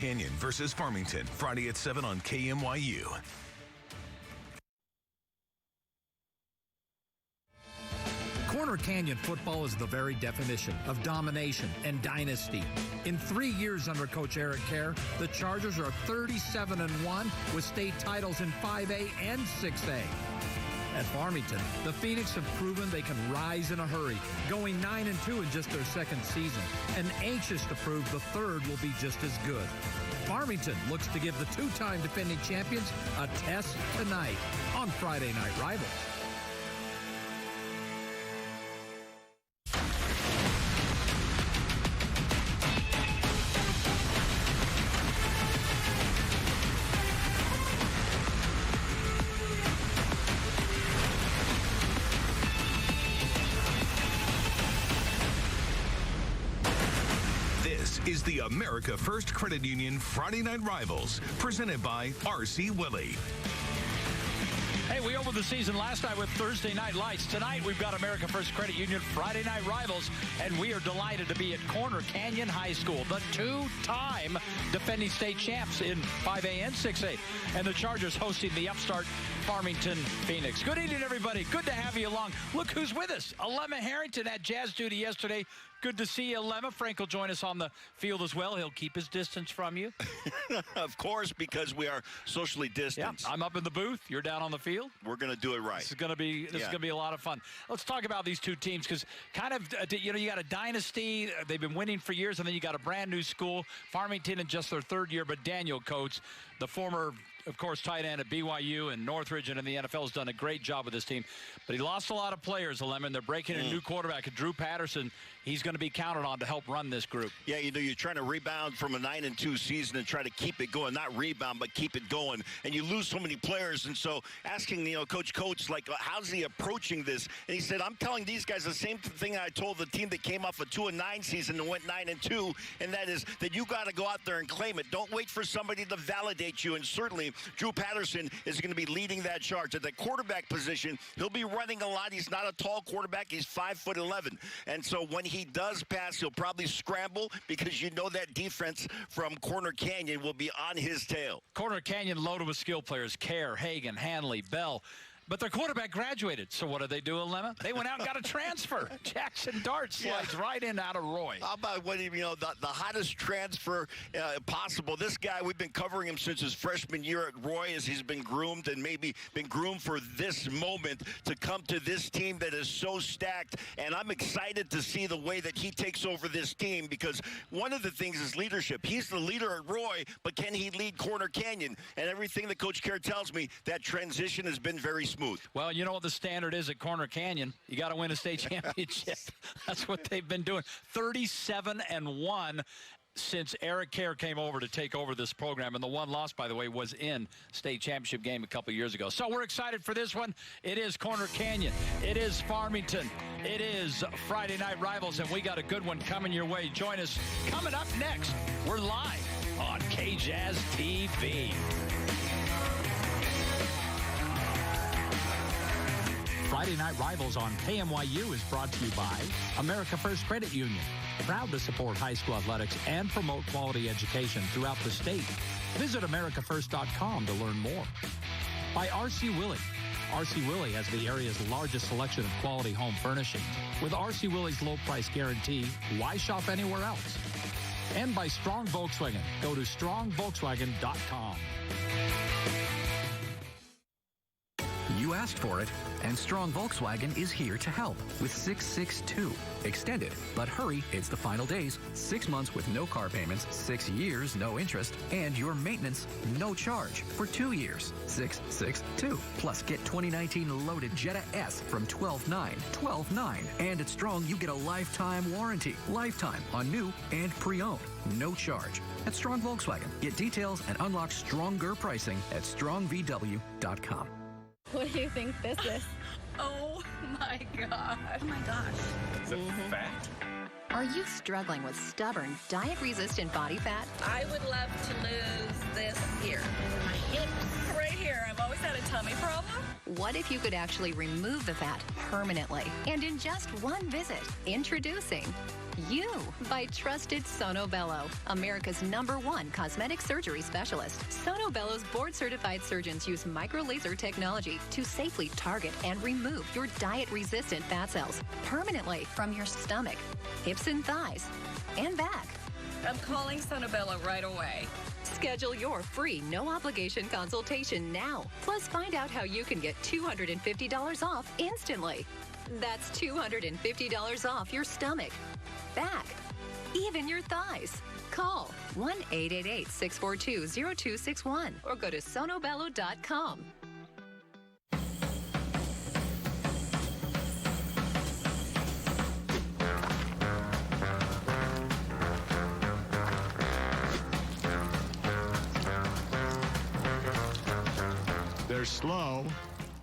Canyon versus Farmington, Friday at 7 on KMYU. Corner Canyon football is the very definition of domination and dynasty. In 3 years under Coach Eric Kerr, the Chargers are 37-1 with state titles in 5A and 6A. At Farmington, the Phoenix have proven they can rise in a hurry, going 9-2 in just their second season, and anxious to prove the third will be just as good. Farmington looks to give the two-time defending champions a test tonight on Friday Night Rivals. Is the America First Credit Union Friday Night Rivals, presented by R.C. Willey. Hey, we opened the season last night with Thursday Night Lights. Tonight, we've got America First Credit Union Friday Night Rivals, and we are delighted to be at Corner Canyon High School, the two-time defending state champs in 5A and 6A, and the Chargers hosting the upstart Farmington Phoenix. Good evening, everybody. Good to have you along. Look who's with us. Alema Harrington had jazz duty yesterday. Good to see you, Alema. Frank will join us on the field as well. He'll keep his distance from you. Of course, because we are socially distanced. Yeah, I'm up in the booth. You're down on the field. We're going to do it right. This is going to be a lot of fun. Let's talk about these two teams because kind of, you got a dynasty. They've been winning for years, and then you got a brand new school. Farmington in just their third year, but Daniel Coates, the former, of course, tight end at BYU and Northridge and in the NFL, has done a great job with this team. But he lost a lot of players, Lemon. They're breaking in a new quarterback, Drew Patterson. He's going to be counted on to help run this group. Yeah, you're trying to rebound from a 9-2 season and try to keep it going. Not rebound, but keep it going. And you lose so many players. And so asking, Coach Coates, like, how's he approaching this? And he said, I'm telling these guys the same thing I told the team that came off a 2-9 season and went 9-2, and that is that you got to go out there and claim it. Don't wait for somebody to validate you. And certainly, Drew Patterson is going to be leading that charge. At the quarterback position, he'll be running a lot. He's not a tall quarterback. He's 5'11". And so when he does pass, he'll probably scramble because that defense from Corner Canyon will be on his tail. Corner Canyon loaded with skill players, Kerr, Hagan, Hanley, Bell. But their quarterback graduated. So what did they do, Alema? They went out and got a transfer. Jackson Dart slides right in out of Roy. How about the hottest transfer possible? This guy, we've been covering him since his freshman year at Roy as he's been groomed and maybe been groomed for this moment to come to this team that is so stacked. And I'm excited to see the way that he takes over this team because one of the things is leadership. He's the leader at Roy, but can he lead Corner Canyon? And everything that Coach Kerr tells me, that transition has been very smooth. Well, you know what the standard is at Corner Canyon. You got to win a state championship. That's what they've been doing. 37-1 since Eric Kerr came over to take over this program. And the one loss, by the way, was in state championship game a couple years ago. So we're excited for this one. It is Corner Canyon. It is Farmington. It is Friday Night Rivals, and we got a good one coming your way. Join us coming up next. We're live on KJazz TV. Friday Night Rivals on KMYU is brought to you by America First Credit Union, proud to support high school athletics and promote quality education throughout the state. Visit AmericaFirst.com to learn more. By R.C. Willey. R.C. Willey has the area's largest selection of quality home furnishings. With R.C. Willey's low price guarantee, why shop anywhere else? And by Strong Volkswagen. Go to strongvolkswagen.com. You asked for it, and Strong Volkswagen is here to help with 662. Extended, but hurry, it's the final days. 6 months with no car payments, 6 years, no interest, and your maintenance, no charge for 2 years. 662. Plus, get 2019 loaded Jetta S from $12,900. $12,900. And at Strong, you get a lifetime warranty. Lifetime on new and pre-owned. No charge. At Strong Volkswagen. Get details and unlock stronger pricing at strongvw.com. What do you think this is? Oh my God. Oh my gosh. Is it fat? Are you struggling with stubborn, diet-resistant body fat? I would love to lose this here. My hips. Right here. I've always had a tummy problem. What if you could actually remove the fat permanently? And in just one visit, introducing you by trusted Sono Bello, America's #1 cosmetic surgery specialist. Sono Bello's board-certified surgeons use micro-laser technology to safely target and remove your diet-resistant fat cells permanently from your stomach, hips and thighs, and back. I'm calling Sono Bello right away. Schedule your free no-obligation consultation now. Plus, find out how you can get $250 off instantly. That's $250 off your stomach, back, even your thighs. Call 1-888-642-0261 or go to sonobello.com. There's slow,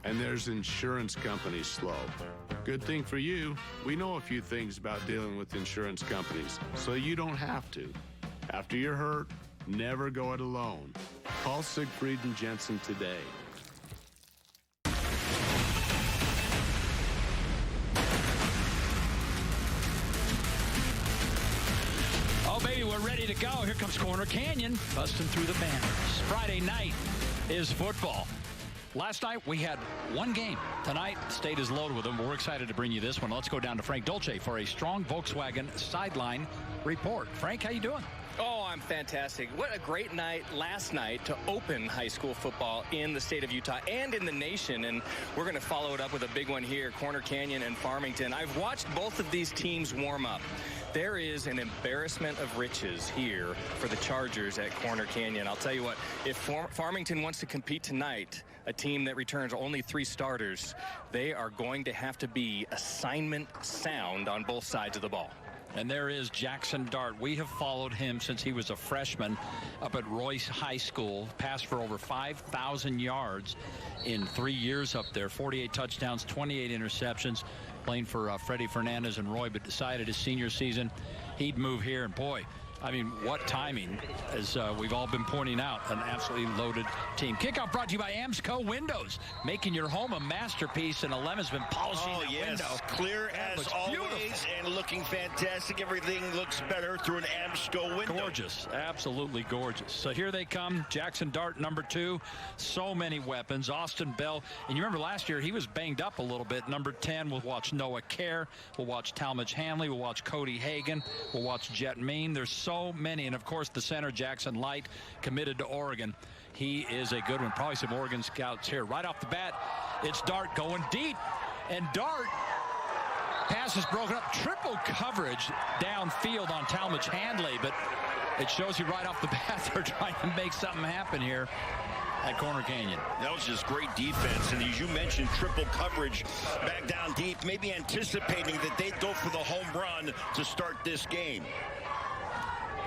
and there's insurance companies slow. Good thing for you, we know a few things about dealing with insurance companies, so you don't have to. After you're hurt, never go it alone. Call Siegfried and Jensen today. Oh, baby, we're ready to go. Here comes Corner Canyon, busting through the banners. Friday night is football. Last night, we had one game. Tonight, the state is loaded with them. We're excited to bring you this one. Let's go down to Frank Dolce for a strong Volkswagen sideline report. Frank, how you doing? Oh, I'm fantastic. What a great night last night to open high school football in the state of Utah and in the nation. And we're going to follow it up with a big one here, Corner Canyon and Farmington. I've watched both of these teams warm up. There is an embarrassment of riches here for the Chargers at Corner Canyon. I'll tell you what, if Farmington wants to compete tonight, a team that returns only 3 starters, they are going to have to be assignment sound on both sides of the ball. And there is Jackson Dart. We have followed him since he was a freshman up at Royce High School. Passed for over 5,000 yards in 3 years up there. 48 touchdowns, 28 interceptions. Playing for Freddie Fernandez and Roy, but decided his senior season he'd move here. And boy, I mean, what timing, as we've all been pointing out, an absolutely loaded team. Kickoff brought to you by Amsco Windows, making your home a masterpiece, and 11's been polishing that window. Clear as always, beautiful. and looking fantastic. Everything looks better through an Amsco window. Gorgeous, absolutely gorgeous. So here they come, Jackson Dart, number 2. So many weapons. Austin Bell, and you remember last year he was banged up a little bit. Number 10, we'll watch Noah Kerr, we'll watch Talmadge Hanley, we'll watch Cody Hagan, we'll watch Jet Mean. There's so many, and of course the center Jackson Light, committed to Oregon. He is a good one. Probably some Oregon scouts here. Right off the bat, it's Dart going deep, and Dart pass is broken up. Triple coverage downfield on Talmadge Hanley, but it shows you right off the bat they're trying to make something happen here at Corner Canyon. That was just great defense, and as you mentioned, triple coverage back down deep, maybe anticipating that they'd go for the home run to start this game.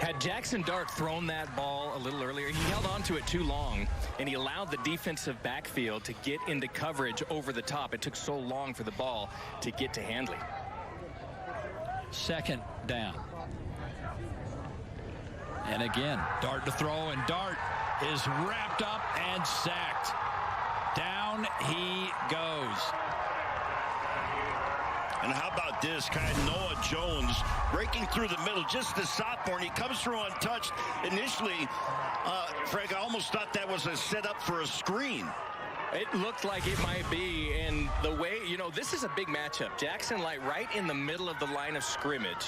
Had Jackson Dart thrown that ball a little earlier, he held on to it too long, and he allowed the defensive backfield to get into coverage over the top. It took so long for the ball to get to Handley. Second down. And again, Dart to throw, and Dart is wrapped up and sacked. Down he goes. And how about this kind of Noah Jones breaking through the middle, just the sophomore, and he comes through untouched. Initially, Frank, I almost thought that was a setup for a screen. It looked like it might be, and the way, this is a big matchup. Jackson Light right in the middle of the line of scrimmage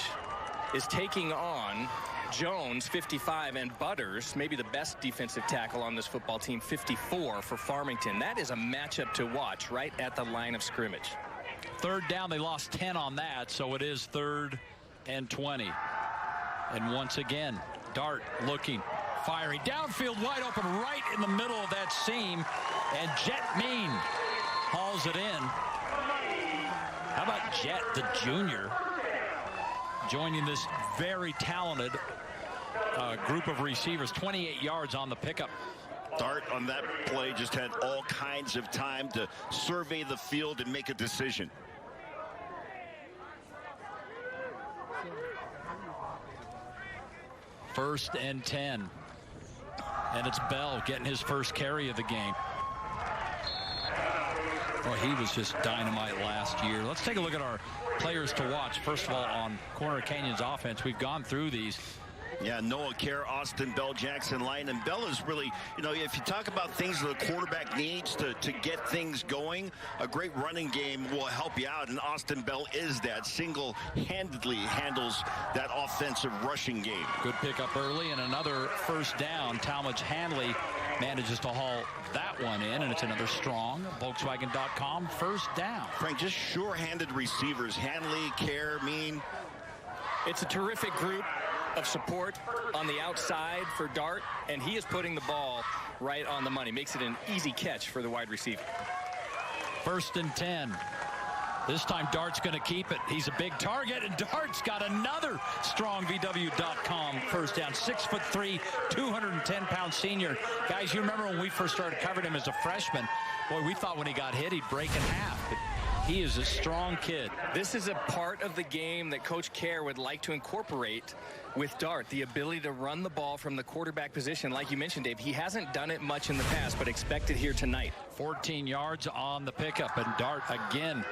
is taking on Jones, 55, and Butters, maybe the best defensive tackle on this football team, 54 for Farmington. That is a matchup to watch right at the line of scrimmage. Third down, they lost 10 on that, so it is 3rd and 20. And once again, Dart looking, firing, downfield wide open right in the middle of that seam, and Jet Mean hauls it in. How about Jet, the junior, joining this very talented group of receivers, 28 yards on the pickup. Dart on that play just had all kinds of time to survey the field and make a decision. First and 10. And it's Bell getting his first carry of the game. Well, he was just dynamite last year. Let's take a look at our players to watch. First of all, on Corner Canyon's offense, we've gone through these. Yeah, Noah Kerr, Austin Bell, Jackson Lyon, and Bell is really, if you talk about things that the quarterback needs to get things going, a great running game will help you out, and Austin Bell is that. Single-handedly handles that offensive rushing game. Good pickup early, and another first down. Talmadge Hanley manages to haul that one in, and it's another strong Volkswagen.com first down. Frank, just sure-handed receivers. Hanley, Kerr, Mean. It's a terrific group of support on the outside for Dart, and he is putting the ball right on the money. Makes it an easy catch for the wide receiver. 1st and 10. This time Dart's going to keep it. He's a big target, and Dart's got another strong VW.com first down. 6'3", 210-pound senior. Guys, you remember when we first started covering him as a freshman? Boy, we thought when he got hit, he'd break in half. But he is a strong kid. This is a part of the game that Coach Kerr would like to incorporate with Dart, the ability to run the ball from the quarterback position. Like you mentioned, Dave, he hasn't done it much in the past, but expect it here tonight. 14 yards on the pickup, and Dart again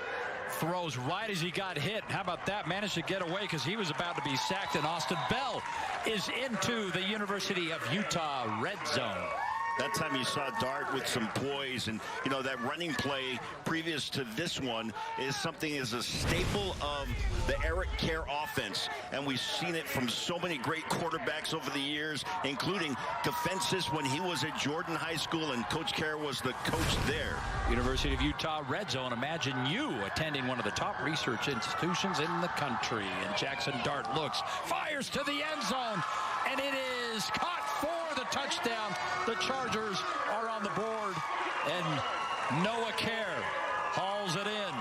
throws right as he got hit. How about that? Managed to get away because he was about to be sacked, and Austin Bell is into the University of Utah red zone. That time you saw Dart with some poise, and that running play previous to this one is something as a staple of the Eric Kerr offense, and we've seen it from so many great quarterbacks over the years, including Defensis when he was at Jordan High School and Coach Kerr was the coach there. University of Utah red zone. Imagine you attending one of the top research institutions in the country. And Jackson Dart looks, fires to the end zone, and it is caught for the touchdown. The Chargers are on the board, and Noah Kerr hauls it in.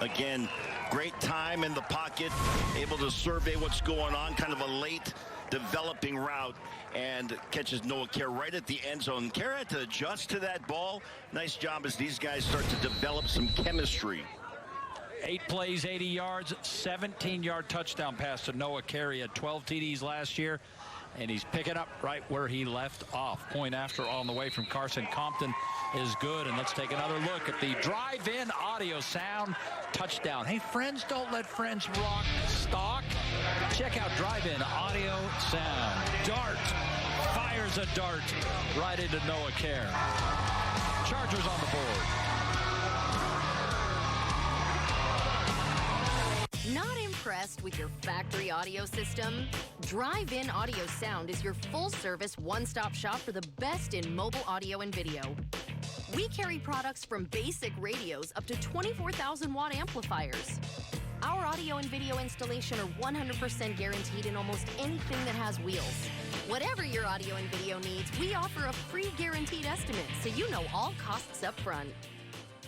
Again, great time in the pocket, able to survey what's going on, kind of a late developing route, and catches Noah Kerr right at the end zone. Kerr had to adjust to that ball. Nice job as these guys start to develop some chemistry. 8 plays, 80 yards, 17-yard touchdown pass to Noah Kerr. He had 12 TDs last year, and he's picking up right where he left off. Point after on the way from Carson Compton is good. And let's take another look at the drive-in audio sound touchdown. Hey, friends, don't let friends rock stock. Check out drive-in audio sound. Dart fires a dart right into Noah Kerr. Chargers on the board. Not impressed with your factory audio system? Drive-In Audio Sound is your full-service one-stop shop for the best in mobile audio and video. We carry products from basic radios up to 24,000-watt amplifiers. Our audio and video installation are 100% guaranteed in almost anything that has wheels. Whatever your audio and video needs, we offer a free guaranteed estimate, so you know all costs up front.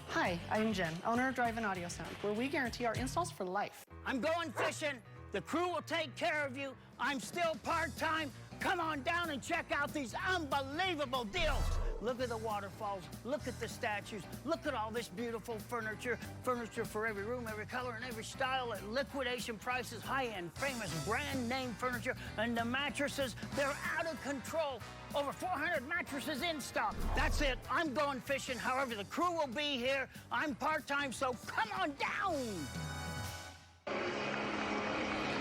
Hi, I'm Jen, owner of Drive-In Audio Sound, where we guarantee our installs for life. I'm going fishing. The crew will take care of you. I'm still part-time. Come on down and check out these unbelievable deals. Look at the waterfalls. Look at the statues. Look at all this beautiful furniture. Furniture for every room, every color, and every style at liquidation prices. High-end, famous, brand-name furniture. And the mattresses, they're out of control. Over 400 mattresses in stock. That's it. I'm going fishing. However, the crew will be here. I'm part-time, so come on down.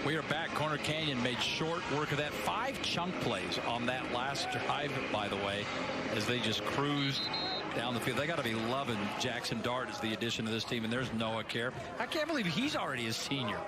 We are back. Corner Canyon made short work of that. 5 chunk plays on that last drive, by the way, as they just cruised down the field. They got to be loving Jackson Dart as the addition to this team, and there's Noah Kerr. I can't believe he's already a senior.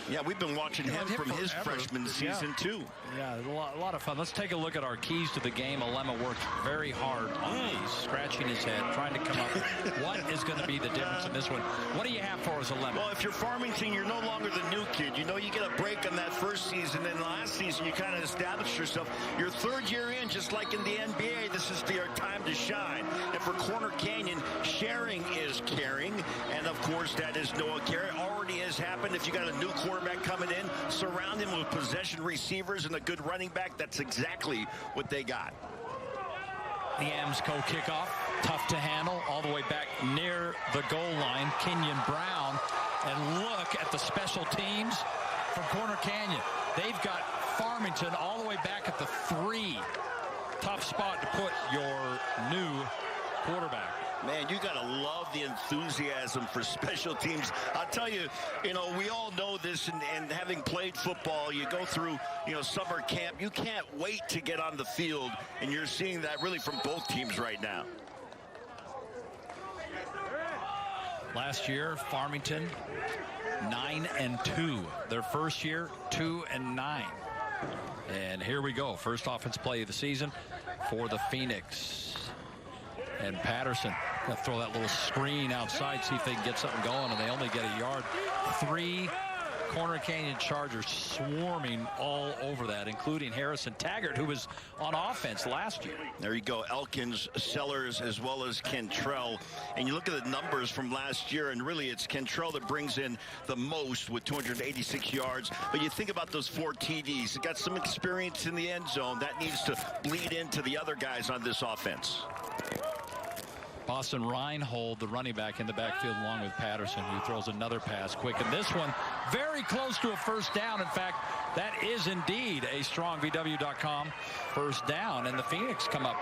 Yeah, we've been watching him from his freshman season, too. Yeah, a lot of fun. Let's take a look at our keys to the game. Alema worked very hard on these, scratching his head, trying to come up with what is going to be the difference in this one. What do you have for us, Alema? Well, if you're Farmington, you're no longer the new kid. You know, you get a break on that first season, and last season you kind of established yourself. Your third year in, just like in the NBA, this is your time to shine. And for Corner Canyon, sharing is caring. And, of course, that is Noah Kerr. It already has happened. If you got a new quarterback coming in, surround him with possession receivers and a good running back. That's exactly what they got. The Amsco kickoff, tough to handle, all the way back near the goal line. Kenyon Brown, and look at the special teams from Corner Canyon. They've got Farmington all the way back at the 3. tough spot to put your new quarterback. Man, you got to love the enthusiasm for special teams. I'll tell you, we all know this, and having played football, you go through, summer camp. You can't wait to get on the field, and you're seeing that really from both teams right now. Last year, Farmington 9-2. Their first year, 2-9. And here we go. First offense play of the season for the Phoenix. And Patterson going to throw that little screen outside, see if they can get something going, and they only get a yard. 3 Corner Canyon Chargers swarming all over that, including Harrison Taggart, who was on offense last year. There you go. Elkins, Sellers, as well as Kentrell. And you look at the numbers from last year, and really it's Kentrell that brings in the most with 286 yards. But you think about those 4 TDs. He got some experience in the end zone. That needs to bleed into the other guys on this offense. Boston Reinhold, the running back, in the backfield along with Patterson, who throws another pass quick. And this one very close to a first down. In fact, that is indeed a strong VW.com first down. And the Phoenix come up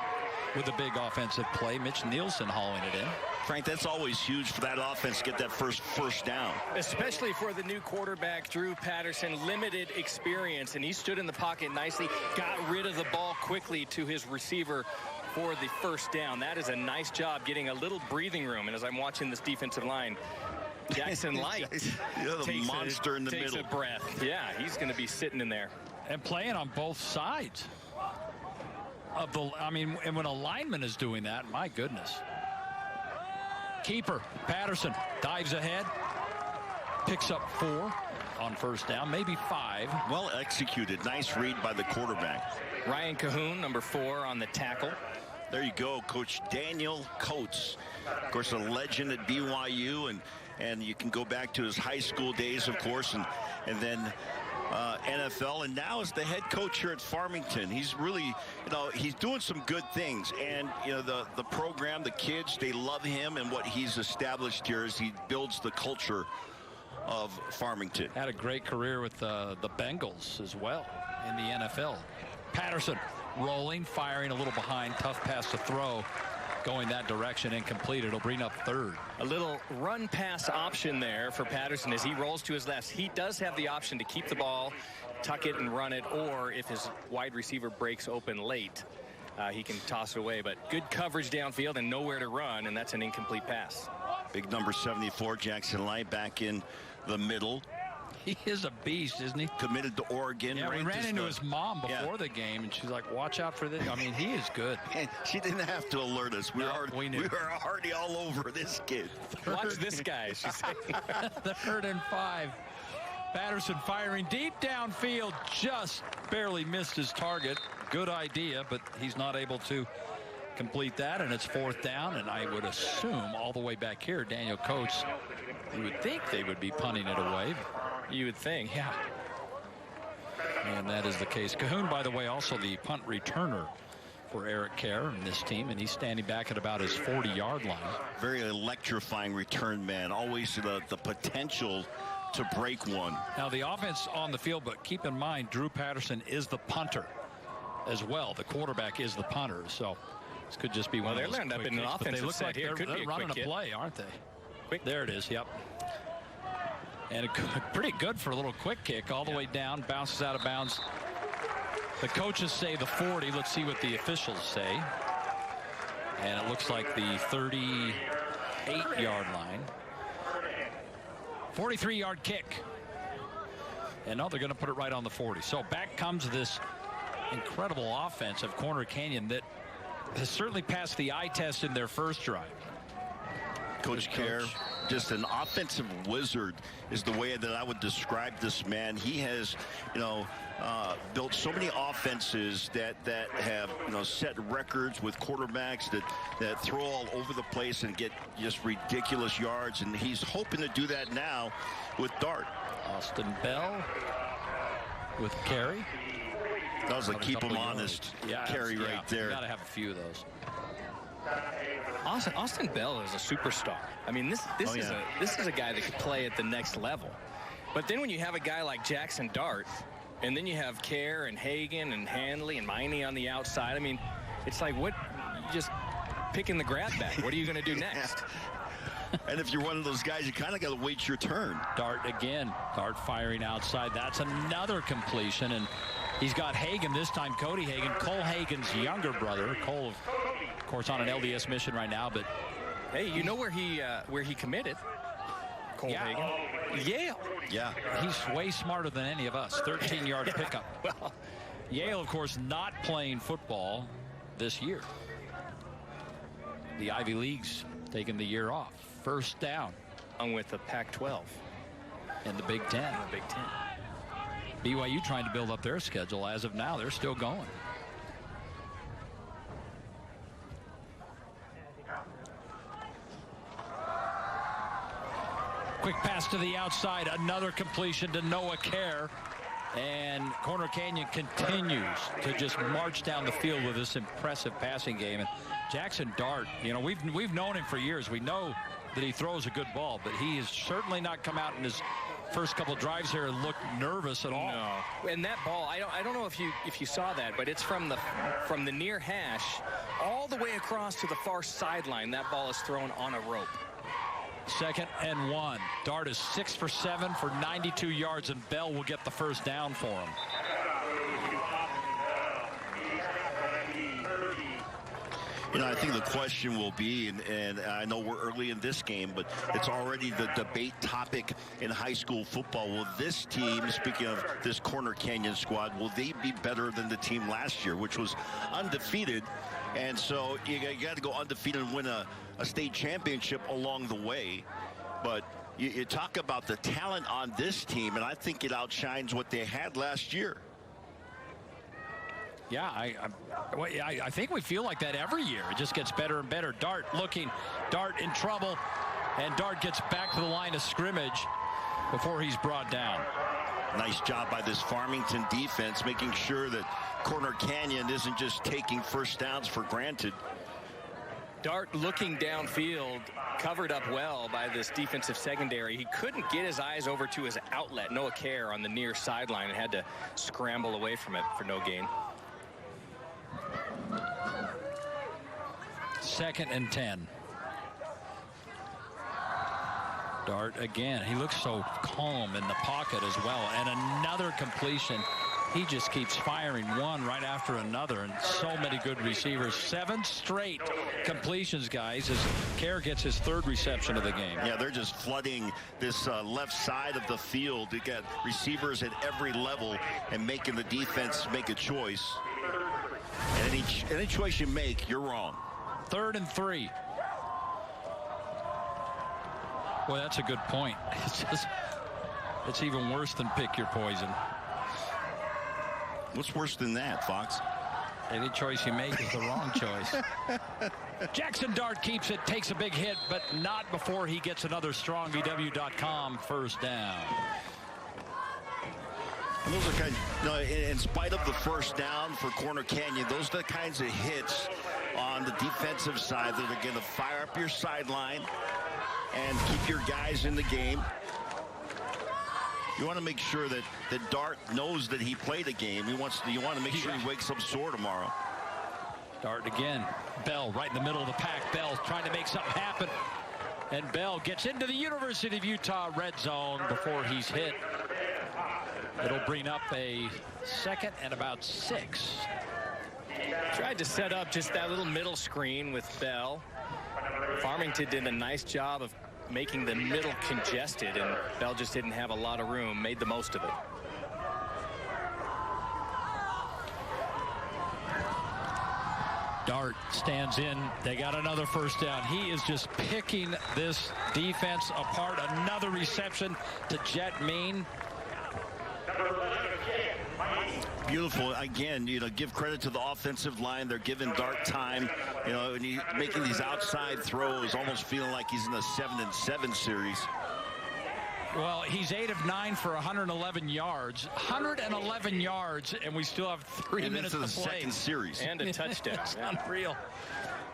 with a big offensive play. Mitch Nielsen hauling it in. Frank, that's always huge for that offense to get that first down. Especially for the new quarterback, Drew Patterson. Limited experience, and he stood in the pocket nicely, got rid of the ball quickly to his receiver for the first down. That is a nice job getting a little breathing room. And as I'm watching this defensive line, Jackson Light takes a breath. Yeah, he's going to be sitting in there. And playing on both sides of the, and when a lineman is doing that, my goodness. Keeper, Patterson, dives ahead, picks up 4 on first down, maybe 5. Well executed. Nice read by the quarterback. Ryan Cahoon, number 4 on the tackle. There you go, Coach Daniel Coates. Of course, a legend at BYU, and you can go back to his high school days, of course, and then NFL, and now as the head coach here at Farmington. He's really, he's doing some good things, and the program, the kids, they love him, and what he's established here is he builds the culture of Farmington. Had a great career with the Bengals as well in the NFL. Patterson rolling, firing a little behind, tough pass to throw, going that direction, incomplete. It'll bring up 3rd. A little run pass option there for Patterson as he rolls to his left. He does have the option to keep the ball, tuck it and run it, or if his wide receiver breaks open late, he can toss it away. But good coverage downfield and nowhere to run, and that's an incomplete pass. Big number 74, Jackson Light, back in the middle. He is a beast, isn't he? Committed to Oregon. Yeah, we ran into his mom before the game, and she's like, watch out for this. He is good. And she didn't have to alert us. We were already all over this kid. Watch this guy, she said. 3rd and 5. Patterson firing deep downfield, just barely missed his target. Good idea, but he's not able to complete that, and it's 4th down, and I would assume all the way back here, Daniel Coates, you would think they would be punting it away. You would think, yeah. And that is the case. Cahoon, by the way, also the punt returner for Eric Kerr and this team, and he's standing back at about his 40-yard line. Very electrifying return man. Always the potential to break one. Now the offense on the field, but keep in mind, Drew Patterson is the punter as well. The quarterback is the punter, so this could just be one of those. They'll end up in an offensive set here. They're running a play, aren't they? Quick. There it is. Yep. And pretty good for a little quick kick all the way down, bounces out of bounds. The coaches say the 40. Let's see what the officials say. And it looks like the 38-yard line. 43-yard kick. And now they're going to put it right on the 40. So back comes this incredible offense of Corner Canyon that has certainly passed the eye test in their first drive. Coach Kerr, just an offensive wizard is the way that I would describe this man. He has, built so many offenses that have, set records with quarterbacks that throw all over the place and get just ridiculous yards. And he's hoping to do that now with Dart. Austin Bell with carry. That was a keep him honest carry right there. You got to have a few of those. Austin Bell is a superstar. This is a guy that could play at the next level. But then when you have a guy like Jackson Dart, and then you have Kerr and Hagan and Handley and Miney on the outside, It's like, what? Just picking the grab back. What are you going to do next? And if you're one of those guys, you kind of got to wait your turn. Dart again. Dart firing outside. That's another completion. And he's got Hagan this time. Cody Hagan, Cole Hagan's younger brother. Cole, of course, on an LDS mission right now. But hey, you know where he committed? Cole Hagan. Yale. Yeah. He's way smarter than any of us. 13-yard pickup. Well, Yale, of course, not playing football this year. The Ivy League's taking the year off. First down. On with the Pac-12. In the Big Ten. BYU trying to build up their schedule. As of now, they're still going. Quick pass to the outside. Another completion to Noah Kerr. And Corner Canyon continues to just march down the field with this impressive passing game. And Jackson Dart, you know, we've known him for years. We know that he throws a good ball, but he has certainly not come out in his first couple drives here and looked nervous at all. No. And that ball, I don't know if you saw that, but it's from the near hash all the way across to the far sideline. That ball is thrown on a rope. 2nd and 1. Dart is 6 for 7 for 92 yards, and Bell will get the first down for him. You know, I think the question will be, and I know we're early in this game, but it's already the debate topic in high school football. Will this team, speaking of this Corner Canyon squad, will they be better than the team last year, which was undefeated? And so you got to go undefeated and win a state championship along the way. But you talk about the talent on this team, and I think it outshines what they had last year. Yeah, I think we feel like that every year. It just gets better and better. Dart looking, Dart in trouble, and Dart gets back to the line of scrimmage before he's brought down. Nice job by this Farmington defense, making sure that Corner Canyon isn't just taking first downs for granted. Dart looking downfield, covered up well by this defensive secondary. He couldn't get his eyes over to his outlet, Noah Kerr, on the near sideline, and had to scramble away from it for no gain. 2nd and 10. Dart again. He looks so calm in the pocket as well. And another completion. He just keeps firing one right after another, and so many good receivers. 7 straight completions, guys, as Kerr gets his 3rd reception of the game. Yeah, they're just flooding this left side of the field. You got receivers at every level and making the defense make a choice. And any choice you make, you're wrong. 3rd and 3. Well, that's a good point. It's even worse than pick your poison. What's worse than that, Fox? Any choice you make is the wrong choice. Jackson Dart keeps it, takes a big hit, but not before he gets another strong VW.com first down. And those are in spite of the first down for Corner Canyon, those are the kinds of hits on the defensive side that are going to fire up your sideline and keep your guys in the game. You want to make sure that Dart knows that he played a game. You want to make sure he wakes up sore tomorrow. Dart again. Bell right in the middle of the pack. Bell trying to make something happen. And Bell gets into the University of Utah red zone before he's hit. It'll bring up a 2nd and about 6. Tried to set up just that little middle screen with Bell. Farmington did a nice job of making the middle congested, and Bell just didn't have a lot of room, made the most of it. Dart stands in. They got another first down. He is just picking this defense apart. Another reception to Jet Mean. Beautiful. Again, give credit to the offensive line. They're giving Dart time, and he's making these outside throws, almost feeling like he's in a 7-7 series. Well, he's 8 of 9 for 111 yards. 111 yards, and we still have 3 minutes to play. The second series. And a touchdown. It's unreal.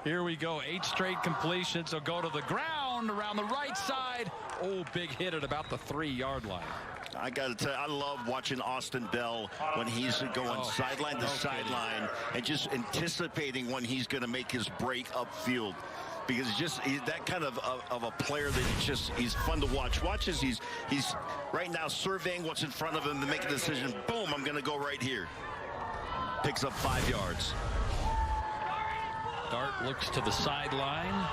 Here we go. 8 straight completions. He'll go to the ground. zone around the right side. Oh, big hit at about the 3-yard line. I got to tell you, I love watching Austin Bell when he's going sideline to sideline and just anticipating when he's going to make his break upfield. Because he's that kind of a player that he's fun to watch. Watch as he's right now surveying what's in front of him to make a decision. Boom, I'm going to go right here. Picks up 5 yards. Dart looks to the sideline.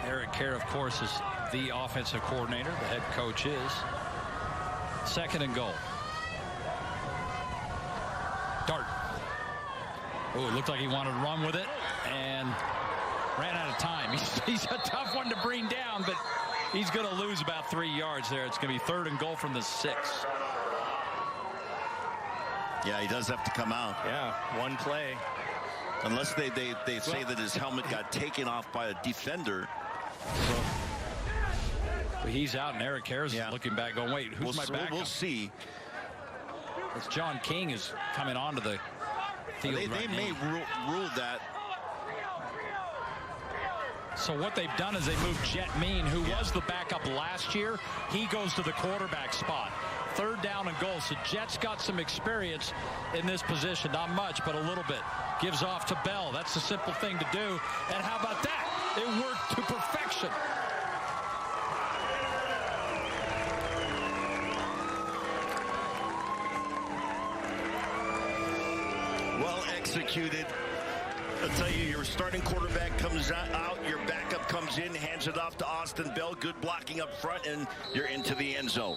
Eric Kerr, of course, is the offensive coordinator. The head coach is. 2nd and goal. Dart. Oh, it looked like he wanted to run with it and ran out of time. He's a tough one to bring down, but he's going to lose about 3 yards there. It's going to be 3rd and goal from the 6. Yeah, he does have to come out. Yeah, one play. Unless they say that his helmet got taken off by a defender. But he's out, and Eric Harris is looking back going, wait, who's my backup? We'll see. It's John King is coming onto the field. They may rule that. So what they've done is they moved Jet Mean, who was the backup last year. He goes to the quarterback spot. 3rd down and goal. So Jet's got some experience in this position. Not much, but a little bit. Gives off to Bell. That's a simple thing to do. And how about that? It worked to perfection. Well executed. I'll tell you, your starting quarterback comes out, your backup comes in, hands it off to Austin Bell. Good blocking up front, and you're into the end zone.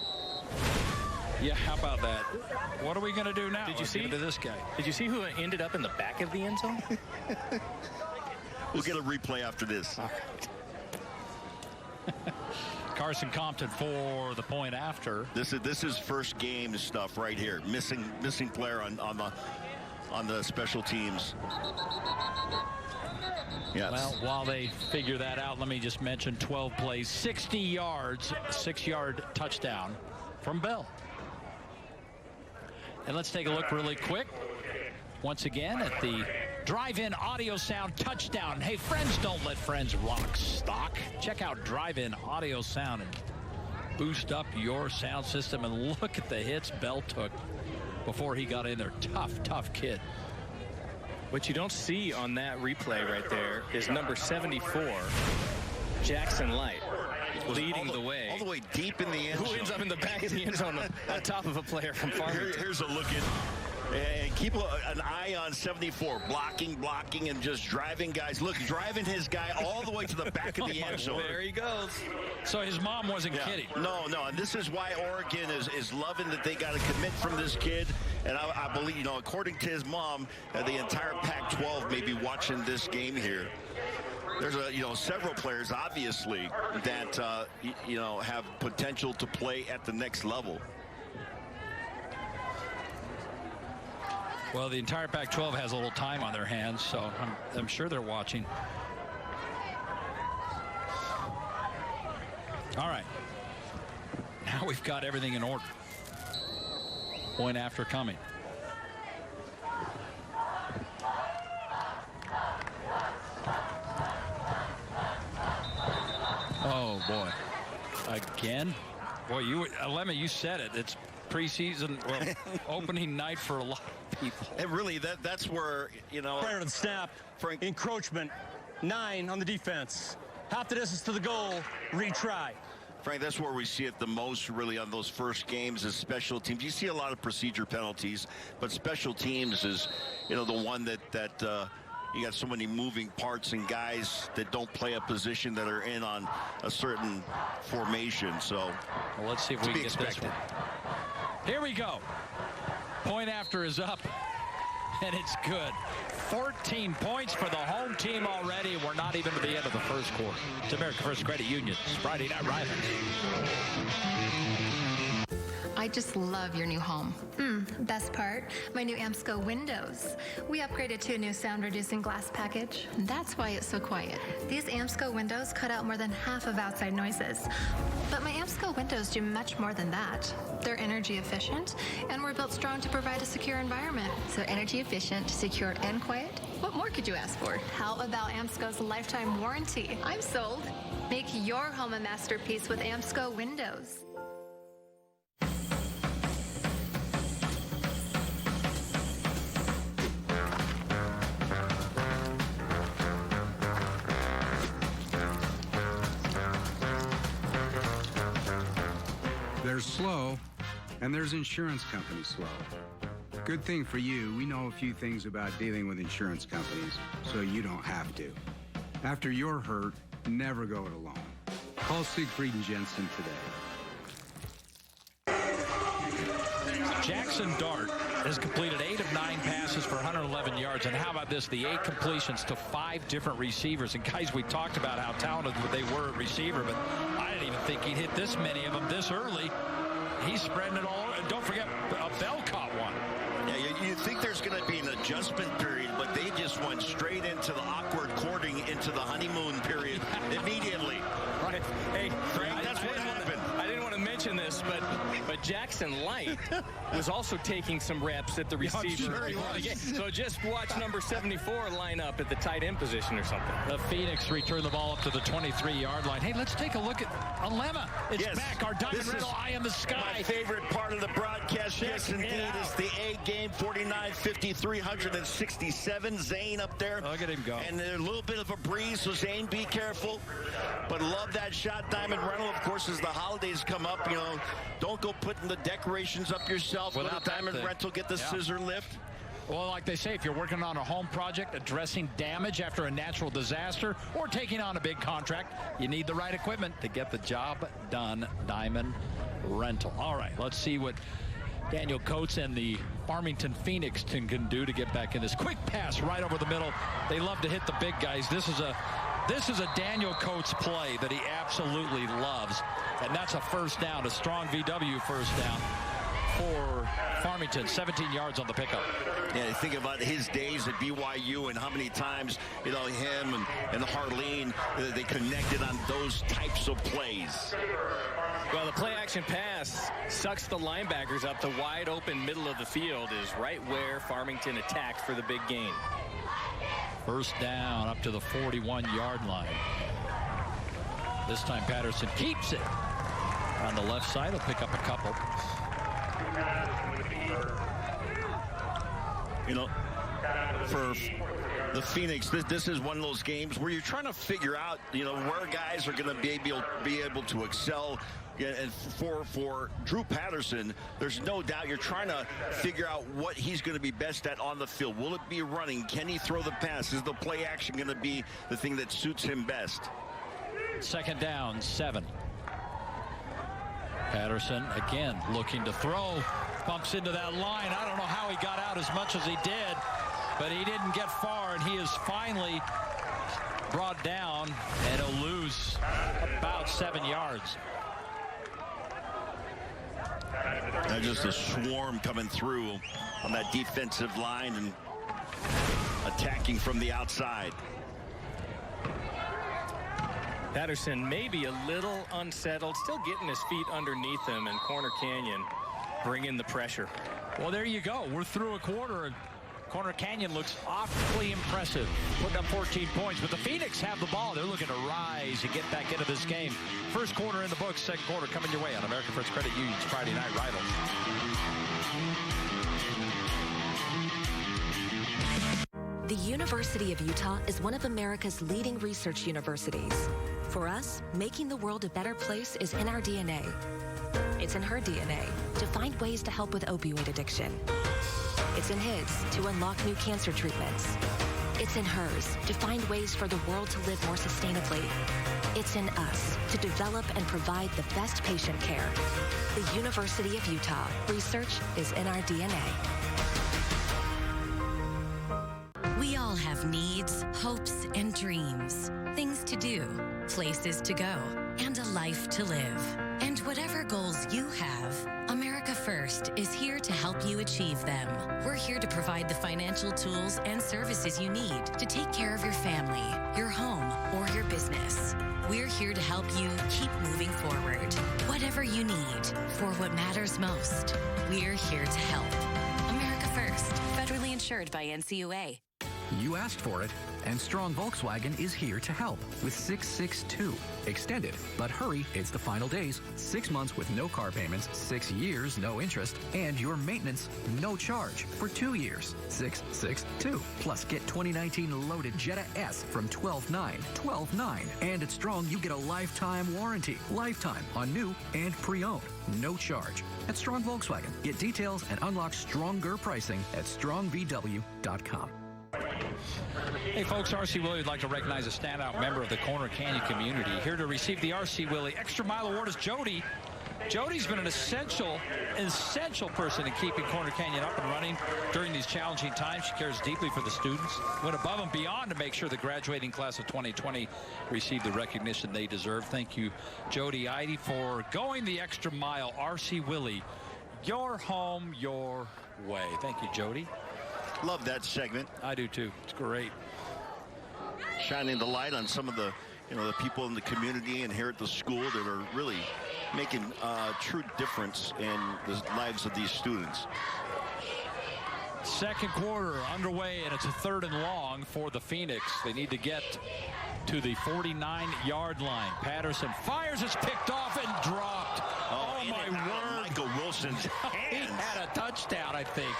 Yeah, how about that? What are we going to do now? Did you see this guy? Did you see who ended up in the back of the end zone? We'll get a replay after this. Carson Compton for the point after. This is first game stuff right here. Missing player on the special teams. Yes. Well, while they figure that out, let me just mention 12 plays, 60 yards, 6-yard touchdown from Bell. And let's take a look really quick once again at the drive-in audio sound touchdown. Hey, friends, don't let friends rock stock. Check out drive-in audio sound and boost up your sound system. And look at the hits Bell took before he got in there. Tough kid. What you don't see on that replay right there is number 74, Jackson Light, leading the way. All the way deep in the end zone. Who ends up in the back of the end zone on top of a player from Farmington. Here's a look at. And keep an eye on 74, blocking, and just driving guys. Look, driving his guy all the way to the back of the end zone. There he goes. So his mom wasn't kidding. No, and this is why Oregon is loving that they got a commit from this kid. And I believe, according to his mom, the entire Pac-12 may be watching this game here. There's several players, obviously, that, have potential to play at the next level. Well, the entire Pac-12 has a little time on their hands, so I'm sure they're watching. All right. Now we've got everything in order. Point after coming. Oh, boy. Again? Boy, Lemmy, you said it. It's preseason, opening night for a lot of people. And really, that's where, Prior to the snap, Frank. Encroachment, 9 on the defense. Half the distance to the goal, retry. Frank, that's where we see it the most, really, on those first games is special teams. You see a lot of procedure penalties, but special teams is, the one that you got so many moving parts and guys that don't play a position that are in on a certain formation. So well, let's see if we can get this one. Here we go. Point after is up, and it's good. 14 points for the home team already. We're not even to the end of the first quarter. It's America First Credit Union's Friday Night Rivals. I just love your new home. Best part, my new Amsco windows. We upgraded to a new sound-reducing glass package. That's why it's so quiet. These Amsco windows cut out more than half of outside noises. But my Amsco windows do much more than that. They're energy efficient, and we're built strong to provide a secure environment. So energy efficient, secure, and quiet? What more could you ask for? How about Amsco's lifetime warranty? I'm sold. Make your home a masterpiece with Amsco windows. There's slow, and there's insurance companies slow. Good thing for you, we know a few things about dealing with insurance companies, so you don't have to. After you're hurt, never go it alone. Call Siegfried and Jensen today. Jackson Dart has completed 8 of 9 passes for 111 yards. And how about this? The 8 completions to 5 different receivers. And guys, we talked about how talented they were at receiver, but I didn't even think he'd hit this many of them this early. He's spreading it all over. And don't forget, Bell caught one. Yeah, you think there's going to be an adjustment period, but they just went straight into the awkward courting, into the honeymoon period immediately. Right. Hey, Frank, that's what happened. I didn't want to mention this, but Jackson Light was also taking some reps at the receiver. Sure he was. So just watch number 74 line up at the tight end position or something. The Phoenix returned the ball up to the 23-yard line. Hey, let's take a look at Alema. It's back. Our diamond rental eye in the sky. My favorite part of the broadcast. Yes, indeed, is the A game. 49-50, 367. Zane up there. Look at him go. And a little bit of a breeze, so Zane, be careful. But love that shot. Diamond rental, of course, as the holidays come up, you know, don't go putting the decorations up yourself. Without Diamond rental, get the scissor lift. Well, like they say, if you're working on a home project, addressing damage after a natural disaster, or taking on a big contract, you need the right equipment to get the job done. Diamond rental. All right, let's see what Daniel Coates and the Farmington Phoenix can do to get back in this. Quick pass right over the middle. They love to hit the big guys. This is a Daniel Coates play that he absolutely loves. And that's a first down, a strong VW first down for Farmington. 17 yards on the pickup. Yeah, think about his days at BYU and how many times, you know, him and Harleen, they connected on those types of plays. Well, the play action pass sucks the linebackers up. The wide open middle of the field is right where Farmington attacked for the big gain. First down up to the 41-yard line. This time Patterson keeps it on the left side. He'll pick up a couple. You know, for the Phoenix, this is one of those games where you're trying to figure out, you know, where guys are going to be able to excel. Yeah, and for Drew Patterson, there's no doubt you're trying to figure out what he's going to be best at on the field. Will it be running? Can he throw the pass? Is the play action going to be the thing that suits him best? Second down, 7. Patterson again looking to throw. Bumps into that line. I don't know how he got out as much as he did, but he didn't get far, and he is finally brought down, and he'll lose about 7 yards. Just a swarm coming through on that defensive line and attacking from the outside. Patterson maybe a little unsettled, still getting his feet underneath him, and Corner Canyon bringing the pressure. Well, there you go. We're through a quarter, and Corner Canyon looks awfully impressive, putting up 14 points. But the Phoenix have the ball. They're looking to rise and get back into this game. First quarter in the books, second quarter coming your way on American First Credit Union's Friday Night Rivals. The University of Utah is one of America's leading research universities. For us, making the world a better place is in our DNA. It's in her DNA to find ways to help with opioid addiction. It's in his to unlock new cancer treatments. It's in hers to find ways for the world to live more sustainably. It's in us to develop and provide the best patient care. The University of Utah. Research is in our DNA. We all have needs, hopes, and dreams. Things to do, places to go, and a life to live. And whatever goals you have, America First is here to help you achieve them. We're here to provide the financial tools and services you need to take care of your family, your home, or your business. We're here to help you keep moving forward. Whatever you need for what matters most, we're here to help. America First, federally insured by NCUA. You asked for it, and Strong Volkswagen is here to help with 662. Extended, but hurry, it's the final days. 6 months with no car payments, 6 years, no interest, and your maintenance, no charge for 2 years. 662. Plus, get 2019 loaded Jetta S from $12,900. $12,900. And at Strong, you get a lifetime warranty. Lifetime on new and pre-owned. No charge. At Strong Volkswagen, get details and unlock stronger pricing at strongvw.com. Hey folks, R.C. Willie would like to recognize a standout member of the Corner Canyon community. Here to receive the R.C. Willie Extra Mile Award is Jody. Jody's been an essential person in keeping Corner Canyon up and running during these challenging times. She cares deeply for the students, went above and beyond to make sure the graduating class of 2020 received the recognition they deserve. Thank you, Jody Idy, for going the extra mile. R.C. Willie, your home, your way. Thank you, Jody. Love that segment. I do too. It's great. Shining the light on some of the, the people in the community and here at the school that are really making a true difference in the lives of these students. Second quarter underway, and it's a 3rd and long for the Phoenix. They need to get to the 49-yard line. Patterson fires, it's picked off and dropped. Oh my word. Michael Wilson's hands. He had a touchdown, I think.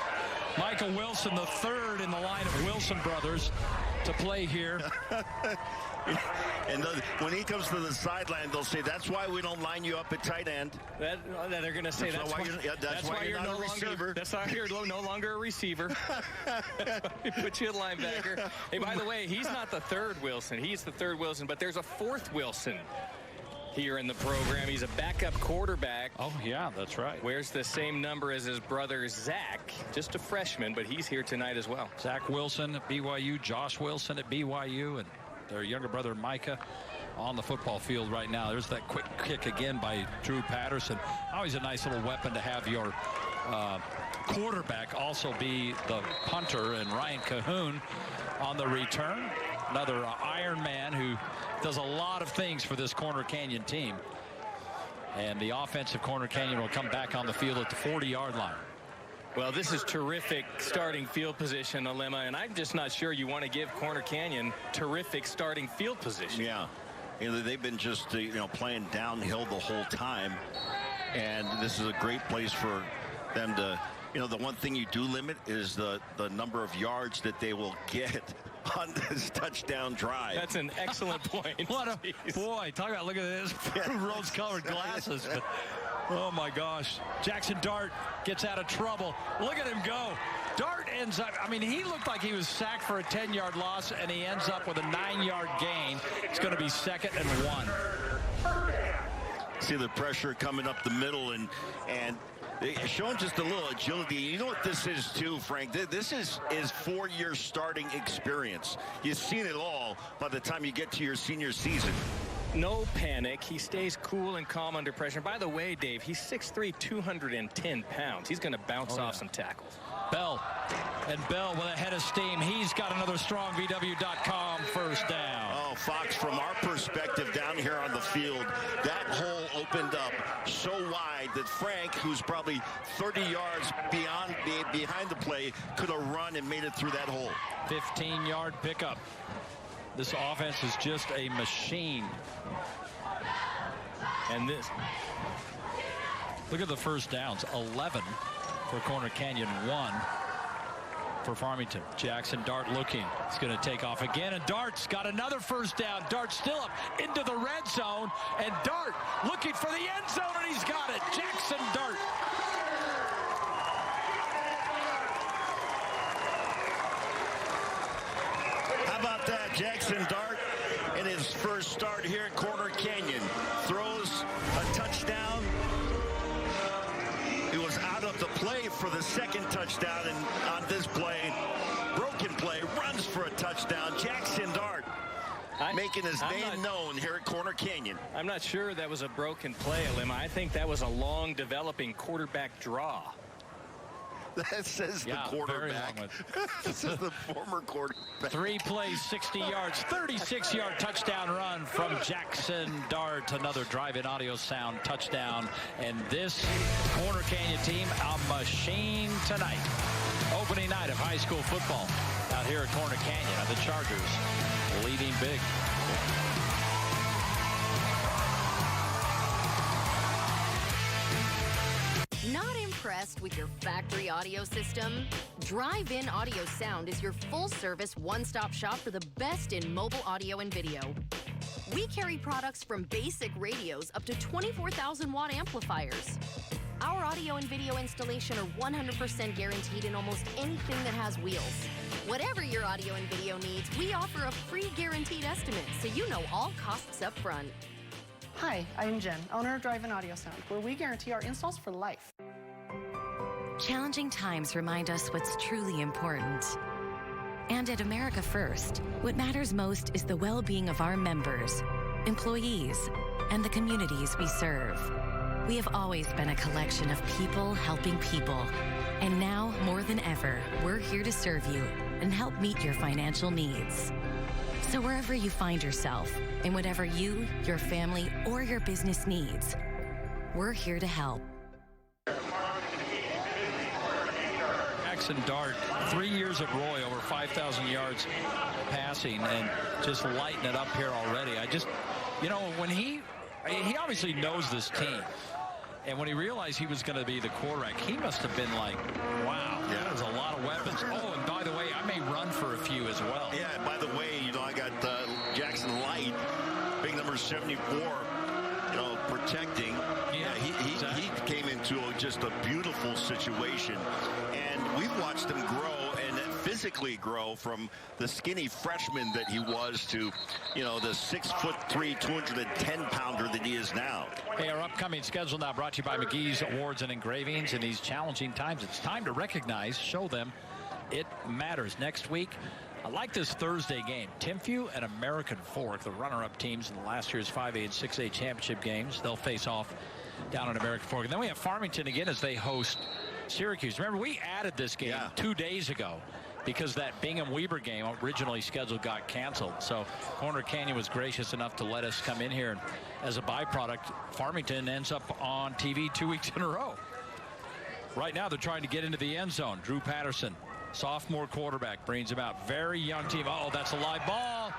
Michael Wilson, the 3rd in the line of Wilson brothers to play here. And when he comes to the sideline, they'll say, that's why we don't line you up at tight end. They're going to say that's why you're not a receiver. That's why you're no longer a receiver. Put you a linebacker. Hey, by the way, he's not the 3rd Wilson. He's the 3rd Wilson, but there's a 4th Wilson here in the program. He's a backup quarterback. Oh, yeah, that's right. Wears the same number as his brother, Zach. Just a freshman, but he's here tonight as well. Zach Wilson at BYU, Josh Wilson at BYU, and their younger brother, Micah, on the football field right now. There's that quick kick again by Drew Patterson. Always a nice little weapon to have your quarterback also be the punter, and Ryan Cahoon on the return. Another Iron Man who does a lot of things for this Corner Canyon team. And the offensive Corner Canyon will come back on the field at the 40-yard line. Well, this is terrific starting field position, Alema, and I'm just not sure you want to give Corner Canyon terrific starting field position. Yeah. They've been just, playing downhill the whole time. And this is a great place for them to, the one thing you do limit is the number of yards that they will get on this touchdown drive. That's an excellent point. What a boy. Talk about, look at this. Rose-colored glasses. But, oh, my gosh. Jackson Dart gets out of trouble. Look at him go. Dart ends up, he looked like he was sacked for a 10-yard loss, and he ends up with a 9-yard gain. It's going to be 2nd and 1. See the pressure coming up the middle, and showing just a little agility. You know what this is too, Frank? This is 4-year starting experience. You've seen it all by the time you get to your senior season. No panic. He stays cool and calm under pressure. By the way, Dave, he's 6'3", 210 pounds. He's going to bounce off some tackles. Bell with a head of steam. He's got another strongvw.com first down. Oh, Fox, from our perspective down here on the field, that hole opened up so wide that Frank, who's probably 30 yards behind the play, could have run and made it through that hole. 15-yard pickup. This offense is just a machine. And this, look at the first downs. 11 for Corner Canyon, 1 for Farmington. Jackson Dart looking. He's going to take off again, and Dart's got another first down. Dart still up into the red zone, and Dart looking for the end zone, and he's got it. Jackson Dart. How about that? Jackson Dart in his first start here at Corner Canyon throws a touchdown. He was out of the play for the second touchdown, and on this play, broken play, runs for a touchdown. Jackson Dart. making his name known here at Corner Canyon. I'm not sure that was a broken play, Lima. I think that was a long developing quarterback draw. That says the quarterback. This is the former quarterback. 3 plays, 60 yards, 36-yard touchdown run from Jackson Dart. Another drive-in audio sound touchdown. And this Corner Canyon team, a machine tonight. Opening night of high school football out here at Corner Canyon. The Chargers leading big. Not impressed with your factory audio system? Drive-in Audio Sound is your full-service one-stop shop for the best in mobile audio and video. We carry products from basic radios up to 24,000-watt amplifiers. Our audio and video installation are 100% guaranteed in almost anything that has wheels. Whatever your audio and video needs, we offer a free guaranteed estimate, so you know all costs up front. Hi, I'm Jen, owner of Drive-In Audio Sound, where we guarantee our installs for life. Challenging times remind us what's truly important. And at America First, what matters most is the well-being of our members, employees, and the communities we serve. We have always been a collection of people helping people. And now, more than ever, we're here to serve you and help meet your financial needs. So wherever you find yourself, and whatever you, your family, or your business needs, we're here to help. Jackson Dart, 3 years at Roy, over 5,000 yards passing, and just lighting it up here already. I just, when he obviously knows this team. And when he realized he was going to be the quarterback, he must have been like, wow, there's a lot of weapons. Oh, and by the way, I may run for a few as well. Yeah, by the way, I got Jackson Light, big number 74, protecting. Yeah, he came into just a beautiful situation. And we've watched him grow and physically grow from the skinny freshman that he was to, the 6'3", 210-pounder that he is now. Hey, our upcoming schedule now brought to you by McGee's Awards and Engravings. In these challenging times, it's time to recognize, show them it matters. Next week, I like this Thursday game. Timpview and American Fork, the runner-up teams in the last year's 5A and 6A championship games. They'll face off down in American Fork. And then we have Farmington again as they host Syracuse. Remember, we added this game 2 days ago because that Bingham-Weber game originally scheduled got canceled. So Corner Canyon was gracious enough to let us come in here. And as a byproduct, Farmington ends up on TV 2 weeks in a row. Right now, they're trying to get into the end zone. Drew Patterson, sophomore quarterback, brings him out. Very young team. Oh, that's a live ball.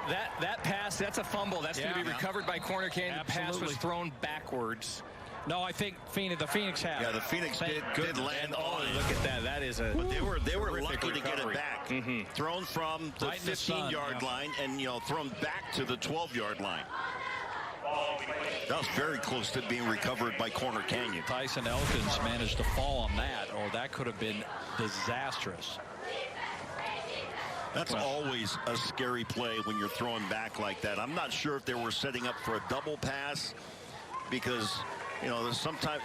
That pass, that's a fumble. That's going to be recovered by Corner Canyon. The pass was thrown backwards. No, I think the Phoenix had. Yeah, the Phoenix did land on it. Look at that. That is a. But they were lucky to get it back. Thrown from the 15-yard line and thrown back to the 12-yard line. That was very close to being recovered by Corner Canyon. Tyson Elkins managed to fall on that, or that could have been disastrous. That's always a scary play when you're throwing back like that. I'm not sure if they were setting up for a double pass because, sometimes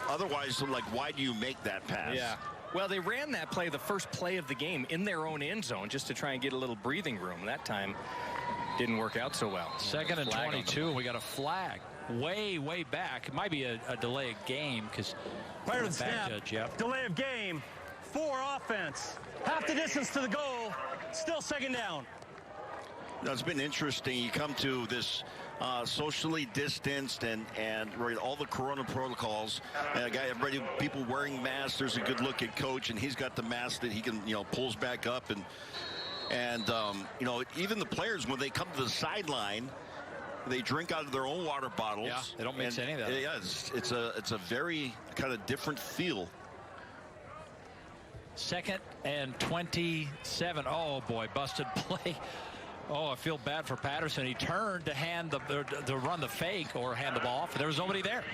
otherwise, like, why do you make that pass? Yeah. Well, they ran that play, the first play of the game, in their own end zone just to try and get a little breathing room. That time didn't work out so well. 2nd and 22, and we got a flag way back. It might be a delay of game because prior to the snap, delay of game, 4 offense, half the distance to the goal, still 2nd down. Now, it's been interesting. You come to this socially distanced and all the corona protocols. Everybody, people wearing masks. There's a good look at coach, and he's got the mask that he can pulls back up and even the players, when they come to the sideline, they drink out of their own water bottles. Yeah, they don't mix any of that. Yeah, it's a very kind of different feel. 2nd and 27. Oh boy, busted play. Oh, I feel bad for Patterson. He turned to run the fake or hand the ball off. There was nobody there.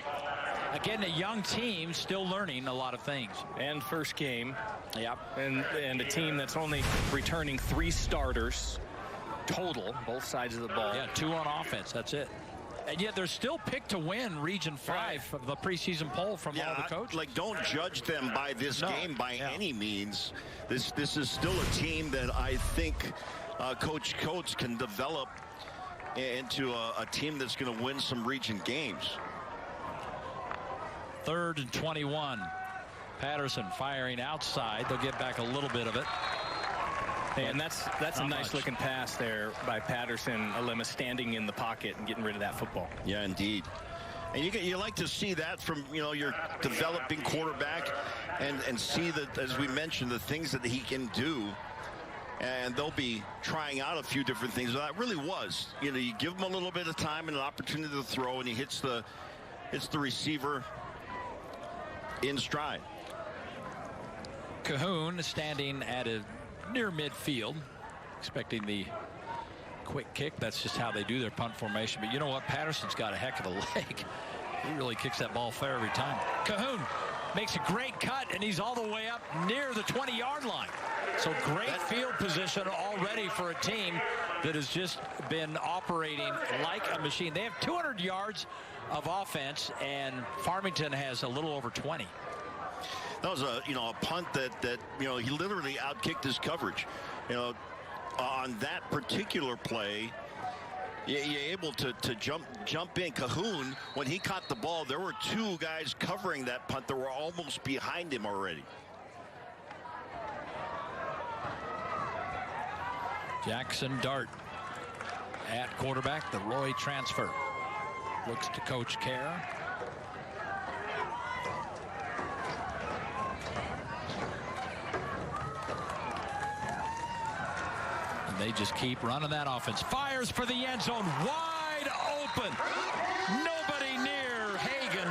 Again, a young team still learning a lot of things. And first game. Yep. And a team that's only returning 3 starters total, both sides of the ball. Yeah, 2 on offense. That's it. And yet they're still picked to win Region 5 of the preseason poll from all the coaches. Don't judge them by this game by any means. This is still a team that I think Coach Coates can develop into a team that's going to win some region games. 3rd and 21. Patterson firing outside. They'll get back a little bit of it. And that's a nice looking pass there by Patterson. Alema standing in the pocket and getting rid of that football. Yeah, indeed. And you like to see that from, your developing quarterback and see that, as we mentioned, the things that he can do. And they'll be trying out a few different things. Well, that really was. You give him a little bit of time and an opportunity to throw, and he hits the receiver in stride. Cahoon standing at a near midfield, expecting the quick kick. That's just how they do their punt formation. But you know what? Patterson's got a heck of a leg. He really kicks that ball fair every time. Cahoon makes a great cut, and he's all the way up near the 20-yard line. So great field position already for a team that has just been operating like a machine. They have 200 yards of offense, and Farmington has a little over 20. That was a punt that he literally outkicked his coverage. On that particular play, you're able to jump in. Cahoon, when he caught the ball, there were 2 guys covering that punt that were almost behind him already. Jackson Dart at quarterback, the Roy transfer. Looks to Coach Kerr. And they just keep running that offense. Fires for the end zone, wide open. Nobody near Hagan,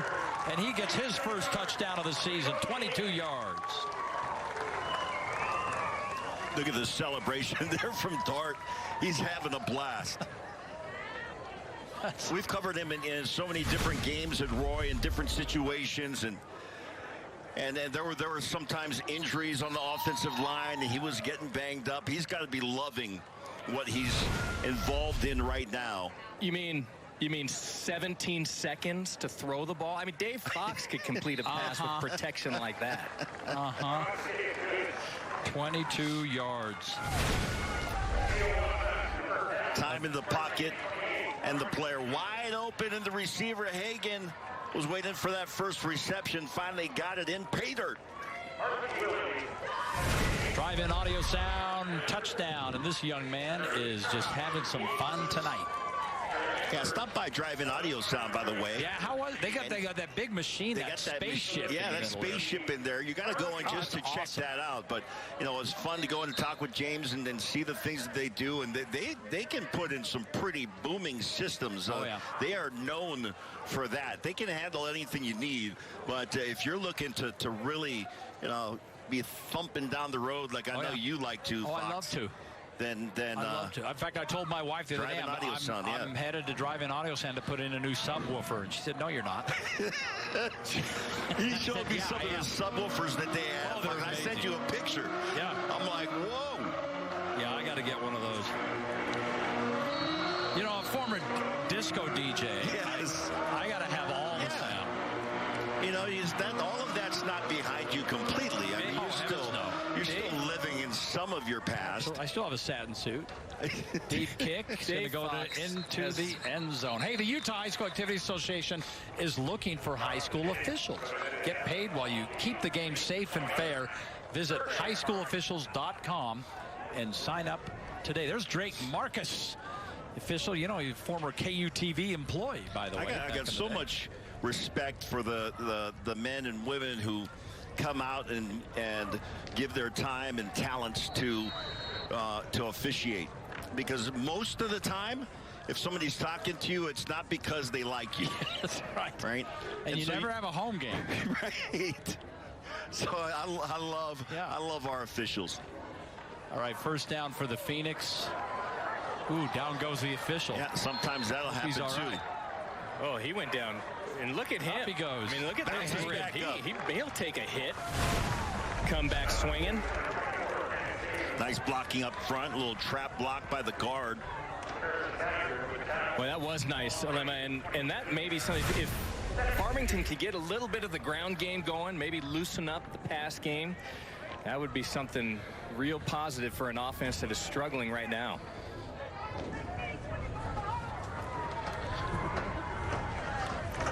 and he gets his first touchdown of the season, 22 yards. Look at the celebration there from Dart. He's having a blast. We've covered him in so many different games at Roy in different situations, and there were sometimes injuries on the offensive line, and he was getting banged up. He's got to be loving what he's involved in right now. You mean 17 seconds to throw the ball? I mean, Dave Fox could complete a pass with protection like that. 22 yards. Time in the pocket, and the player wide open, and the receiver Hagan was waiting for that first reception. Finally got it in pay dirt. Drive-in audio sound touchdown, and this young man is just having some fun tonight. Yeah, stop by Drive-In Audio Sound, by the way. Yeah, how was they got that big machine, that spaceship. Yeah, that spaceship in there. You got to go in just to check that out. But it's fun to go in and talk with James and then see the things that they do, and they can put in some pretty booming systems. They are known for that. They can handle anything you need. But if you're looking to really be thumping down the road like I know you like to, Fox, I love to. Then I'd love to. In fact, I told my wife the other day I'm headed to Drive-In Audio Sound to put in a new subwoofer, and she said, "No, you're not." He showed me some of the subwoofers that they have. I sent you a picture. Yeah, I'm like, whoa. Yeah, I got to get one of those. A former disco DJ. Yes. I got to have all the sound. All of that's not behind you completely. I mean, you're still living in some of your past. I still have a satin suit. Deep kick. It's going to go into the end zone. Hey, the Utah High School Activity Association is looking for high school officials. Get paid while you keep the game safe and fair. Visit highschoolofficials.com and sign up today. There's Drake Marcus, official. He's a former KUTV employee, by the way. I got so much respect for the men and women who come out and give their time and talents to officiate, because most of the time if somebody's talking to you, it's not because they like you. That's right. Right? And you so never have a home game. Right. So I love our officials. All right, first down for the Phoenix. Ooh, down goes the official. Yeah, sometimes that'll happen He's all too. Right. Oh, he went down. And look at him. Up he goes. I mean, look at that. He'll take a hit. Come back swinging. Nice blocking up front. A little trap block by the guard. Well, that was nice, Alema. And that may be something. If Farmington could get a little bit of the ground game going, maybe loosen up the pass game, That would be something real positive for an offense that is struggling right now.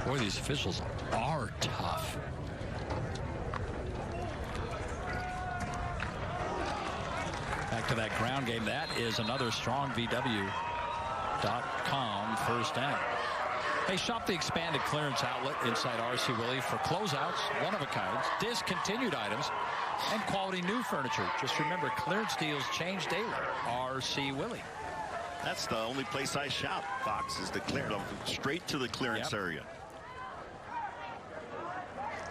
Boy, these officials are tough. Back to that ground game. That is another strong VW.com first down. Hey, shop the expanded clearance outlet inside R.C. Willey for closeouts, one-of-a-kinds, discontinued items, and quality new furniture. Just remember, clearance deals change daily. R.C. Willey. That's the only place I shop, Fox, is the clearance. Straight to the clearance area.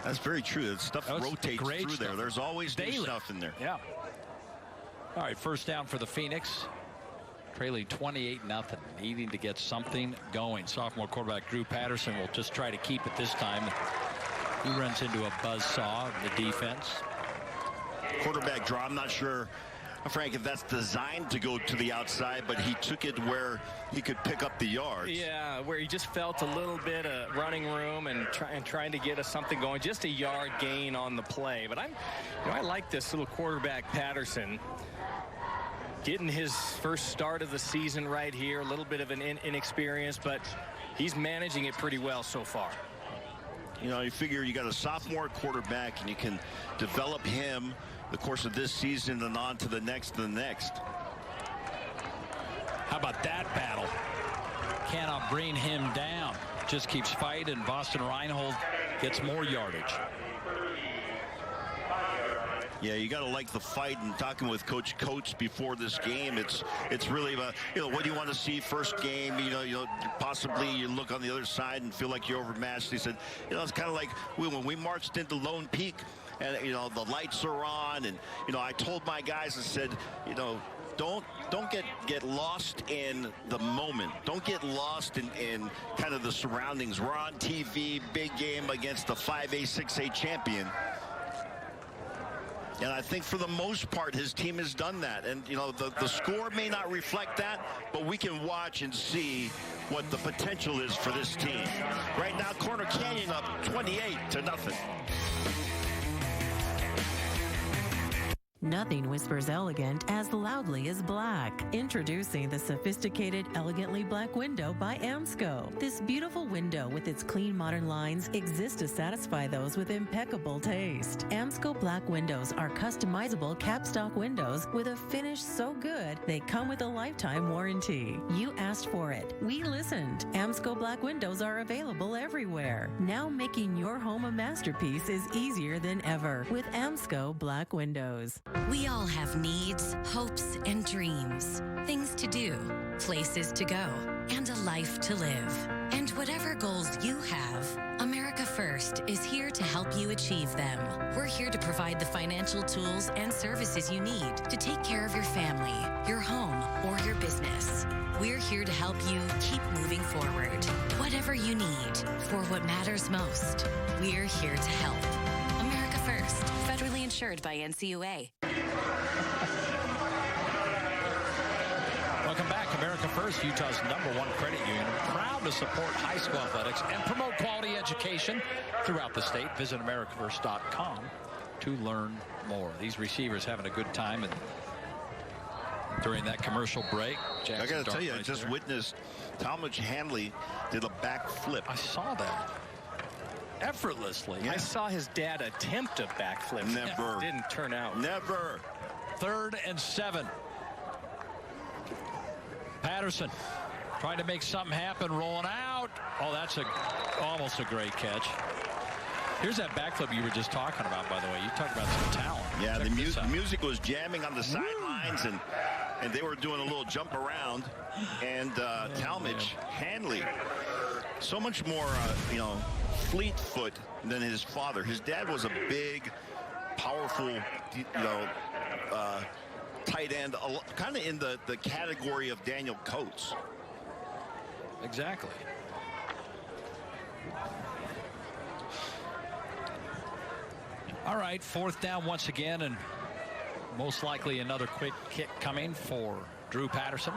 That's very true. That stuff rotates through there. There's always new stuff in there. Yeah. All right, first down for the Phoenix. Trailing 28-0, needing to get something going. Sophomore quarterback Drew Patterson will just try to keep it this time. He runs into a buzzsaw in the defense. Quarterback draw, I'm not sure, Frank, if that's designed to go to the outside, but he took it where he could pick up the yards. Yeah, where he just felt a little bit of running room and trying to get us something going. Just a yard gain on the play. But I like this little quarterback Patterson. Getting his first start of the season right here. A little bit of an inexperience, but he's managing it pretty well so far. You know, you figure you got a sophomore quarterback and you can develop him the course of this season and on to the next and the next. How about that battle? Cannot bring him down. Just keeps fighting. Boston Reinhold gets more yardage. Yeah, you got to like the fight. And talking with Coach Coates before this game, it's really what do you want to see first game? You know, possibly you look on the other side and feel like you're overmatched. He said, it's kind of like when we marched into Lone Peak, and the lights are on, and I told my guys, I said, don't get lost in the moment. Don't get lost in kind of the surroundings. We're on TV, big game against the 5A, 6A champion. And I think for the most part, his team has done that. And, the score may not reflect that, but we can watch and see what the potential is for this team. Right now, Corner Canyon up 28-0. Nothing whispers elegant as loudly as black. Introducing the sophisticated, elegantly black window by Amsco. This beautiful window with its clean modern lines exists to satisfy those with impeccable taste. Amsco black windows are customizable capstock windows with a finish so good they come with a lifetime warranty. You asked for it. We listened. Amsco black windows are available everywhere. Now making your home a masterpiece is easier than ever with Amsco black windows. We all have needs, hopes, and dreams. Things to do, places to go, and a life to live. And whatever goals you have, America First is here to help you achieve them. We're here to provide the financial tools and services you need to take care of your family, your home, or your business. We're here to help you keep moving forward. Whatever you need, for what matters most, we're here to help. America First, federally insured by NCUA. Welcome back. America First, Utah's #1 credit union. Proud to support high school athletics and promote quality education throughout the state. Visit AmericaFirst.com to learn more. These receivers having a good time. And during that commercial break, Jackson I got to tell you, I right just there. witnessed Talmadge Hanley did a back flip. I saw that. Effortlessly. I saw his dad attempt a backflip. Never. Didn't turn out. Never. 3rd and 7. Patterson trying to make something happen, rolling out. Oh, that's almost a great catch. Here's that backflip you were just talking about, by the way. You talked about some talent. Yeah, the music was jamming on the sidelines, and they were doing a little jump around. And Talmadge Hanley, so much more, fleet foot than his father. His dad was a big, powerful, tight end, kind of in the category of Daniel Coates. Exactly. All right, 4th down once again, and most likely another quick kick coming for Drew Patterson.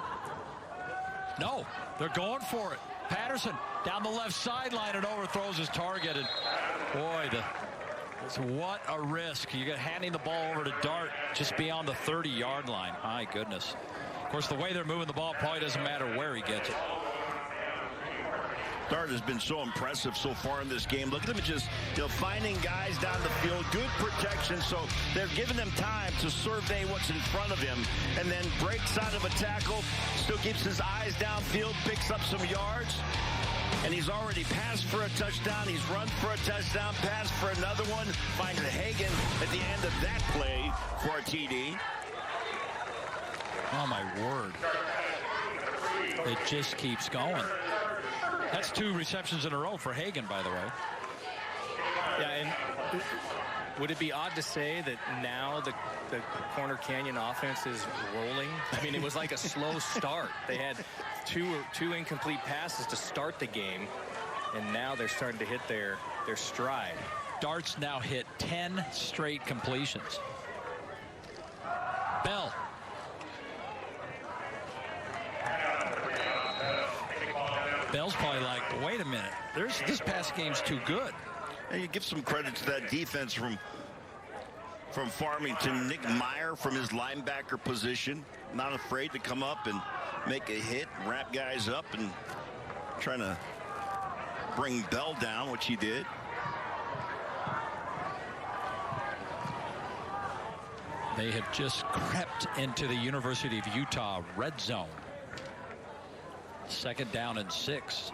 No, they're going for it. Patterson down the left sideline and overthrows his target. And boy, the So what a risk. You got handing the ball over to Dart just beyond the 30-yard line. My goodness. Of course, the way they're moving the ball probably doesn't matter where he gets it. Dart has been so impressive so far in this game. Look at him just finding guys down the field, good protection, so they're giving him time to survey what's in front of him, and then breaks out of a tackle, still keeps his eyes downfield, picks up some yards, and he's already passed for a touchdown. He's run for a touchdown, passed for another one, finds Hagan at the end of that play for a TD. Oh, my word. It just keeps going. That's 2 receptions in a row for Hagan, by the way. Yeah, and would it be odd to say that now the Corner Canyon offense is rolling? I mean, it was like a slow start. They had two incomplete passes to start the game, and now they're starting to hit their stride. Dart's now hit 10 straight completions. Bell. Bell's probably like, wait a minute, this pass game's too good. And you give some credit to that defense from Farmington. Nick Meyer from his linebacker position, not afraid to come up and make a hit, wrap guys up, and trying to bring Bell down, which he did. They have just crept into the University of Utah red zone. 2nd down and 6.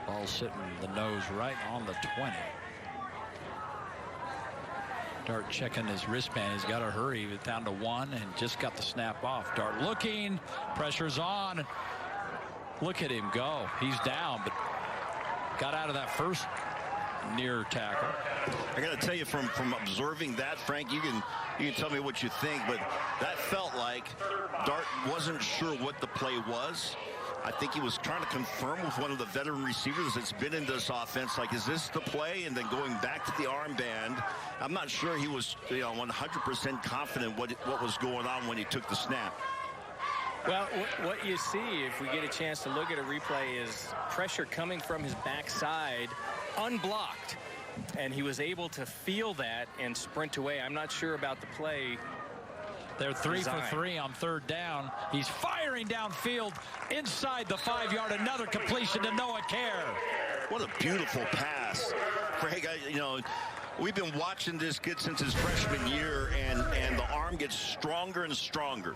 Ball sitting the nose right on the 20. Dart checking his wristband. He's got to hurry. He's down to 1 and just got the snap off. Dart looking. Pressure's on. Look at him go. He's down, but got out of that first near tackle. I got to tell you, from observing that, Frank, you can tell me what you think, but that felt like Dart wasn't sure what the play was. I think he was trying to confirm with one of the veteran receivers that's been in this offense, like, is this the play? And then going back to the armband, I'm not sure he was 100% confident what was going on when he took the snap. Well, what you see, if we get a chance to look at a replay, is pressure coming from his backside, unblocked. And he was able to feel that and sprint away. I'm not sure about the play. They're 3 for 3 on 3rd down. He's firing downfield inside the 5-yard. Another completion to Noah Kerr. What a beautiful pass. Craig, we've been watching this kid since his freshman year, and the arm gets stronger and stronger.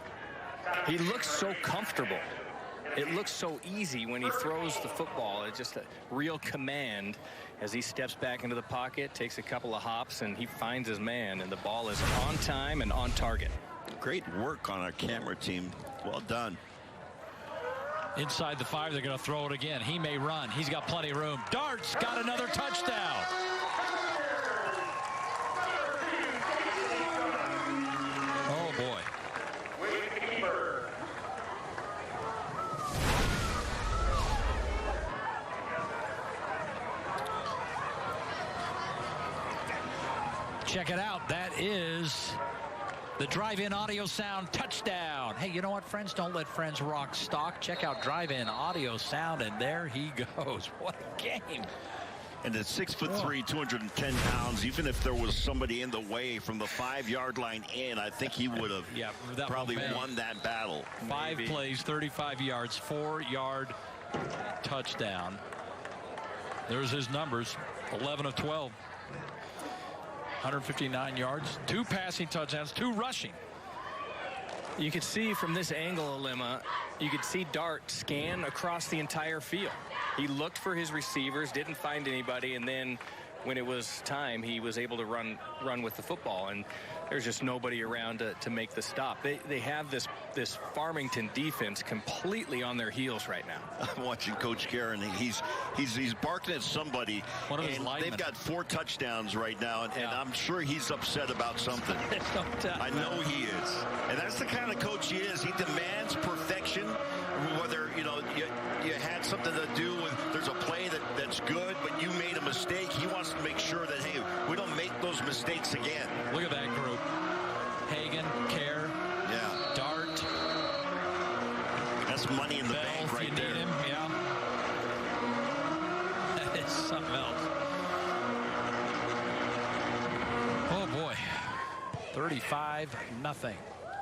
He looks so comfortable. It looks so easy when he throws the football. It's just a real command as he steps back into the pocket, takes a couple of hops, and he finds his man, and the ball is on time and on target. Great work on our camera team. Well done. Inside the 5, they're going to throw it again. He may run. He's got plenty of room. Dart's got another touchdown. Oh, boy. Check it out. That is the drive-in audio sound touchdown. Hey, you know what, friends? Don't let friends rock stock. Check out drive-in audio sound, and there he goes. What a game. And at 6'3", 210 pounds, even if there was somebody in the way from the 5-yard line in, I think he would have probably won that battle. 5 plays, 35 yards, 4-yard touchdown. There's his numbers, 11 of 12. 159 yards, 2 passing touchdowns, 2 rushing. You could see from this angle, Alima, you could see Dart scan across the entire field. He looked for his receivers, didn't find anybody, and then when it was time, he was able to run with the football, and there's just nobody around to make the stop. They have this Farmington defense completely on their heels right now. I'm watching Coach Karen. He's barking at somebody. One of his linemen. They've got 4 touchdowns right now, and I'm sure he's upset about something. I know he is, and that's the kind of coach he is. He demands perfection. Whether you had something to do with, there's a play that's good, but you made a mistake. He wants to make sure that, hey, we don't make those mistakes again. Look at that group. Hagan, Kerr, Dart. That's money in the bank right there. Him, yeah. That is something else. 35-0.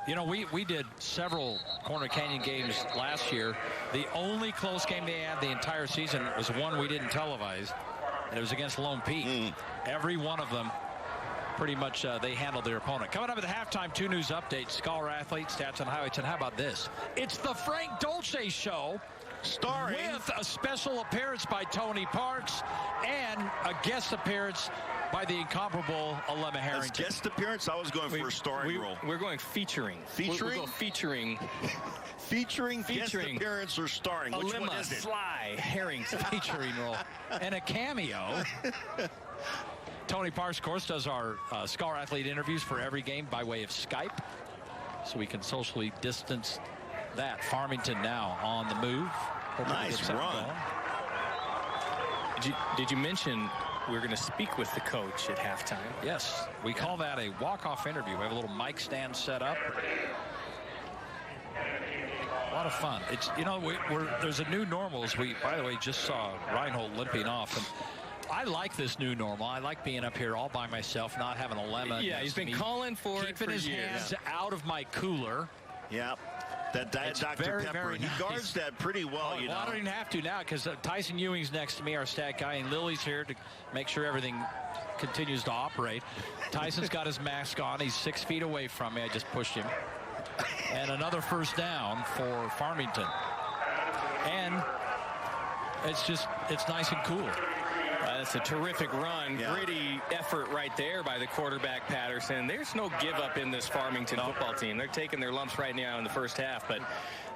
You know, we did several Corner Canyon games last year. The only close game they had the entire season was one we didn't televise, and it was against Lone Peak. Every one of them, pretty much, they handled their opponent. Coming up at the halftime, 2 news updates, Scholar Athlete, Stats and Highlights, and how about this? It's the Frank Dolce Show. Starring with a special appearance by Tony Parks and a guest appearance by the incomparable Alema Harrington. As guest appearance, I was going for a starring role. We're going featuring. Featuring? We'll go featuring. Featuring guest appearance or starring? Which Alema one is it? Sly Harrington. Featuring role. And a cameo. Tony Parks, of course, does our Scholar Athlete interviews for every game by way of Skype, so we can socially distance that. Farmington now on the move. Nice run. Did you mention we're going to speak with the coach at halftime? Yes, we call that a walk-off interview. We have a little mic stand set up. A lot of fun. It's, you know, there's a new normal. As we, by the way, just saw Reinhold limping off. And I like this new normal. I like being up here all by myself, not having a lemon. Yeah, he's been calling for it keeping for his years. hands out of my cooler. Yeah. That Diet Dr. Very, Pepper, very he nice. guards that pretty well, you know. I don't even have to now because Tyson Ewing's next to me, our stat guy, and Lily's here to make sure everything continues to operate. Tyson's got his mask on. He's 6 feet away from me. I just pushed him. And another first down for Farmington. And it's nice and cool. That's a terrific run. Yeah. Gritty effort right there by the quarterback, Patterson. There's no give up in this Farmington football team. They're taking their lumps right now in the first half, but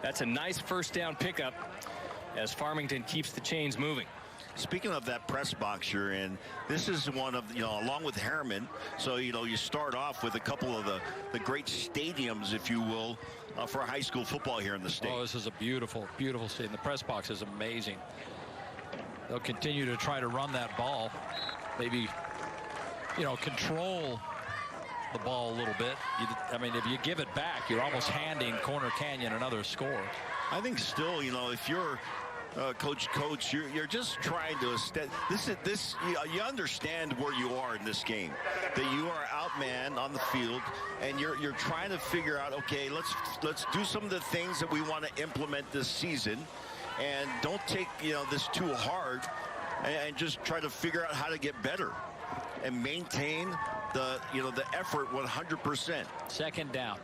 that's a nice first down pickup as Farmington keeps the chains moving. Speaking of that press box you're in, this is one of, you know, along with Harriman. So, you know, you start off with a couple of the great stadiums, if you will, for high school football here in the state. Oh, this is a beautiful, beautiful stadium. The press box is amazing. They'll continue to try to run that ball. Maybe, you know, control the ball a little bit. I mean, if you give it back, you're almost handing Corner Canyon another score. I think still, you know, if you're Coach, you're just trying to you understand where you are in this game, that you are outmanned on the field, and you're trying to figure out, okay, let's do some of the things that we want to implement this season, and don't take, you know, this too hard, and just try to figure out how to get better and maintain the effort 100%. Second down.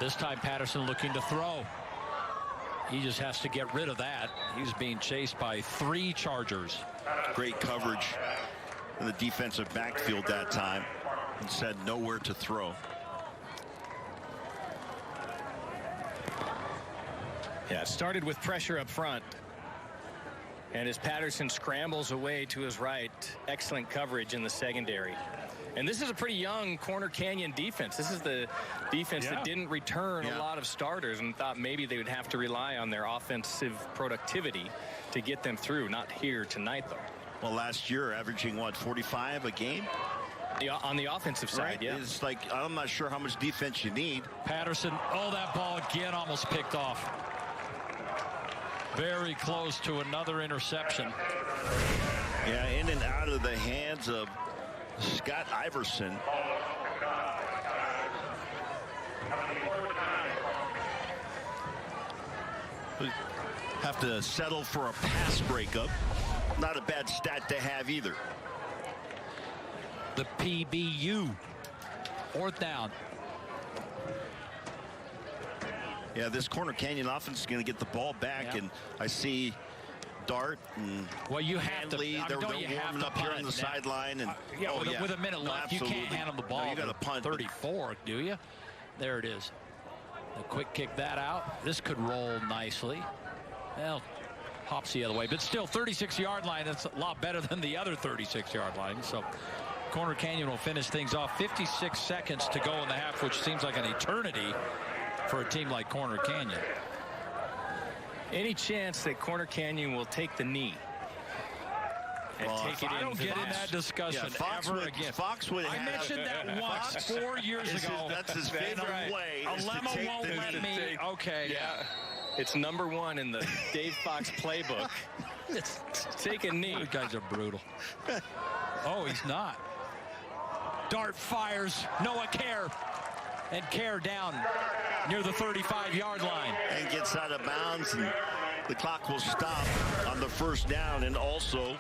This time Patterson looking to throw. He just has to get rid of that. He's being chased by 3 Chargers. Great coverage in the defensive backfield that time, and said nowhere to throw. Yeah, it started with pressure up front. And as Patterson scrambles away to his right, excellent coverage in the secondary. And this is a pretty young Corner Canyon defense. This is the defense that didn't return a lot of starters and thought maybe they would have to rely on their offensive productivity to get them through. Not here tonight, though. Well, last year averaging, what, 45 a game? On the offensive side, right. yeah. It's like, I'm not sure how much defense you need. Patterson, oh, that ball again almost picked off. Very close to another interception. Yeah, in and out of the hands of Scott Iverson. Have to settle for a pass breakup. Not a bad stat to have either. The PBU. 4th down. Yeah, this Corner Canyon offense is going to get the ball back, and I see Dart and you have Handley, to. they're warming up here on the sideline, and with a minute left, you can't hand them the ball. No, you got to punt. 34, do you? There it is. A quick kick that out. This could roll nicely. Well, hops the other way, but still 36-yard line. That's a lot better than the other 36-yard line. So Corner Canyon will finish things off. 56 seconds to go in the half, which seems like an eternity for a team like Corner Canyon. Any chance that Corner Canyon will take the knee? Take it I don't get in that discussion ever again. I mentioned that once 4 years ago. That's his favorite way. Alema won't let me. Okay. Yeah. It's number 1 in the Dave Fox playbook. Take a knee. Those guys are brutal. Oh, he's not. Dart fires. Noah Kerr. And Kerr down near the 35-yard line. And gets out of bounds, and the clock will stop on the first down. And also,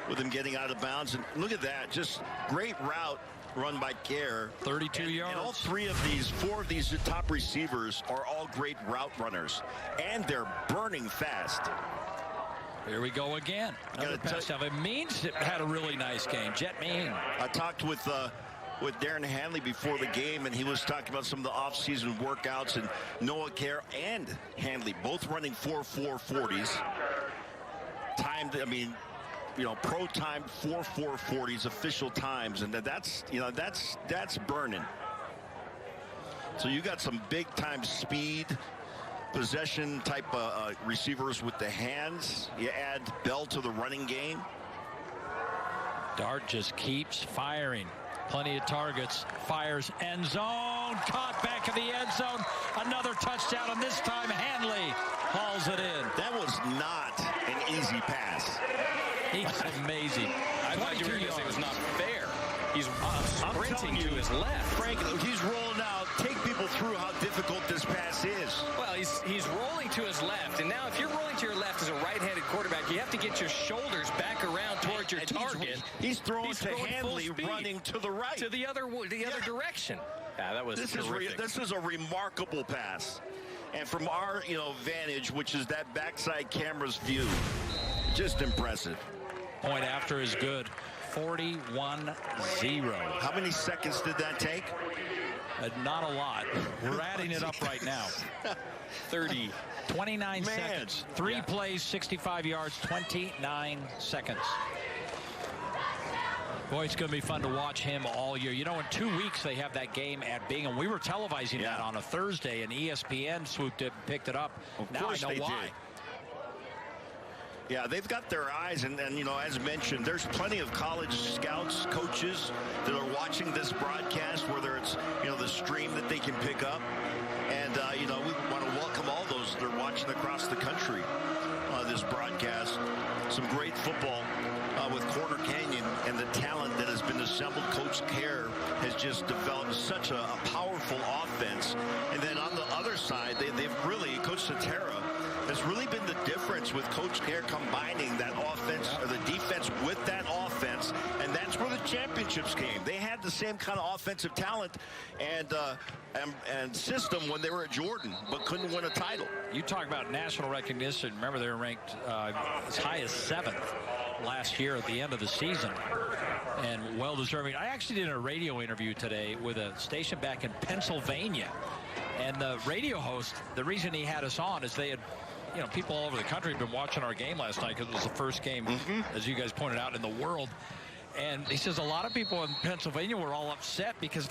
with him getting out of bounds, and look at that, just great route run by Kerr. 32 yards. And all four of these top receivers are all great route runners, and they're burning fast. Here we go again. Another pass out. Means had a really nice game. Jet Mean. I talked with Darren Hanley before the game, and he was talking about some of the off-season workouts, and Noah Kerr and Hanley both running 4.40s. Timed, I mean, pro time 4.40s, official times, and that's burning. So you got some big time speed, possession type receivers with the hands. You add Bell to the running game. Dart just keeps firing. Plenty of targets. Fires end zone. Caught back in the end zone. Another touchdown, and this time Hanley hauls it in. That was not an easy pass. He's amazing. I thought you were going to say it was not fair. He's sprinting to his left. Frank, he's rolling out. Take people through how difficult this pass is. Well, he's rolling to his left, and now if you're rolling to your left as a right-handed quarterback, you have to get your shoulders back around towards your target. He's throwing to Hanley, running to the right, to the other direction. Yeah, that was terrific. This is a remarkable pass, and from our vantage, which is that backside camera's view, just impressive. Point after is good. 41-0. How many seconds did that take? Not a lot. We're adding it up right now. 29 seconds. Three plays, 65 yards, 29 seconds. Boy, it's going to be fun to watch him all year. In 2 weeks they have that game at Bingham. We were televising that on a Thursday, and ESPN swooped it and picked it up. Now I know why. Did. Yeah, they've got their eyes, and as mentioned, there's plenty of college scouts, coaches that are watching this broadcast, whether it's, the stream that they can pick up. And, we want to welcome all those that are watching across the country this broadcast. Some great football with Corner Canyon and the talent that has been assembled. Coach Kerr has just developed such a powerful offense. And then on the other side, they've really, Coach Satera has really been the difference with Coach Kerr combining that offense or the defense with that offense, and that's where the championships came. They had the same kind of offensive talent and system when they were at Jordan, but couldn't win a title. You talk about national recognition. Remember, they were ranked as high as 7th last year at the end of the season, and well-deserving. I actually did a radio interview today with a station back in Pennsylvania, and the radio host, the reason he had us on is they had people all over the country have been watching our game last night because it was the first game, as you guys pointed out, in the world. And he says a lot of people in Pennsylvania were all upset because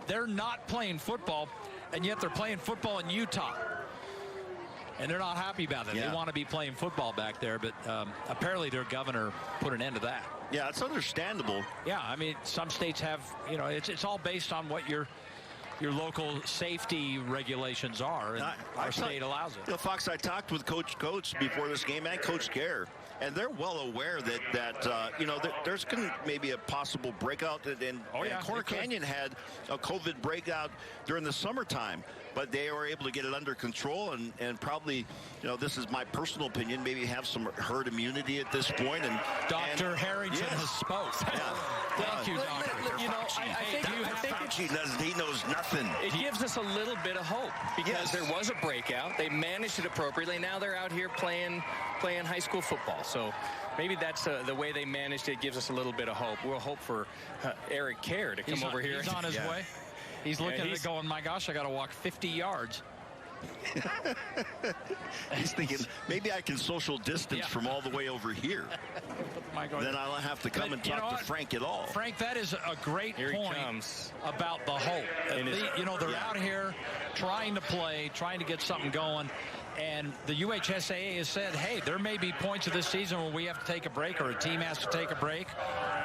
they're not playing football, and yet they're playing football in Utah. And they're not happy about it. Yeah. They want to be playing football back there, but apparently their governor put an end to that. Yeah, it's understandable. Yeah, I mean, some states have, it's all based on what your local safety regulations are, and our state allows it. Fox, I talked with Coach Coates before this game and Coach Kerr, and they're well aware that there's maybe a possible breakout, and Corner Canyon had a COVID breakout during the summertime, but they were able to get it under control, and probably, this is my personal opinion, maybe have some herd immunity at this point. And Dr. Harrington has spoke. Thank you, Doctor. I think he knows nothing. It gives us a little bit of hope because there was a breakout. They managed it appropriately. Now they're out here playing high school football. So maybe that's the way they managed it. Gives us a little bit of hope. We'll hope for Eric Kerr to come over here. He's on his way. He's looking at it going, my gosh, I got to walk 50 yards. He's thinking, maybe I can social distance from all the way over here. Then I'll have to come and talk to Frank at all. Frank, that is a great point about the hope. They're out here trying to play, trying to get something going. And the UHSAA has said, hey, there may be points of this season where we have to take a break, or a team has to take a break,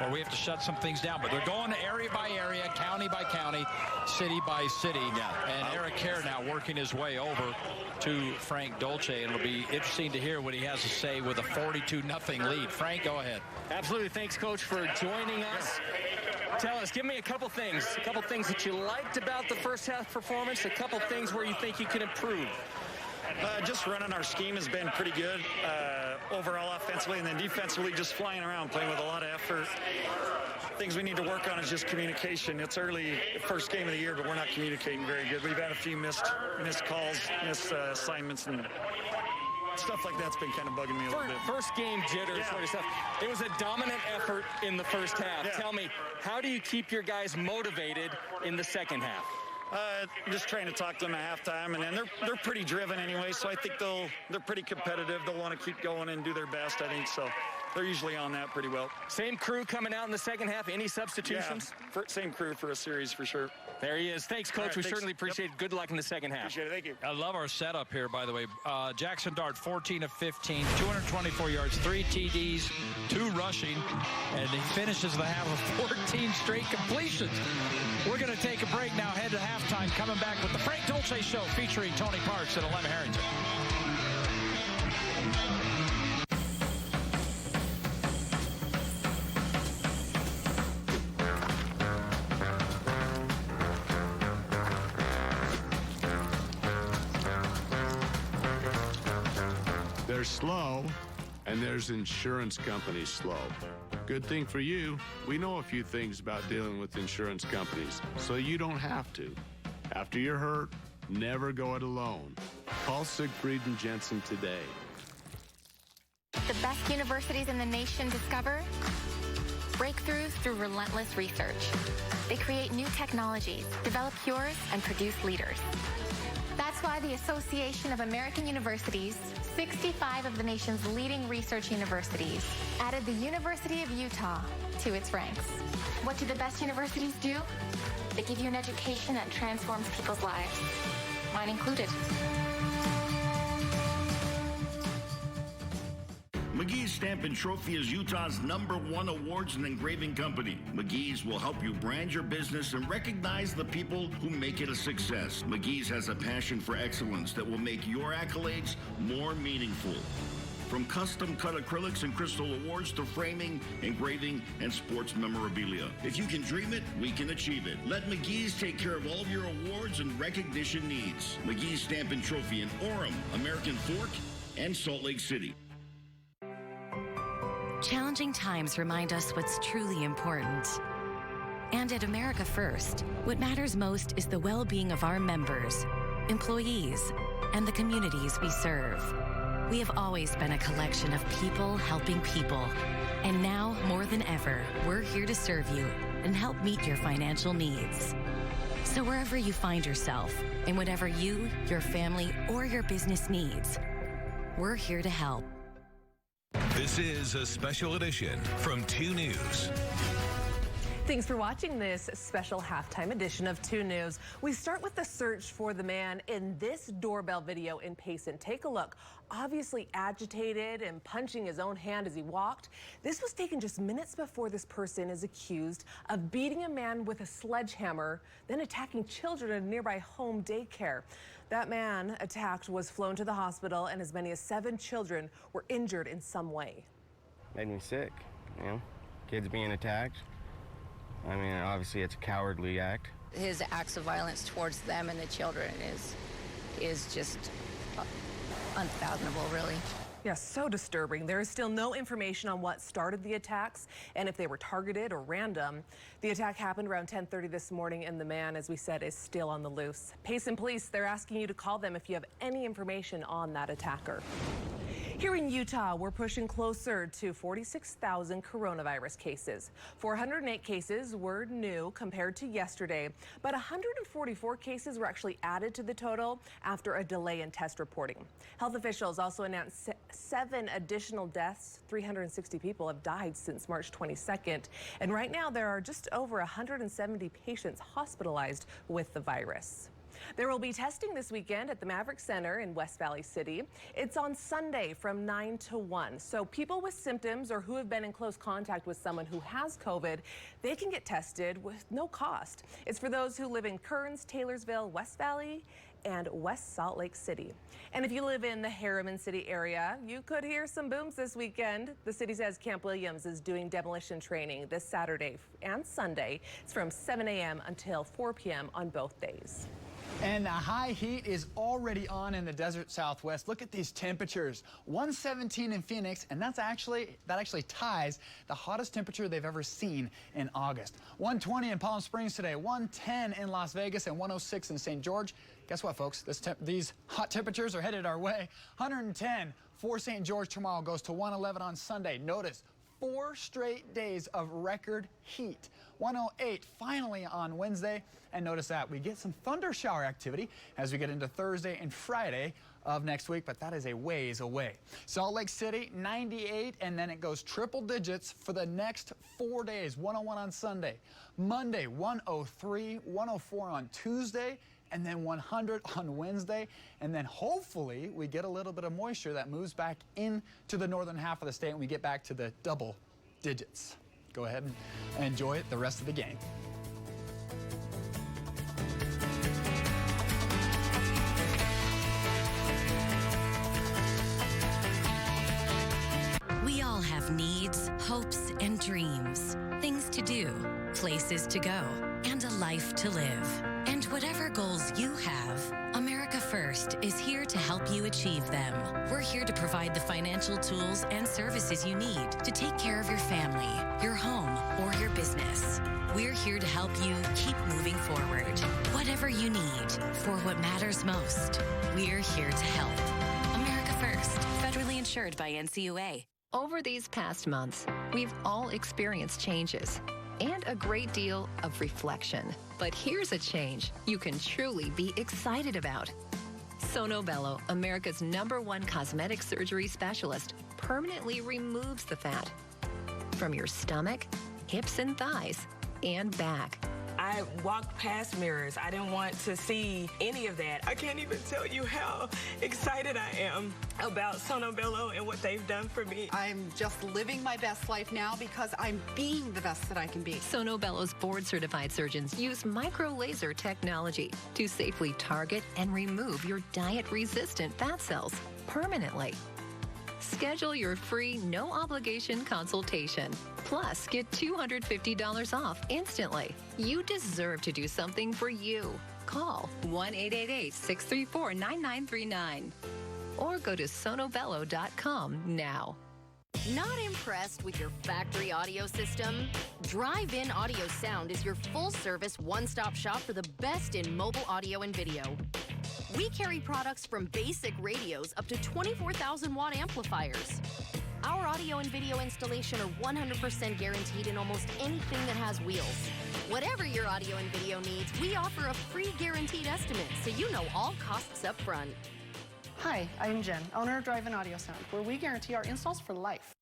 or we have to shut some things down. But they're going area by area, county by county, city by city. And Eric Kerr now working his way over to Frank Dolce. And it'll be interesting to hear what he has to say with a 42-0 lead. Frank, go ahead. Absolutely. Thanks, Coach, for joining us. Tell us, give me a couple things that you liked about the first half performance, a couple things where you think you can improve. Just running our scheme has been pretty good overall offensively, and then defensively just flying around, playing with a lot of effort. Things we need to work on is just communication. It's early, first game of the year, but we're not communicating very good. We've had a few missed calls, missed assignments, and stuff like that's been kind of bugging me a little bit. First game jitters, sort of stuff. It was a dominant effort in the first half. Yeah. Tell me, how do you keep your guys motivated in the second half? Just trying to talk to them at halftime, and then they're pretty driven anyway, so I think they're pretty competitive. They'll want to keep going and do their best, I think, so they're usually on that pretty well. Same crew coming out in the second half. Any substitutions? Yeah, same crew for a series for sure. There he is. Thanks, Coach. We certainly appreciate it. Good luck in the second half. Appreciate it. Thank you. I love our setup here, by the way. Jackson Dart, 14 of 15, 224 yards, 3 TDs, 2 rushing, and he finishes the half with 14 straight completions. We're going to take a break now, head to halftime, coming back with the Frank Dolce Show featuring Tony Parks and Alema Harrington. They're slow, and there's insurance companies slow. Good thing for you, we know a few things about dealing with insurance companies, so you don't have to. After you're hurt, never go it alone. Call Siegfried and Jensen today. The best universities in the nation discover breakthroughs through relentless research. They create new technologies, develop cures, and produce leaders. That's why the Association of American Universities, 65 of the nation's leading research universities, added the University of Utah to its ranks. What do the best universities do? They give you an education that transforms people's lives, mine included. McGee's Stamp and Trophy is Utah's #1 awards and engraving company. McGee's will help you brand your business and recognize the people who make it a success. McGee's has a passion for excellence that will make your accolades more meaningful. From custom-cut acrylics and crystal awards to framing, engraving, and sports memorabilia. If you can dream it, we can achieve it. Let McGee's take care of all of your awards and recognition needs. McGee's Stamp and Trophy in Orem, American Fork, and Salt Lake City. Challenging times remind us what's truly important. And at America First, what matters most is the well-being of our members, employees, and the communities we serve. We have always been a collection of people helping people. And now, more than ever, we're here to serve you and help meet your financial needs. So wherever you find yourself, and whatever you, your family, or your business needs, we're here to help. This is a special edition from 2 News. Thanks for watching this special halftime edition of 2 News. We start with the search for the man in this doorbell video in Payson. Take a look. Obviously agitated and punching his own hand as he walked. This was taken just minutes before this person is accused of beating a man with a sledgehammer, then attacking children at a nearby home daycare. That man attacked was flown to the hospital, and as many as 7 children were injured in some way. Made me sick, you know, kids being attacked. I mean, obviously it's a cowardly act. His acts of violence towards them and the children is just unfathomable, really. Yeah, so disturbing. There is still no information on what started the attacks and if they were targeted or random. The attack happened around 10:30 this morning, and the man, as we said, is still on the loose. Payson Police, they're asking you to call them if you have any information on that attacker. Here in Utah, we're pushing closer to 46,000 coronavirus cases. 408 cases were new compared to yesterday, but 144 cases were actually added to the total after a delay in test reporting. Health officials also announced 7 additional deaths. 360 people have died since March 22nd. And right now, there are just over 170 patients hospitalized with the virus. There will be testing this weekend at the Maverick Center in West Valley City. It's on Sunday from 9 to 1. So people with symptoms or who have been in close contact with someone who has COVID, they can get tested with no cost. It's for those who live in Kearns, Taylorsville, West Valley, and West Salt Lake City. And if you live in the Harriman City area, you could hear some booms this weekend. The city says Camp Williams is doing demolition training this Saturday and Sunday. It's from 7 a.m. until 4 p.m. on both days. And the high heat is already on in the desert Southwest. Look at these temperatures. 117 in Phoenix, and that actually ties the hottest temperature they've ever seen in August. 120 in Palm Springs today, 110 in Las Vegas, and 106 in St. George. Guess what, folks? These hot temperatures are headed our way. 110 for St. George tomorrow, goes to 111 on Sunday. Notice 4 straight days of record heat. 108 finally on Wednesday. And notice that we get some thunder shower activity as we get into Thursday and Friday of next week, but that is a ways away. Salt Lake City, 98, and then it goes triple digits for the next 4 days. 101 on Sunday. Monday, 103, 104 on Tuesday, and then 100 on Wednesday. And then hopefully we get a little bit of moisture that moves back into the northern half of the state and we get back to the double digits. Go ahead and enjoy the rest of the game. We all have needs, hopes, and dreams. Things to do, places to go, and a life to live. And whatever goals you have, America First is here to help you achieve them. We're here to provide the financial tools and services you need to take care of your family, your home, or your business. We're here to help you keep moving forward. Whatever you need for what matters most, we're here to help. America First, federally insured by NCUA. Over these past months, we've all experienced changes and a great deal of reflection. But here's a change you can truly be excited about. Sono Bello, America's #1 cosmetic surgery specialist, permanently removes the fat from your stomach, hips and thighs, and back. I walked past mirrors. I didn't want to see any of that. I can't even tell you how excited I am about Sono Bello and what they've done for me. I'm just living my best life now because I'm being the best that I can be. Sono Bello's board-certified surgeons use micro-laser technology to safely target and remove your diet-resistant fat cells permanently. Schedule your free, no-obligation consultation. Plus, get $250 off instantly. You deserve to do something for you. Call 1-888-634-9939 or go to sonobello.com now. Not impressed with your factory audio system? Drive-In Audio Sound is your full-service one-stop shop for the best in mobile audio and video. We carry products from basic radios up to 24,000-watt amplifiers. Our audio and video installation are 100% guaranteed in almost anything that has wheels. Whatever your audio and video needs, we offer a free guaranteed estimate so you know all costs up front. Hi, I'm Jen, owner of Drive-In Audio Sound, where we guarantee our installs for life.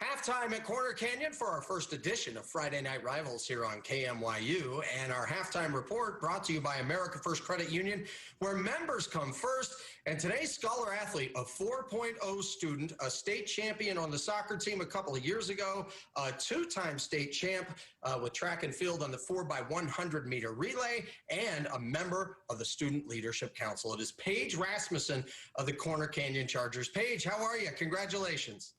Halftime at Corner Canyon for our first edition of Friday Night Rivals here on KMYU, and our halftime report brought to you by America First Credit Union, where members come first. And today's scholar athlete, a 4.0 student, a state champion on the soccer team a couple of years ago, a 2-time state champ with track and field on the 4x100 meter relay, and a member of the Student Leadership Council. It is Paige Rasmussen of the Corner Canyon Chargers. Paige, how are you? Congratulations.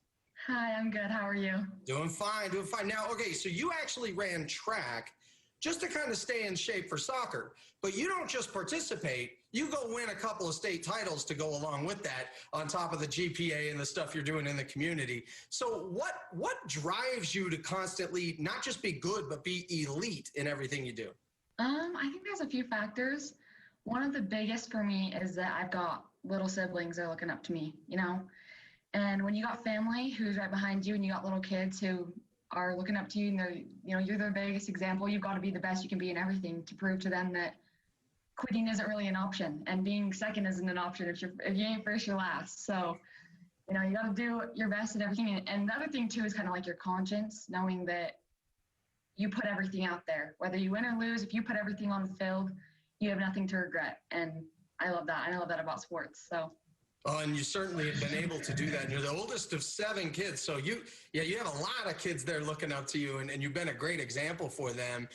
Hi, I'm good. How are you? Doing fine, doing fine. Now, okay, so you actually ran track just to kind of stay in shape for soccer, but you don't just participate, you go win a couple of state titles to go along with that on top of the GPA and the stuff you're doing in the community. So what drives you to constantly not just be good, but be elite in everything you do? I think there's a few factors. One of the biggest for me is that I've got little siblings that are looking up to me, you know? And when you got family who's right behind you and you got little kids who are looking up to you and they're, you know, you're their biggest example, you've got to be the best you can be in everything to prove to them that quitting isn't really an option and being second isn't an option. If you ain't first, you're last. So, you know, you got to do your best at everything. And the other thing too is kind of like your conscience, knowing that you put everything out there, whether you win or lose. If you put everything on the field, you have nothing to regret. And I love that. I love that about sports. So. Oh, and you certainly have been able to do that. And you're the oldest of 7 kids. So you have a lot of kids there looking up to you, and you've been a great example for them.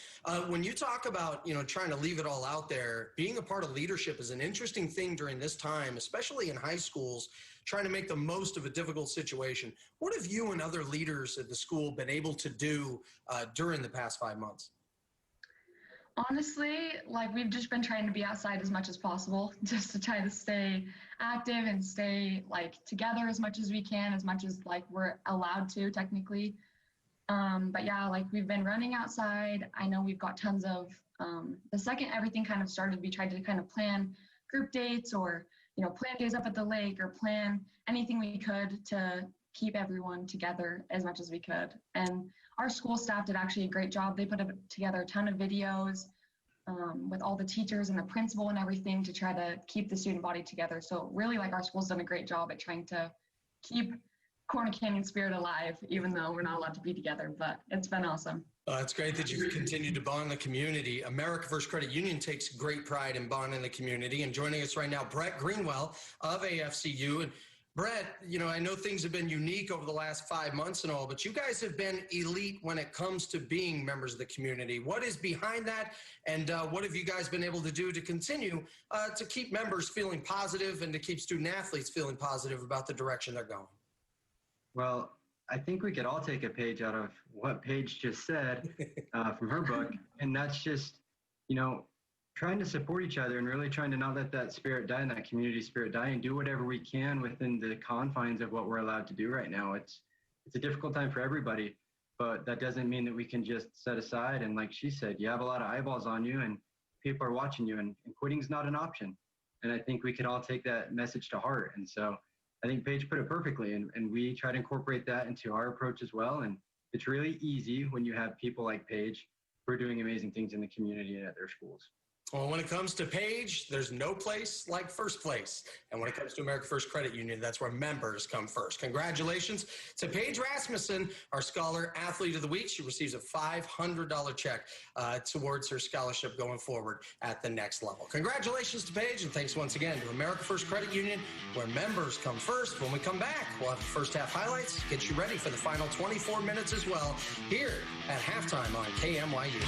When you talk about, trying to leave it all out there, being a part of leadership is an interesting thing during this time, especially in high schools, trying to make the most of a difficult situation. What have you and other leaders at the school been able to do during the past 5 months? Honestly, we've just been trying to be outside as much as possible, just to try to stay active and stay together as much as we can, as much as we're allowed to technically. But yeah, we've been running outside. I know we've got tons of, the second everything kind of started, we tried to kind of plan group dates or, plan days up at the lake or plan anything we could to keep everyone together as much as we could. And our school staff did actually a great job. They put together a ton of videos with all the teachers and the principal and everything to try to keep the student body together. So really, our school's done a great job at trying to keep Corner Canyon spirit alive, even though we're not allowed to be together, but it's been awesome. It's great that you've continued to bond the community. America First Credit Union takes great pride in bonding the community. And joining us right now, Brett Greenwell of AFCU. And Brett, I know things have been unique over the last 5 months and all, but you guys have been elite when it comes to being members of the community. What is behind that, and what have you guys been able to do to continue to keep members feeling positive and to keep student athletes feeling positive about the direction they're going? Well, I think we could all take a page out of what Paige just said from her book, and that's just, trying to support each other and really trying to not let that spirit die and that community spirit die, and do whatever we can within the confines of what we're allowed to do right now. It's a difficult time for everybody, but that doesn't mean that we can just set aside. And like she said, you have a lot of eyeballs on you and people are watching you, and quitting's not an option. And I think we could all take that message to heart. And so I think Paige put it perfectly, and we try to incorporate that into our approach as well. And it's really easy when you have people like Paige who are doing amazing things in the community and at their schools. Well, when it comes to Paige, there's no place like first place. And when it comes to America First Credit Union, that's where members come first. Congratulations to Paige Rasmussen, our Scholar Athlete of the Week. She receives a $500 check towards her scholarship going forward at the next level. Congratulations to Paige, and thanks once again to America First Credit Union, where members come first. When we come back, we'll have the first half highlights, get you ready for the final 24 minutes as well, here at halftime on KMYU.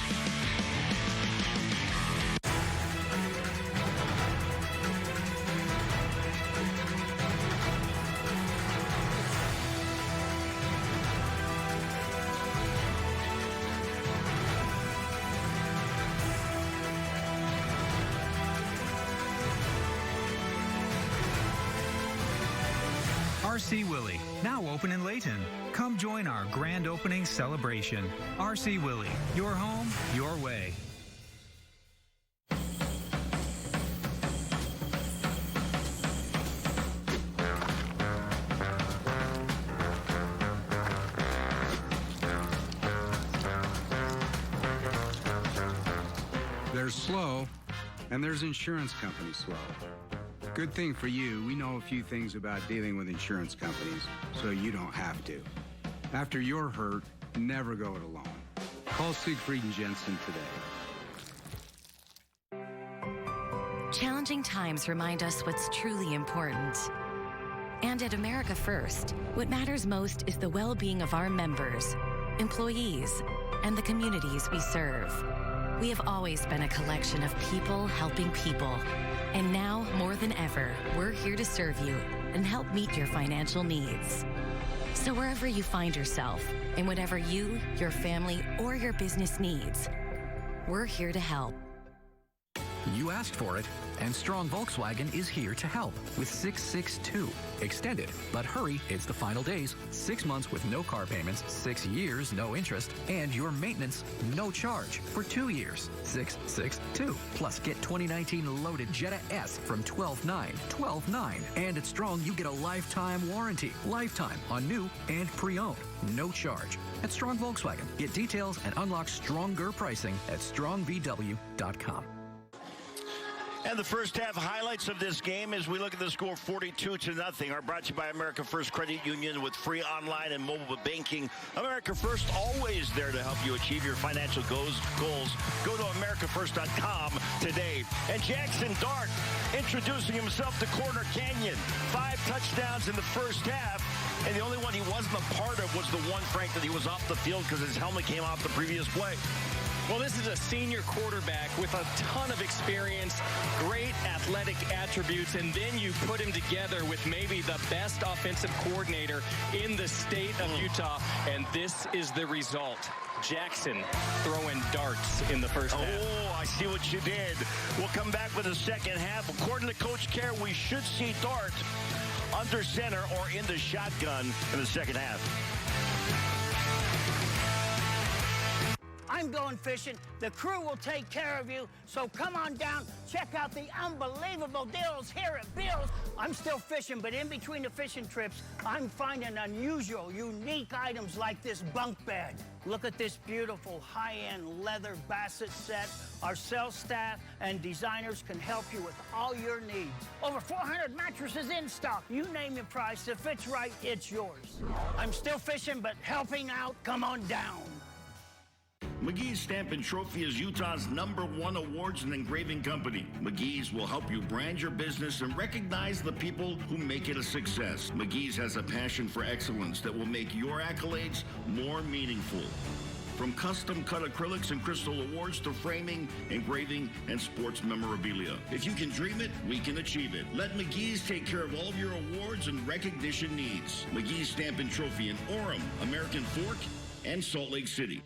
RC Willie, now open in Layton. Come join our grand opening celebration. RC Willie, your home, your way. There's slow, and there's insurance companies slow. Good thing for you, we know a few things about dealing with insurance companies, so you don't have to. After you're hurt, never go it alone. Call Siegfried and Jensen today. Challenging times remind us what's truly important. And at America First, what matters most is the well-being of our members, employees, and the communities we serve. We have always been a collection of people helping people. And now, more than ever, we're here to serve you and help meet your financial needs. So wherever you find yourself, and whatever you, your family, or your business needs, we're here to help. You asked for it, and Strong Volkswagen is here to help with 662. Extended, but hurry, it's the final days. 6 months with no car payments, 6 years, no interest, and your maintenance, no charge for 2 years. 662. Plus, get 2019 loaded Jetta S from $12,900. $12,900. And at Strong, you get a lifetime warranty. Lifetime on new and pre-owned. No charge. At Strong Volkswagen. Get details and unlock stronger pricing at strongvw.com. And the first half highlights of this game as we look at the score 42-0 are brought to you by America First Credit Union with free online and mobile banking. America First, always there to help you achieve your financial goals. Go to AmericaFirst.com today. And Jackson Dart introducing himself to Corner Canyon. 5 touchdowns in the first half. And the only one he wasn't a part of was the one, Frank, that he was off the field because his helmet came off the previous play. Well, this is a senior quarterback with a ton of experience, great athletic attributes, and then you put him together with maybe the best offensive coordinator in the state of Utah, and this is the result. Jackson throwing darts in the first half. Oh, I see what you did. We'll come back with the second half. According to Coach Kerr, we should see Dart under center or in the shotgun in the second half. I'm going fishing. The crew will take care of you. So come on down. Check out the unbelievable deals here at Bill's. I'm still fishing, but in between the fishing trips, I'm finding unusual, unique items like this bunk bed. Look at this beautiful high-end leather basset set. Our sales staff and designers can help you with all your needs. Over 400 mattresses in stock. You name your price. If it's right, it's yours. I'm still fishing, but helping out. Come on down. McGee's Stamp and Trophy is Utah's #1 awards and engraving company. McGee's will help you brand your business and recognize the people who make it a success. McGee's has a passion for excellence that will make your accolades more meaningful. From custom-cut acrylics and crystal awards to framing, engraving, and sports memorabilia. If you can dream it, we can achieve it. Let McGee's take care of all of your awards and recognition needs. McGee's Stamp and Trophy in Orem, American Fork, and Salt Lake City.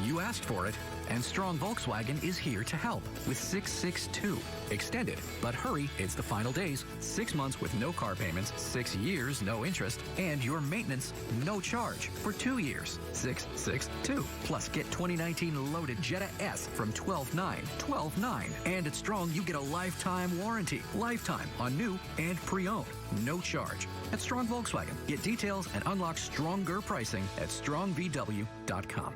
You asked for it, and Strong Volkswagen is here to help with 662. Extended, but hurry, it's the final days. 6 months with no car payments, 6 years, no interest, and your maintenance, no charge for 2 years. 662. Plus, get 2019 loaded Jetta S from $12,900. $12,900. And at Strong, you get a lifetime warranty. Lifetime on new and pre-owned. No charge. At Strong Volkswagen. Get details and unlock stronger pricing at strongvw.com.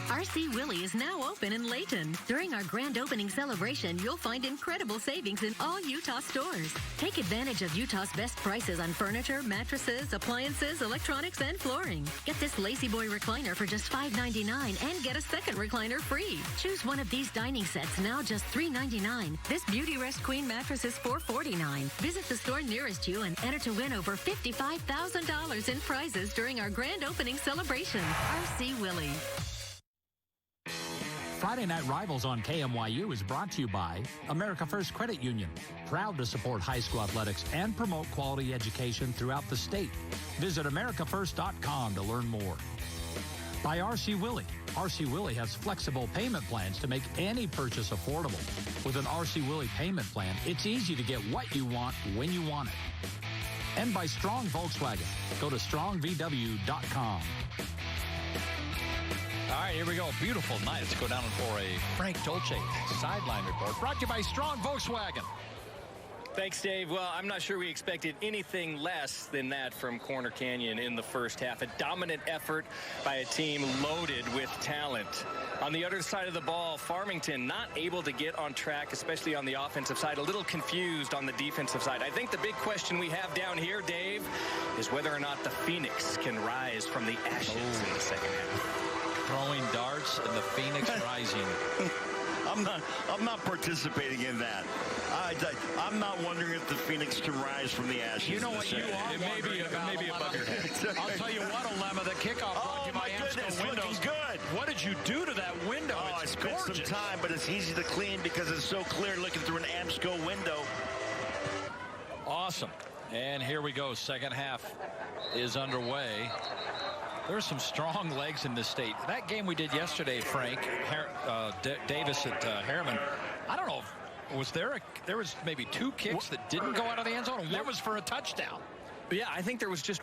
RC Willie is now open in Layton. During our grand opening celebration, you'll find incredible savings in all Utah stores. Take advantage of Utah's best prices on furniture, mattresses, appliances, electronics, and flooring. Get this Lazy Boy recliner for just $5.99 and get a second recliner free. Choose one of these dining sets, now just $3.99. This Beauty Rest Queen mattress is $4.49. Visit the store nearest you and enter to win over $55,000 in prizes during our grand opening celebration. RC Willie. Friday Night Rivals on KMYU is brought to you by America First Credit Union, proud to support high school athletics and promote quality education throughout the state. Visit AmericaFirst.com to learn more. By RC Willie. RC Willie has flexible payment plans to make any purchase affordable. With an RC Willie payment plan, it's easy to get what you want when you want it. And by Strong Volkswagen. Go to strongvw.com. All right, here we go. Beautiful night. Let's go down for a Frank Dolce sideline report. Brought to you by Strong Volkswagen. Thanks, Dave. Well, I'm not sure we expected anything less than that from Corner Canyon in the first half. A dominant effort by a team loaded with talent. On the other side of the ball, Farmington not able to get on track, especially on the offensive side, a little confused on the defensive side. I think the big question we have down here, Dave, is whether or not the Phoenix can rise from the ashes in the second half. Throwing darts and the Phoenix rising. I'm not participating in that. I'm not wondering if the Phoenix can rise from the ashes. You know what you are? It may be above your head. I'll tell you what, Olema, the kickoff brought you by Amsco Windows. Good. What did you do to that window? I spent some time, but it's easy to clean because it's so clear looking through an Amsco window. Awesome. And here we go. Second half is underway. There's some strong legs in this state. That game we did yesterday, Frank, Davis at Harriman, I don't know, there was maybe 2 kicks that didn't go out of the end zone, and one was for a touchdown. Yeah, I think there was just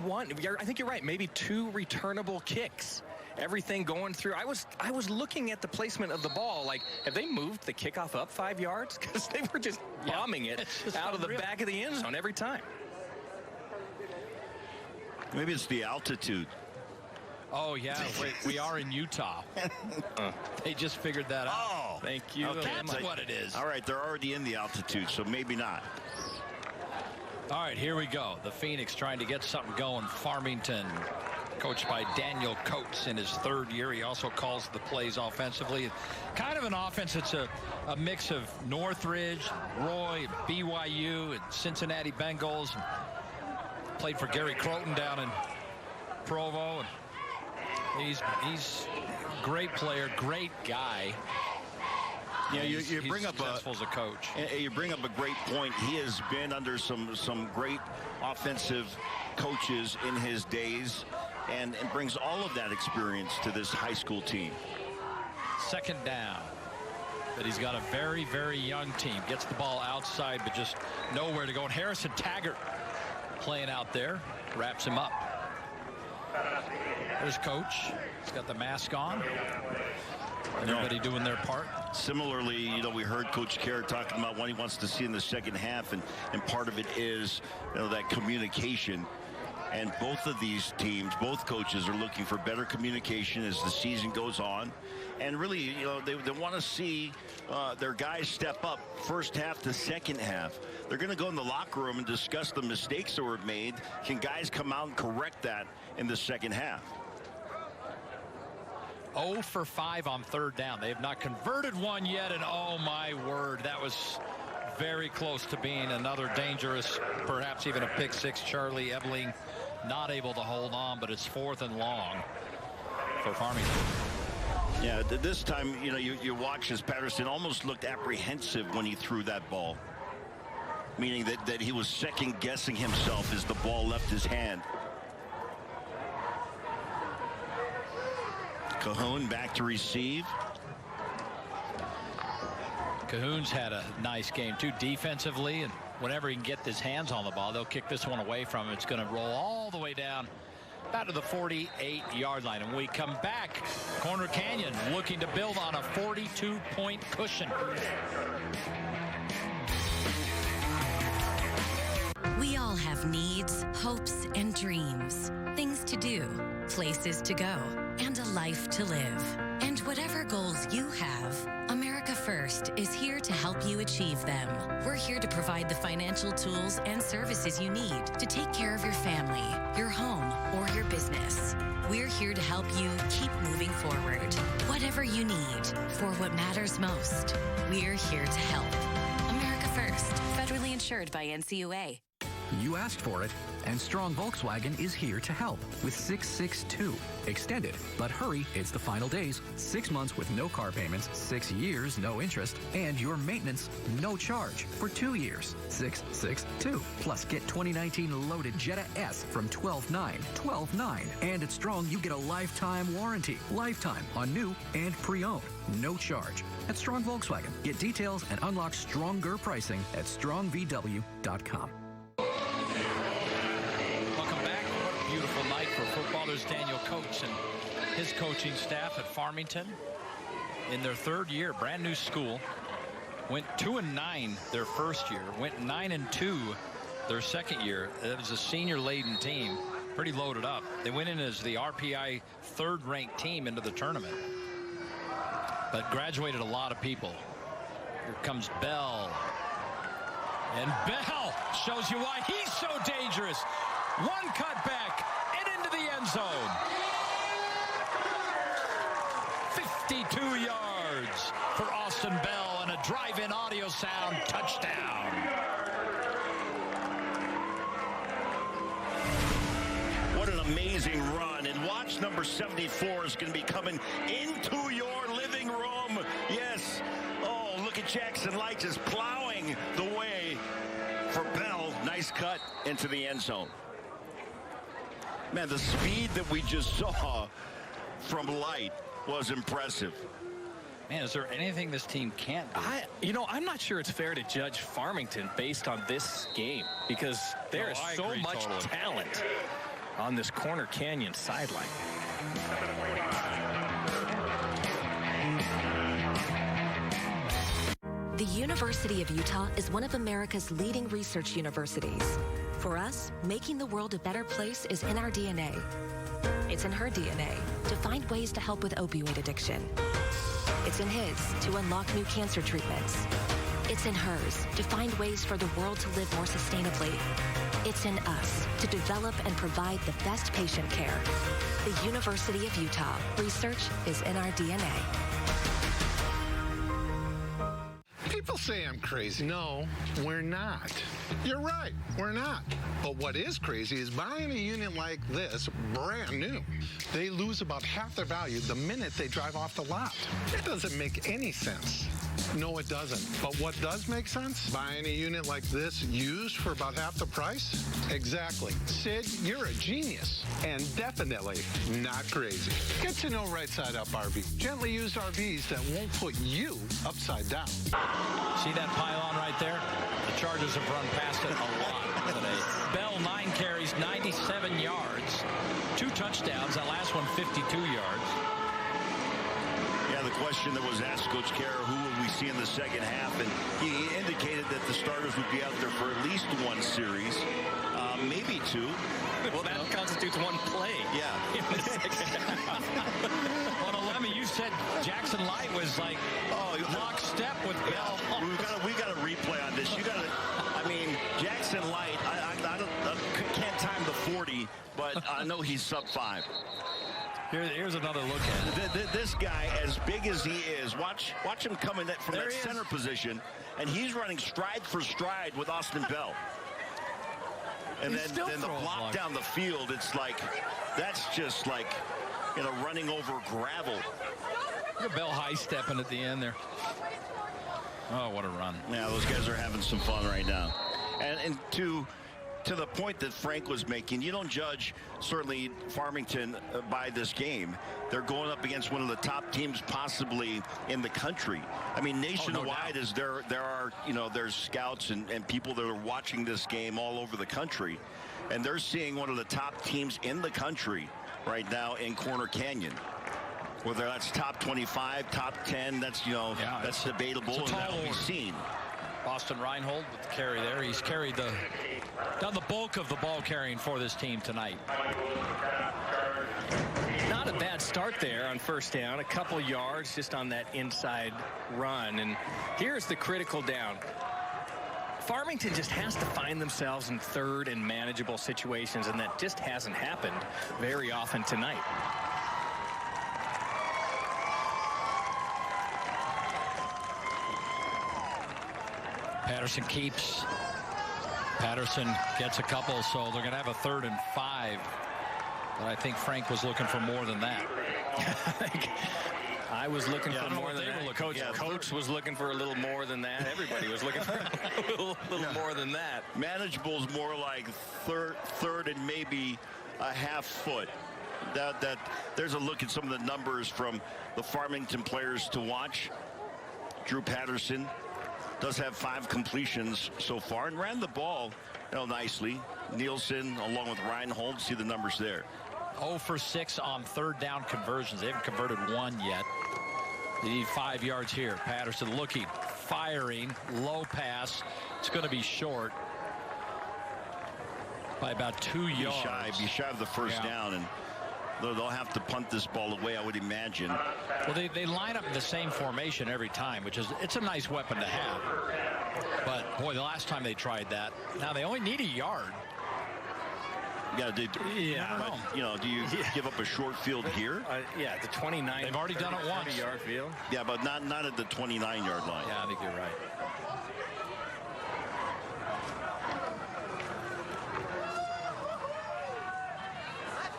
one. I think you're right, maybe 2 returnable kicks. Everything going through. I was looking at the placement of the ball, like, have they moved the kickoff up 5 yards? Because they were just bombing it out of the back of the end zone every time. Maybe it's the altitude. Oh, yeah, we are in Utah. They just figured that out. Oh, thank you. Okay, that's what it is. All right, they're already in the altitude, so maybe not. All right, here we go. The Phoenix trying to get something going. Farmington, coached by Daniel Coates in his third year. He also calls the plays offensively. Kind of an offense. It's a mix of Northridge, Roy, BYU, and Cincinnati Bengals. Played for Gary Croton down in Provo. He's a great player, great guy. Yeah, you bring up successful as a coach. You bring up a great point. He has been under some great offensive coaches in his days, and brings all of that experience to this high school team. Second down. But he's got a very, very young team. Gets the ball outside, but just nowhere to go. And Harrison Taggart playing out there, wraps him up. There's Coach. He's got the mask on. Everybody doing their part. Similarly, we heard Coach Kerr talking about what he wants to see in the second half, and part of it is that communication. And both of these teams, both coaches, are looking for better communication as the season goes on. And really, they want to see their guys step up first half to second half. They're going to go in the locker room and discuss the mistakes that were made. Can guys come out and correct that in the second half? 0 for 5 on third down. They have not converted one yet, and oh my word, that was very close to being another dangerous, perhaps even a pick six. Charlie Ebling not able to hold on, but it's 4th and long for Farmington. Yeah, this time, you watch as Patterson almost looked apprehensive when he threw that ball, meaning that he was second guessing himself as the ball left his hand. Cahoon back to receive. Cahoon's had a nice game too defensively, and whenever he can get his hands on the ball, they'll kick this one away from him. It's going to roll all the way down about to the 48-yard line. And when we come back, Corner Canyon looking to build on a 42-point cushion. We all have needs, hopes, and dreams. Things to do, places to go, and a life to live. And whatever goals you have, America First is here to help you achieve them. We're here to provide the financial tools and services you need to take care of your family, your home, or your business. We're here to help you keep moving forward. Whatever you need for what matters most, we're here to help. America First, federally insured by NCUA. You asked for it, and Strong Volkswagen is here to help with 662. Extended, but hurry, it's the final days. 6 months with no car payments, 6 years, no interest, and your maintenance, no charge for 2 years. 662. Plus, get 2019 loaded Jetta S from $12,900. $12,900. And at Strong, you get a lifetime warranty. Lifetime on new and pre-owned. No charge. At Strong Volkswagen. Get details and unlock stronger pricing at strongvw.com. Beautiful night for football. There's Daniel Coates and his coaching staff at Farmington in their third year, brand new school. Went 2-9 their first year, went 9-2 their second year. It was a senior-laden team, pretty loaded up. They went in as the RPI third-ranked team into the tournament, but graduated a lot of people. Here comes Bell, and Bell shows you why he's so dangerous. One cut back and into the end zone. 52 yards for Austin Bell and a drive-in audio sound touchdown. What an amazing run. And watch number 74 is going to be coming into your living room. Yes. Oh, look at Jackson Light just plowing the way for Bell. Nice cut into the end zone. Man, the speed that we just saw from Light was impressive. Man, is there anything this team can't do? I'm not sure it's fair to judge Farmington based on this game, because there is so much talent on this Corner Canyon sideline. The University of Utah is one of America's leading research universities. For us, making the world a better place is in our DNA. It's in her DNA to find ways to help with opioid addiction. It's in his to unlock new cancer treatments. It's in hers to find ways for the world to live more sustainably. It's in us to develop and provide the best patient care. The University of Utah. Research is in our DNA. People say I'm crazy. No, we're not. You're right, we're not. But what is crazy is buying a unit like this, brand new. They lose about half their value the minute they drive off the lot. It doesn't make any sense. No, it doesn't. But what does make sense? Buying a unit like this used for about half the price? Exactly. Sid, you're a genius. And definitely not crazy. Get to know Right Side Up RV. Gently used RVs that won't put you upside down. See that pylon right there? The Chargers have run past it a lot today. Bell, 9 carries, 97 yards, 2 touchdowns. That last one, 52 yards. Yeah, the question that was asked Coach Kara, who will we see in the second half? And he indicated that the starters would be out there for at least 1 series, maybe 2. Well, that constitutes 1 play. Yeah. In the second half. Well, I mean, you said Jackson Light was like lockstep with Bell. We got a replay on this. You got to. I mean, Jackson Light. I can't time the 40, but I know he's sub 5. Here's another look at it. This guy, as big as he is, watch him coming from that center position, and he's running stride for stride with Austin Bell. And then the block down the field, it's like, that's just like, running over gravel. Look at Bell high stepping at the end there. Oh, what a run. Yeah, those guys are having some fun right now. And to the point that Frank was making, you don't judge certainly Farmington by this game. They're going up against one of the top teams possibly in the country. I mean, nationwide, there are there's scouts and people that are watching this game all over the country, and they're seeing one of the top teams in the country right now in Corner Canyon. Whether that's top 25, top 10, that's that's debatable, and that'll be seen. Boston Reinhold with the carry there. He's carried done the bulk of the ball carrying for this team tonight. Not a bad start there on first down. A couple yards just on that inside run. And here's the critical down. Farmington just has to find themselves in third and manageable situations, and that just hasn't happened very often tonight. Patterson keeps. Patterson gets a couple, so they're going to have a 3rd and 5. But I think Frank was looking for more than that. I was looking for more than that. Coach was looking for a little more than that. Everybody was looking for a little more than that. Manageable is more like third and maybe a half foot. That there's a look at some of the numbers from the Farmington players to watch. Drew Patterson does have 5 completions so far and ran the ball nicely. Nielsen along with Reinhold, see the numbers there. 0 for 6 on 3rd down conversions. They haven't converted 1 yet. They need 5 yards here. Patterson looking, firing, low pass. It's going to be short by about 2 yards. Be shy of the first down, and they'll have to punt this ball away, I would imagine. Well, they line up in the same formation every time, which is it's a nice weapon to have. But boy, the last time they tried that, now they only need a yard. Yeah, do you give up a short field here? Yeah, the 29. They've already done it once. 30-yard field. Yeah, but not at the 29-yard line. Yeah, I think you're right.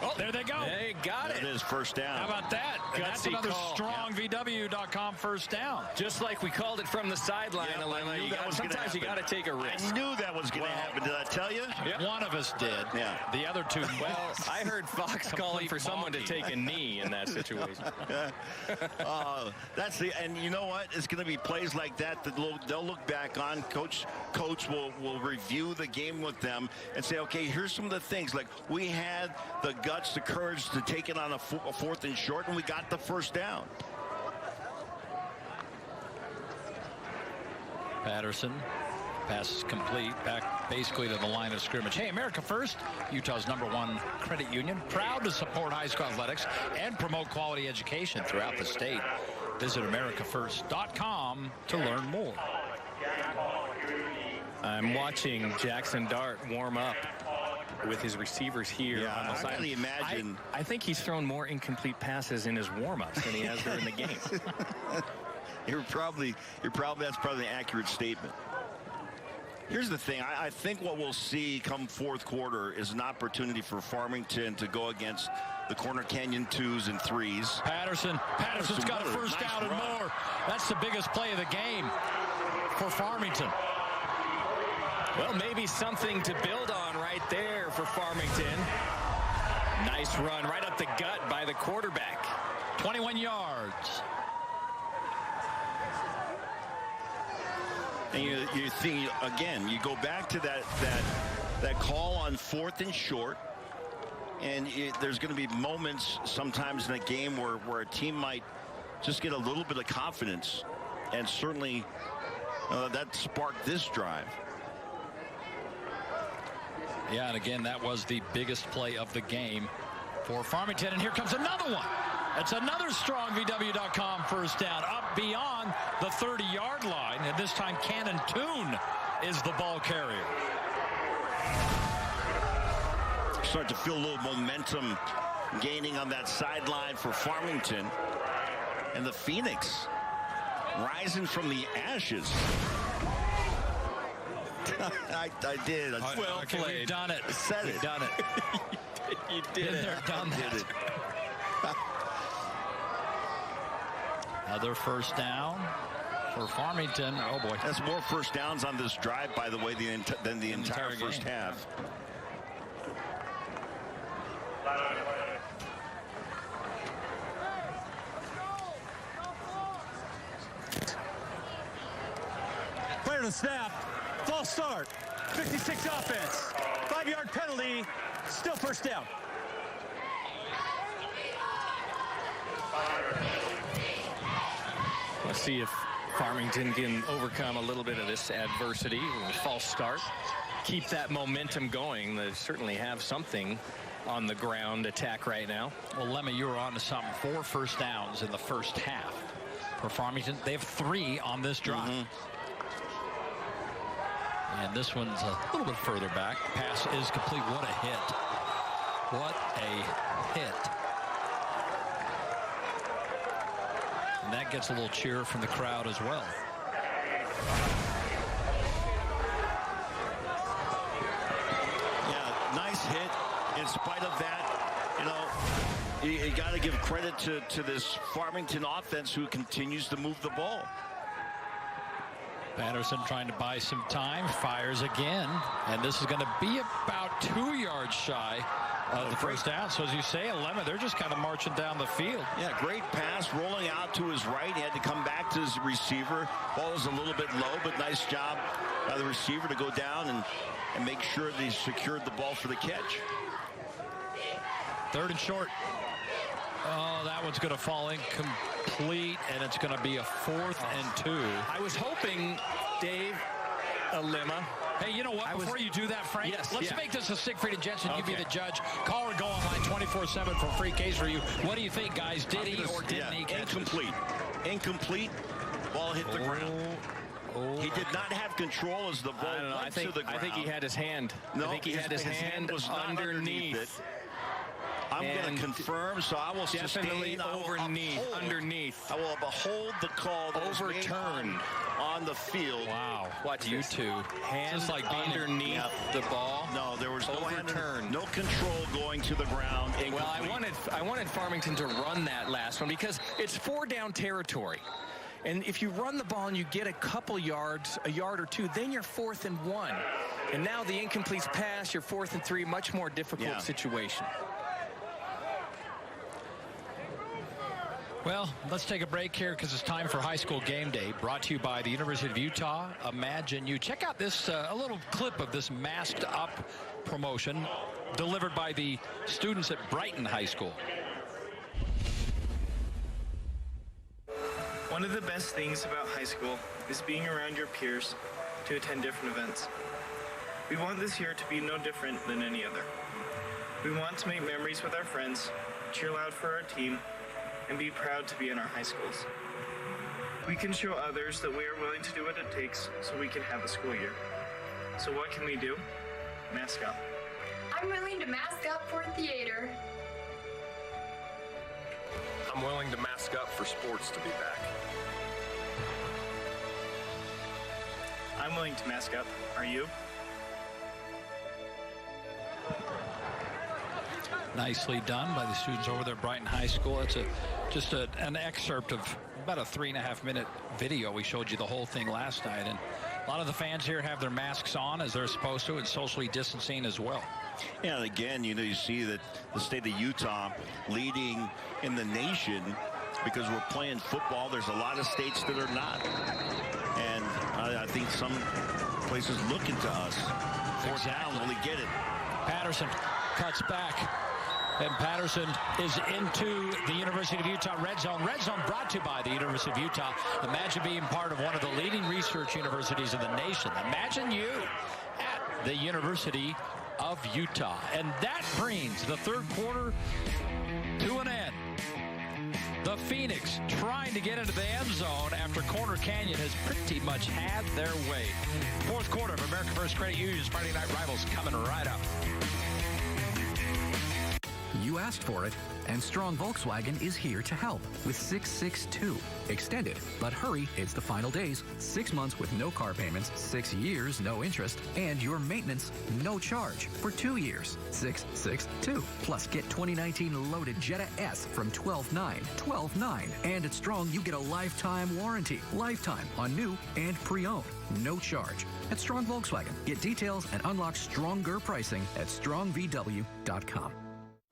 Oh, there they go. They got it. It is first down. How about that? That's another strong VW.com first down. Just like we called it from the sideline. Sometimes you got to take a risk. I knew that was going to happen. Did I tell you? One of us did. Yeah. The other two. Well, I heard Fox calling for someone to take a knee in that situation. And you know what? It's going to be plays like that they'll look back on. Coach will review the game with them and say, okay, here's some of the things. Like, we had the guts, the courage to take it on a 4th and short, and we got the first down. Patterson Pass is complete, back basically to the line of scrimmage. Hey, America First, Utah's #1 credit union, proud to support high school athletics and promote quality education throughout the state. Visit AmericaFirst.com to learn more. I'm watching Jackson Dart warm up with his receivers here on the side. I can imagine. I think he's thrown more incomplete passes in his warm-ups than he has during the game. That's probably an accurate statement. Here's the thing. I think what we'll see come fourth quarter is an opportunity for Farmington to go against the Corner Canyon 2s and 3s. Patterson's got a first down and more. That's the biggest play of the game for Farmington. Well, maybe something to build on right there for Farmington. Nice run right up the gut by the quarterback. 21 yards. And you think, again, you go back to that call on 4th and short, and there's going to be moments sometimes in a game where a team might just get a little bit of confidence, and certainly that sparked this drive. Yeah, and again, that was the biggest play of the game for Farmington, and here comes another one. It's another strong VW.com first down, up beyond the 30-yard line, and this time Cannon Toon is the ball carrier. Start to feel a little momentum gaining on that sideline for Farmington, and the Phoenix rising from the ashes. I did. Well played. We've done it. I said We've it. done it. You did Been it. there, done that. Another first down for Farmington. Oh, boy. That's more first downs on this drive, by the way, than the entire first half. Player to snap. False start. 56 offense. 5-yard penalty. Still first down. Let's see if Farmington can overcome a little bit of this adversity. A false start. Keep that momentum going. They certainly have something on the ground attack right now. Well, Lemmy, you were on to something. 4 first downs in the first half for Farmington. They have 3 on this drive. And this one's a little bit further back. Pass is complete. What a hit. What a hit. And that gets a little cheer from the crowd as well. Yeah, nice hit. In spite of that, you got to give credit to this Farmington offense who continues to move the ball. Patterson trying to buy some time, fires again, and this is going to be about 2 yards shy of the first down. So as you say, Lemma, they're just kind of marching down the field. Yeah, great pass rolling out to his right. He had to come back to his receiver. Ball was a little bit low, but nice job by the receiver to go down and make sure that he secured the ball for the catch. 3rd and short. Oh, that one's going to fall incomplete, and it's going to be a 4th and 2. I was hoping, Dave, Lemma. Hey, you know what? Before you do that, Frank, let's make this a Siegfried and Jensen. Okay. You be the judge. Call or go online 24/7 for free case review. What do you think, guys? Did he or didn't he catch Incomplete. Incomplete. Ball hit the ground. He did not have control as the ball went to the ground. I think he had his hand. No, I think he had his hand was not underneath it. I'm going to confirm, so I will definitely sustain. underneath. I will behold the call that overturned on the field. Wow. Watch you this. two. Hands just like underneath the ball. No, there was overturned. No control going to the ground. Well, I wanted Farmington to run that last one because it's 4-down territory. And if you run the ball and you get a couple yards, a yard or two, then you're 4th and 1. And now the incomplete pass, you're 4th and 3, much more difficult situation. Well, let's take a break here because it's time for High School Game Day, brought to you by the University of Utah. Imagine you. Check out this, a little clip of this masked up promotion delivered by the students at Brighton High School. One of the best things about high school is being around your peers. to attend different events. We want this year to be no different than any other. We want to make memories with our friends, cheer loud for our team, and be proud to be in our high schools. We can show others that we are willing to do what it takes so we can have a school year. So what can we do? Mask up. I'm willing to mask up for theater. I'm willing to mask up for sports to be back. I'm willing to mask up. Are you? Nicely done by the students over there at Brighton High School. It's just an excerpt of about a 3.5-minute video. We showed you the whole thing last night, and a lot of the fans here have their masks on as they're supposed to, and socially distancing as well. Yeah, and again, you see that the state of Utah leading in the nation because we're playing football. There's a lot of states that are not. And I think some places looking to us. Fourth down, will he get it? Patterson cuts back. And Patterson is into the University of Utah red zone. Red zone brought to you by the University of Utah. Imagine being part of one of the leading research universities in the nation. Imagine you at the University of Utah. And that brings the third quarter to an end. The Phoenix trying to get into the end zone after Corner Canyon has pretty much had their way. Fourth quarter of America First Credit Union's Friday Night Rivals coming right up. You asked for it, and Strong Volkswagen is here to help with 662. Extended, but hurry, it's the final days. 6 months with no car payments, 6 years, no interest, and your maintenance, no charge for 2 years. 662. Plus, get 2019 loaded Jetta S from $12,900. $12,900. And at Strong, you get a lifetime warranty. Lifetime on new and pre-owned. No charge. At Strong Volkswagen, get details and unlock stronger pricing at strongvw.com.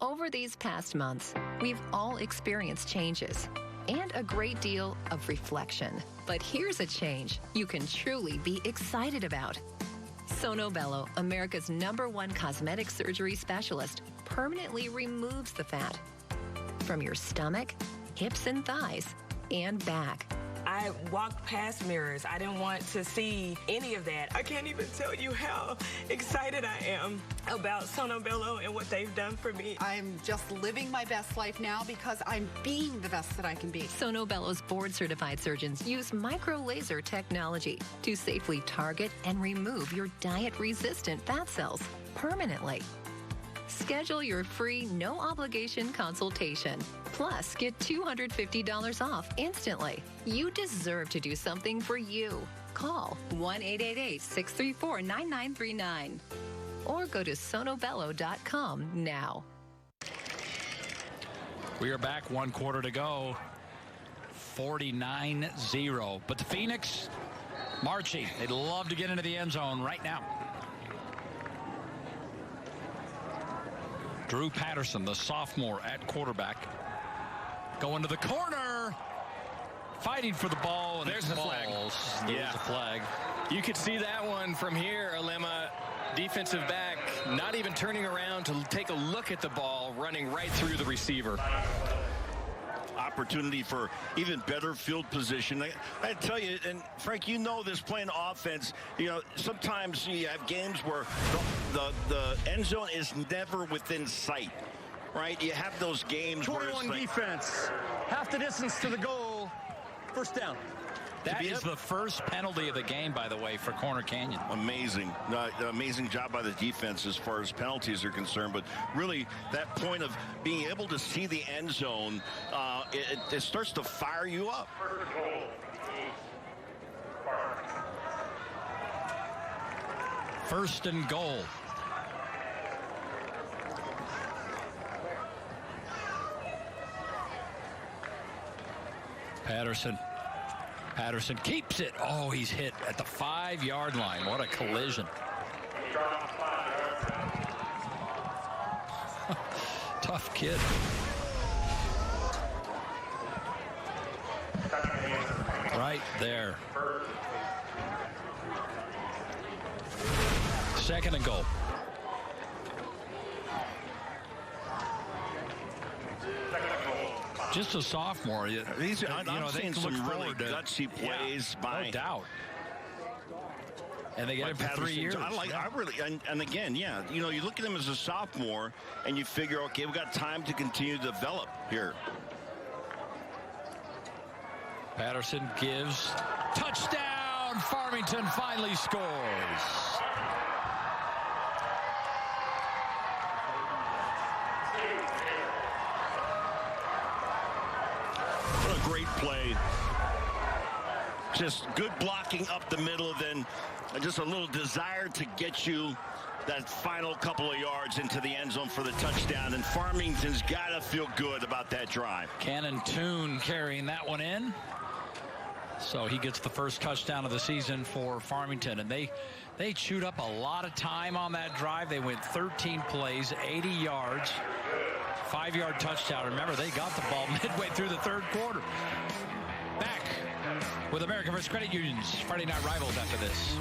Over these past months, we've all experienced changes and a great deal of reflection. But here's a change you can truly be excited about. Sono Bello, America's #1 cosmetic surgery specialist, permanently removes the fat from your stomach, hips and thighs, and back. I walked past mirrors. I didn't want to see any of that. I can't even tell you how excited I am about Sono Bello and what they've done for me. I'm just living my best life now because I'm being the best that I can be. Sono Bello's board-certified surgeons use micro-laser technology to safely target and remove your diet-resistant fat cells permanently. Schedule your free, no-obligation consultation. Plus, get $250 off instantly. You deserve to do something for you. Call 1-888-634-9939 or go to sonobello.com now. We are back, 1 quarter to go. 49-0. But the Phoenix marching. They'd love to get into the end zone right now. Drew Patterson, the sophomore at quarterback, going to the corner, fighting for the ball. And there's the flag. There's a flag. You could see that one from here, Alema. Defensive back not even turning around to take a look at the ball, running right through the receiver. Opportunity for even better field position. I tell you, and Frank, you know this, playing offense, sometimes you have games where the end zone is never within sight, right? You have those games 21 where defense, half the distance to the goal, first down. That is the first penalty of the game, by the way, for Corner Canyon. Amazing. Amazing job by the defense as far as penalties are concerned. But really, that point of being able to see the end zone, it starts to fire you up. First and goal. Patterson keeps it. Oh, he's hit at the 5-yard line. What a collision. Tough kid. Right there. Second and goal. Just a sophomore. I've seen some really gutsy plays by. No doubt. And they get him for 3 years. I really, and again, yeah, you know, you look at him as a sophomore and you figure, okay, we've got time to continue to develop here. Patterson gives. Touchdown! Farmington finally scores. What a great play. Just good blocking up the middle, then just a little desire to get you that final couple of yards into the end zone for the touchdown. And Farmington's got to feel good about that drive. Cannon Toon carrying that one in. So he gets the first touchdown of the season for Farmington. And they chewed up a lot of time on that drive. They went 13 plays, 80 yards, 5-yard touchdown. Remember, they got the ball midway through the third quarter. Back with American First Credit Union's Friday Night Rivals after this.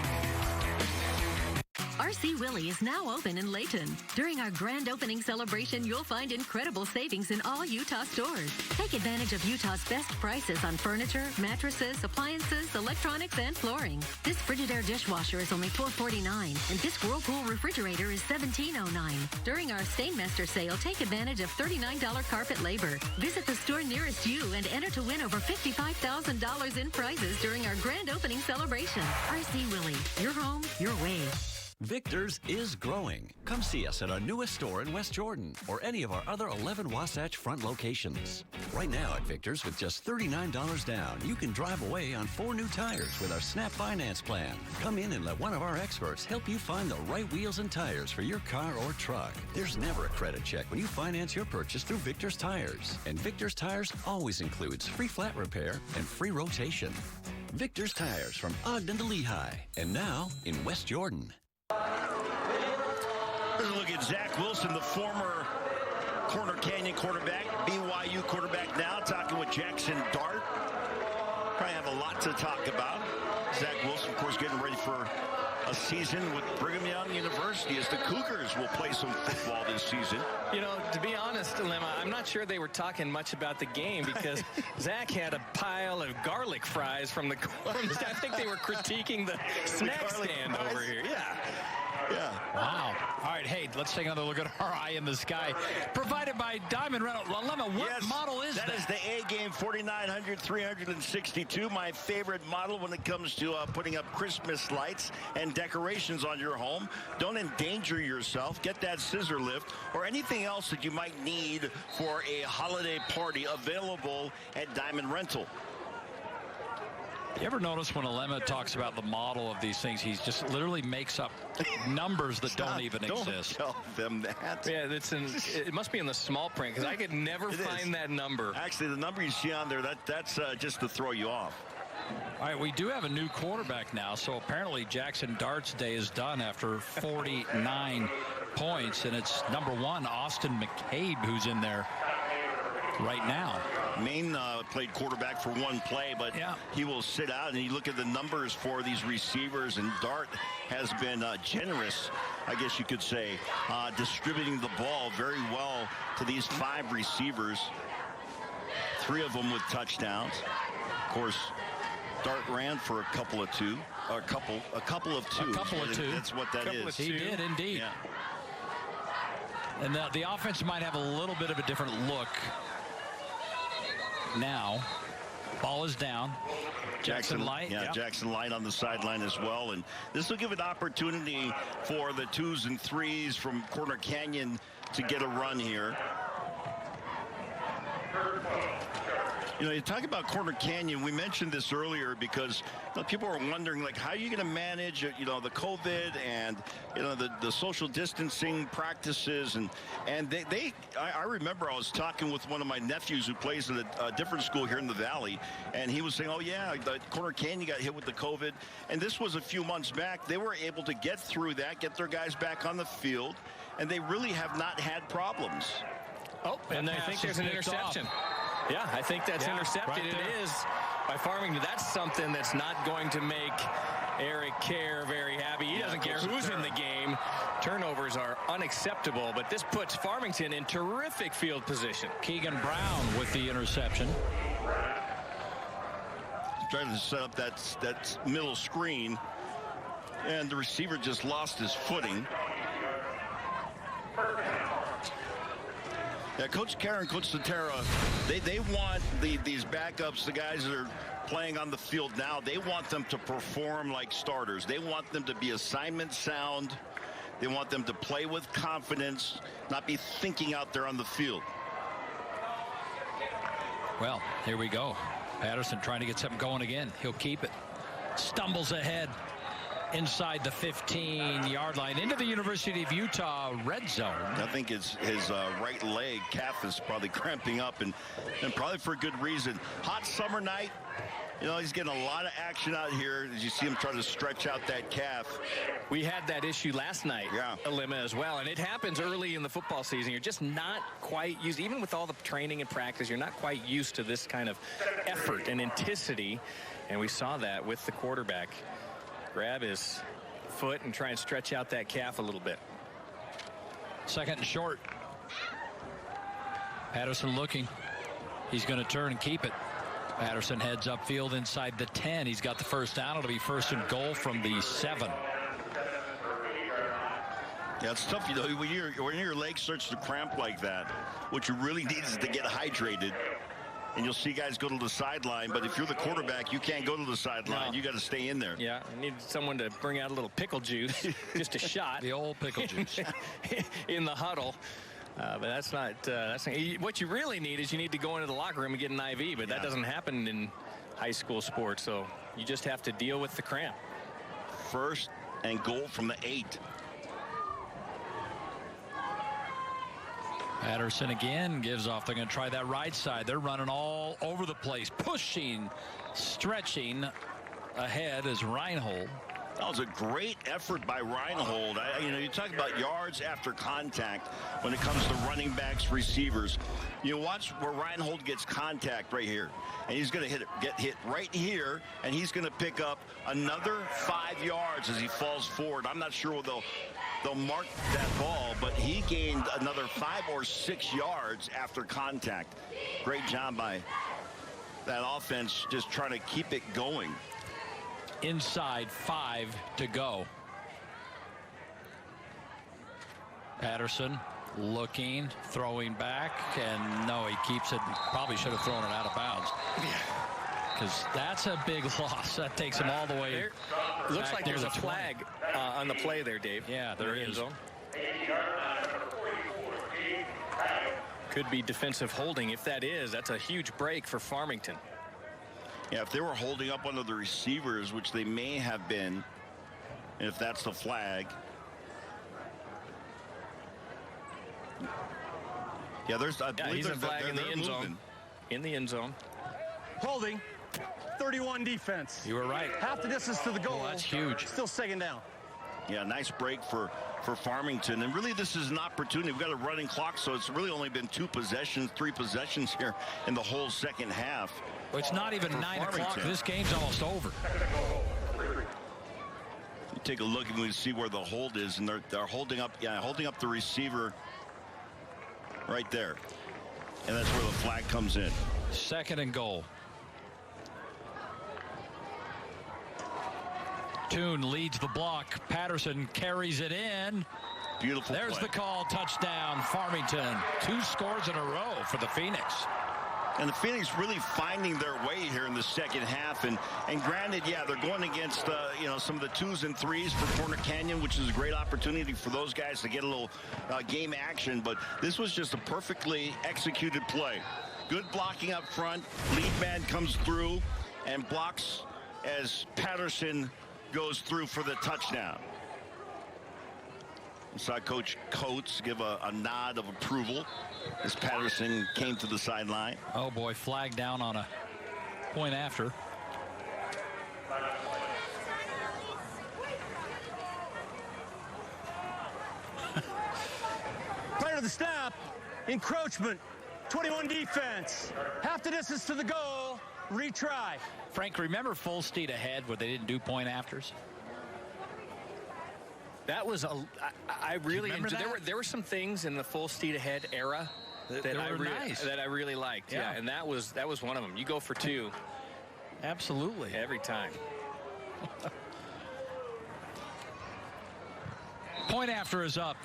RC Willey is now open in Layton. During our grand opening celebration, you'll find incredible savings in all Utah stores. Take advantage of Utah's best prices on furniture, mattresses, appliances, electronics, and flooring. This Frigidaire dishwasher is only $449, and this Whirlpool refrigerator is $17.09. During our Stainmaster sale, take advantage of $39 carpet labor. Visit the store nearest you and enter to win over $55,000 in prizes during our grand opening celebration. RC Willey, your home, your way. Victor's is growing. Come see us at our newest store in West Jordan or any of our other 11 Wasatch Front locations. Right now at Victor's, with just $39 down, you can drive away on 4 new tires with our Snap Finance plan. Come in and let one of our experts help you find the right wheels and tires for your car or truck. There's never a credit check when you finance your purchase through Victor's Tires. And Victor's Tires always includes free flat repair and free rotation. Victor's Tires from Ogden to Lehigh, and now in West Jordan. Let's look at Zach Wilson, the former Corner Canyon quarterback, BYU quarterback now, talking with Jackson Dart. Probably have a lot to talk about. Zach Wilson, of course, getting ready for a season with Brigham Young University as the Cougars will play some football this season. You know, to be honest, Lemma, I'm not sure they were talking much about the game because Zach had a pile of garlic fries from the corners. I think they were critiquing the snack stand over here. Yeah. Yeah. Wow. All right, hey, let's take another look at our eye in the sky. Provided by Diamond Rental. Lemma, what model is that? That is the A-Game 4900-362. My favorite model when it comes to putting up Christmas lights and decorations on your home. Don't endanger yourself. Get that scissor lift or anything else that you might need for a holiday party available at Diamond Rental. You ever notice when Lemma talks about the model of these things, he just literally makes up numbers that don't even exist. Don't tell them that. Yeah, it must be in the small print because I could never find that number. Actually, the number you see on there, that's just to throw you off. All right, we do have a new quarterback now, so apparently Jackson Dart's day is done after 49 points, and it's number 1, Austin McCabe, who's in there right now. Maine played quarterback for 1 play, but he will sit out. And you look at the numbers for these receivers, and Dart has been generous, I guess you could say, distributing the ball very well to these 5 receivers. 3 of them with touchdowns. Of course, Dart ran for a couple of 2. A couple of 2. That's what that is. He did indeed. Yeah. And the offense might have a little bit of a different look. Now, ball is down. Jackson Light. Yeah, Jackson Light on the sideline as well. And this will give an opportunity for the 2s and 3s from Corner Canyon to get a run here. You know, you talk about Corner Canyon. We mentioned this earlier because people are wondering, like, how are you going to manage, the COVID and, the social distancing practices. And I remember I was talking with one of my nephews who plays at a different school here in the Valley. And he was saying, oh, yeah, the Corner Canyon got hit with the COVID. And this was a few months back. They were able to get through that, get their guys back on the field. And they really have not had problems. Oh, and I think there's an interception. Yeah, I think that's intercepted. Right, it is by Farmington. That's something that's not going to make Eric Kerr very happy. He doesn't care who's in the game. Turnovers are unacceptable, but this puts Farmington in terrific field position. Keegan Brown with the interception. Trying to set up that middle screen. And the receiver just lost his footing. Yeah, Coach Karen, Coach Sotera, they want these backups, the guys that are playing on the field now, they want them to perform like starters. They want them to be assignment sound. They want them to play with confidence, not be thinking out there on the field. Well, here we go. Patterson trying to get something going again. He'll keep it. Stumbles ahead inside the 15-yard line into the University of Utah red zone. I think his right leg calf is probably cramping up, and probably for a good reason. Hot summer night. You know, he's getting a lot of action out here as you see him try to stretch out that calf. We had that issue last night, Alima, as well, and it happens early in the football season. You're just not quite used, even with all the training and practice, you're not quite used to this kind of effort and intensity, and we saw that with the quarterback. Grab his foot and try and stretch out that calf a little bit. Second and short. Patterson looking. He's going to turn and keep it. Patterson heads upfield inside the 10. He's got the first down. It'll be first and goal from the 7. Yeah, it's tough, you know, when your leg starts to cramp like that, what you really need is to get hydrated. And you'll see guys go to the sideline, but if you're the quarterback, you can't go to the sideline. You got to stay in there. Yeah, I need someone to bring out a little pickle juice, just a shot. The old pickle juice. In the huddle. But that's not what you really need is you need to go into the locker room and get an IV, but that doesn't happen in high school sports, so you just have to deal with the cramp. First and goal from the 8. Patterson again gives off. They're going to try that right side. They're running all over the place, pushing, stretching ahead as Reinhold. That was a great effort by Reinhold. You know, you talk about yards after contact when it comes to running backs, receivers. You watch where Reinhold gets contact right here, and he's going to get hit right here, and he's going to pick up another 5 yards as he falls forward. I'm not sure they'll mark that ball, but he gained another 5 or 6 yards after contact. Great job by that offense, just trying to keep it going. Inside 5 to go. Patterson looking, throwing back, and no, he keeps it. Probably should have thrown it out of bounds. Because that's a big loss. That takes him all the way. There, looks like there's a flag on the play there, Dave. Yeah, there is. Zone. Could be defensive holding. If that is, that's a huge break for Farmington. Yeah, if they were holding up one of the receivers, which they may have been, and if that's the flag. Yeah, I believe he's a flag in the end zone. In the end zone. Holding. 31 defense. You were right. Half the distance to the goal. Well, that's huge. Still second down. Yeah, nice break for Farmington. And really, this is an opportunity. We've got a running clock, so it's really only been 3 possessions here in the whole second half. Well, it's not even 9 o'clock. This game's almost over. You take a look and we see where the hold is, and they're holding up the receiver right there. And that's where the flag comes in. Second and goal. Toon leads the block. Patterson carries it in. Beautiful There's play. the call. Touchdown, Farmington. 2 scores in a row for the Phoenix. And the Phoenix really finding their way here in the second half. And granted, yeah, they're going against, some of the 2s and 3s for Corner Canyon, which is a great opportunity for those guys to get a little game action. But this was just a perfectly executed play. Good blocking up front. Lead man comes through and blocks as Patterson goes through for the touchdown. We saw Coach Coates give a nod of approval as Patterson came to the sideline. Oh boy, flag down on a point after. Player to the snap. Encroachment. 21 defense. Half the distance to the goal. Retry. Frank, remember full speed ahead where they didn't do point afters? That was I really enjoyed. There were some things in the full speed ahead era that I really liked. Yeah, and that was one of them. You go for 2. Absolutely. Every time. Point after is up,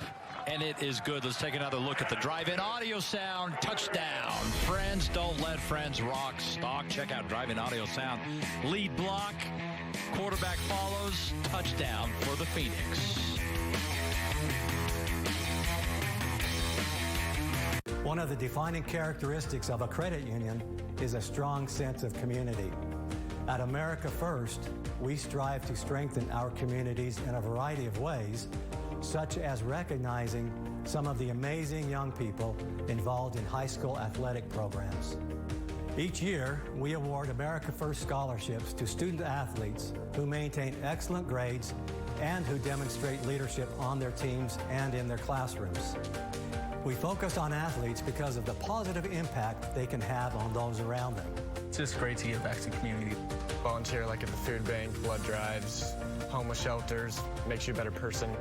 and it is good. Let's take another look at the drive-in audio sound. Touchdown. Friends, don't let friends rock stock. Check out drive-in audio sound. Lead block. Quarterback follows. Touchdown for the Phoenix. One of the defining characteristics of a credit union is a strong sense of community. At America First, we strive to strengthen our communities in a variety of ways, such as recognizing some of the amazing young people involved in high school athletic programs. Each year, we award America First scholarships to student athletes who maintain excellent grades and who demonstrate leadership on their teams and in their classrooms. We focus on athletes because of the positive impact they can have on those around them. It's just great to give back to the community. Volunteer like at the food bank, blood drives, homeless shelters, makes you a better person.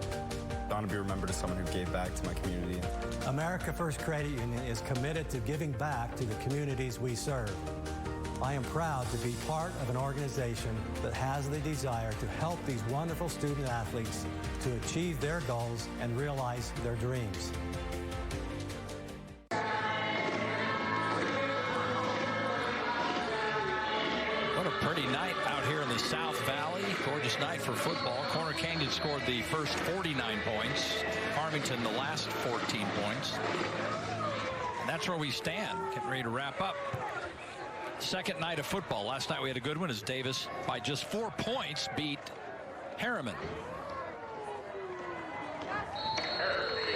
I want to be remembered as someone who gave back to my community. America First Credit Union is committed to giving back to the communities we serve. I am proud to be part of an organization that has the desire to help these wonderful student athletes to achieve their goals and realize their dreams. Pretty night out here in the South Valley. Gorgeous night for football. Corner Canyon scored the first 49 points. Farmington the last 14 points. And that's where we stand. Getting ready to wrap up. Second night of football. Last night we had a good one as Davis, by just 4 points, beat Harriman.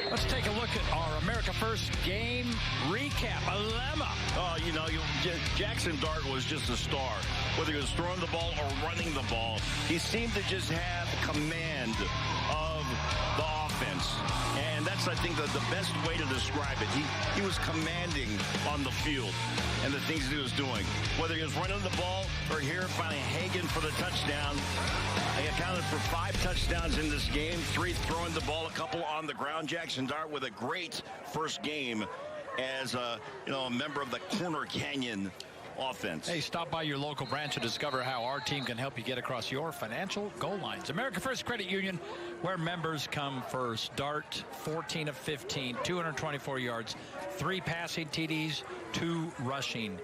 Let's take a look at our America First game recap. A lemma. Oh, Jackson Dart was just a star. Whether he was throwing the ball or running the ball, he seemed to just have command of the offense. And that's, I think, the best way to describe it. He was commanding on the field and the things he was doing. Whether he was running the ball or here, finding Hagan for the touchdown. They accounted for 5 touchdowns in this game, 3 throwing the ball, a couple on the ground. Jackson Dart with a great first game as a member of the Corner Canyon offense. Hey, stop by your local branch to discover how our team can help you get across your financial goal lines. America First Credit Union, where members come first. Dart, 14 of 15, 224 yards, 3 passing TDs, 2 rushing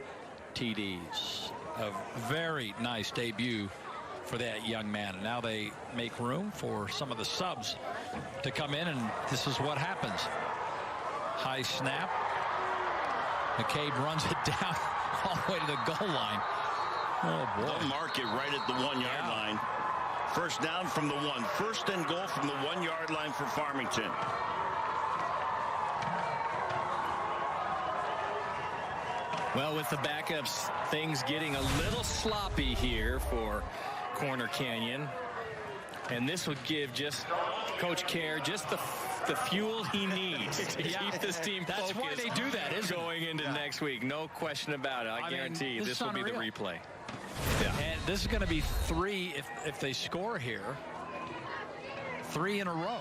TDs. A very nice debut for that young man. And now they make room for some of the subs to come in, and this is what happens. High snap. McCabe runs it down all the way to the goal line. Oh, boy. They'll mark it right at the 1-yard line. First down from the 1. First and goal from the 1-yard line for Farmington. Well, with the backups, things getting a little sloppy here for Corner Canyon. And this would give just Coach Kerr just the fuel he needs to keep this team focused. That's why they do that, isn't it? Going into next week. No question about it. I guarantee this will be the replay. Yeah. And this is going to be 3 if they score here. 3 in a row.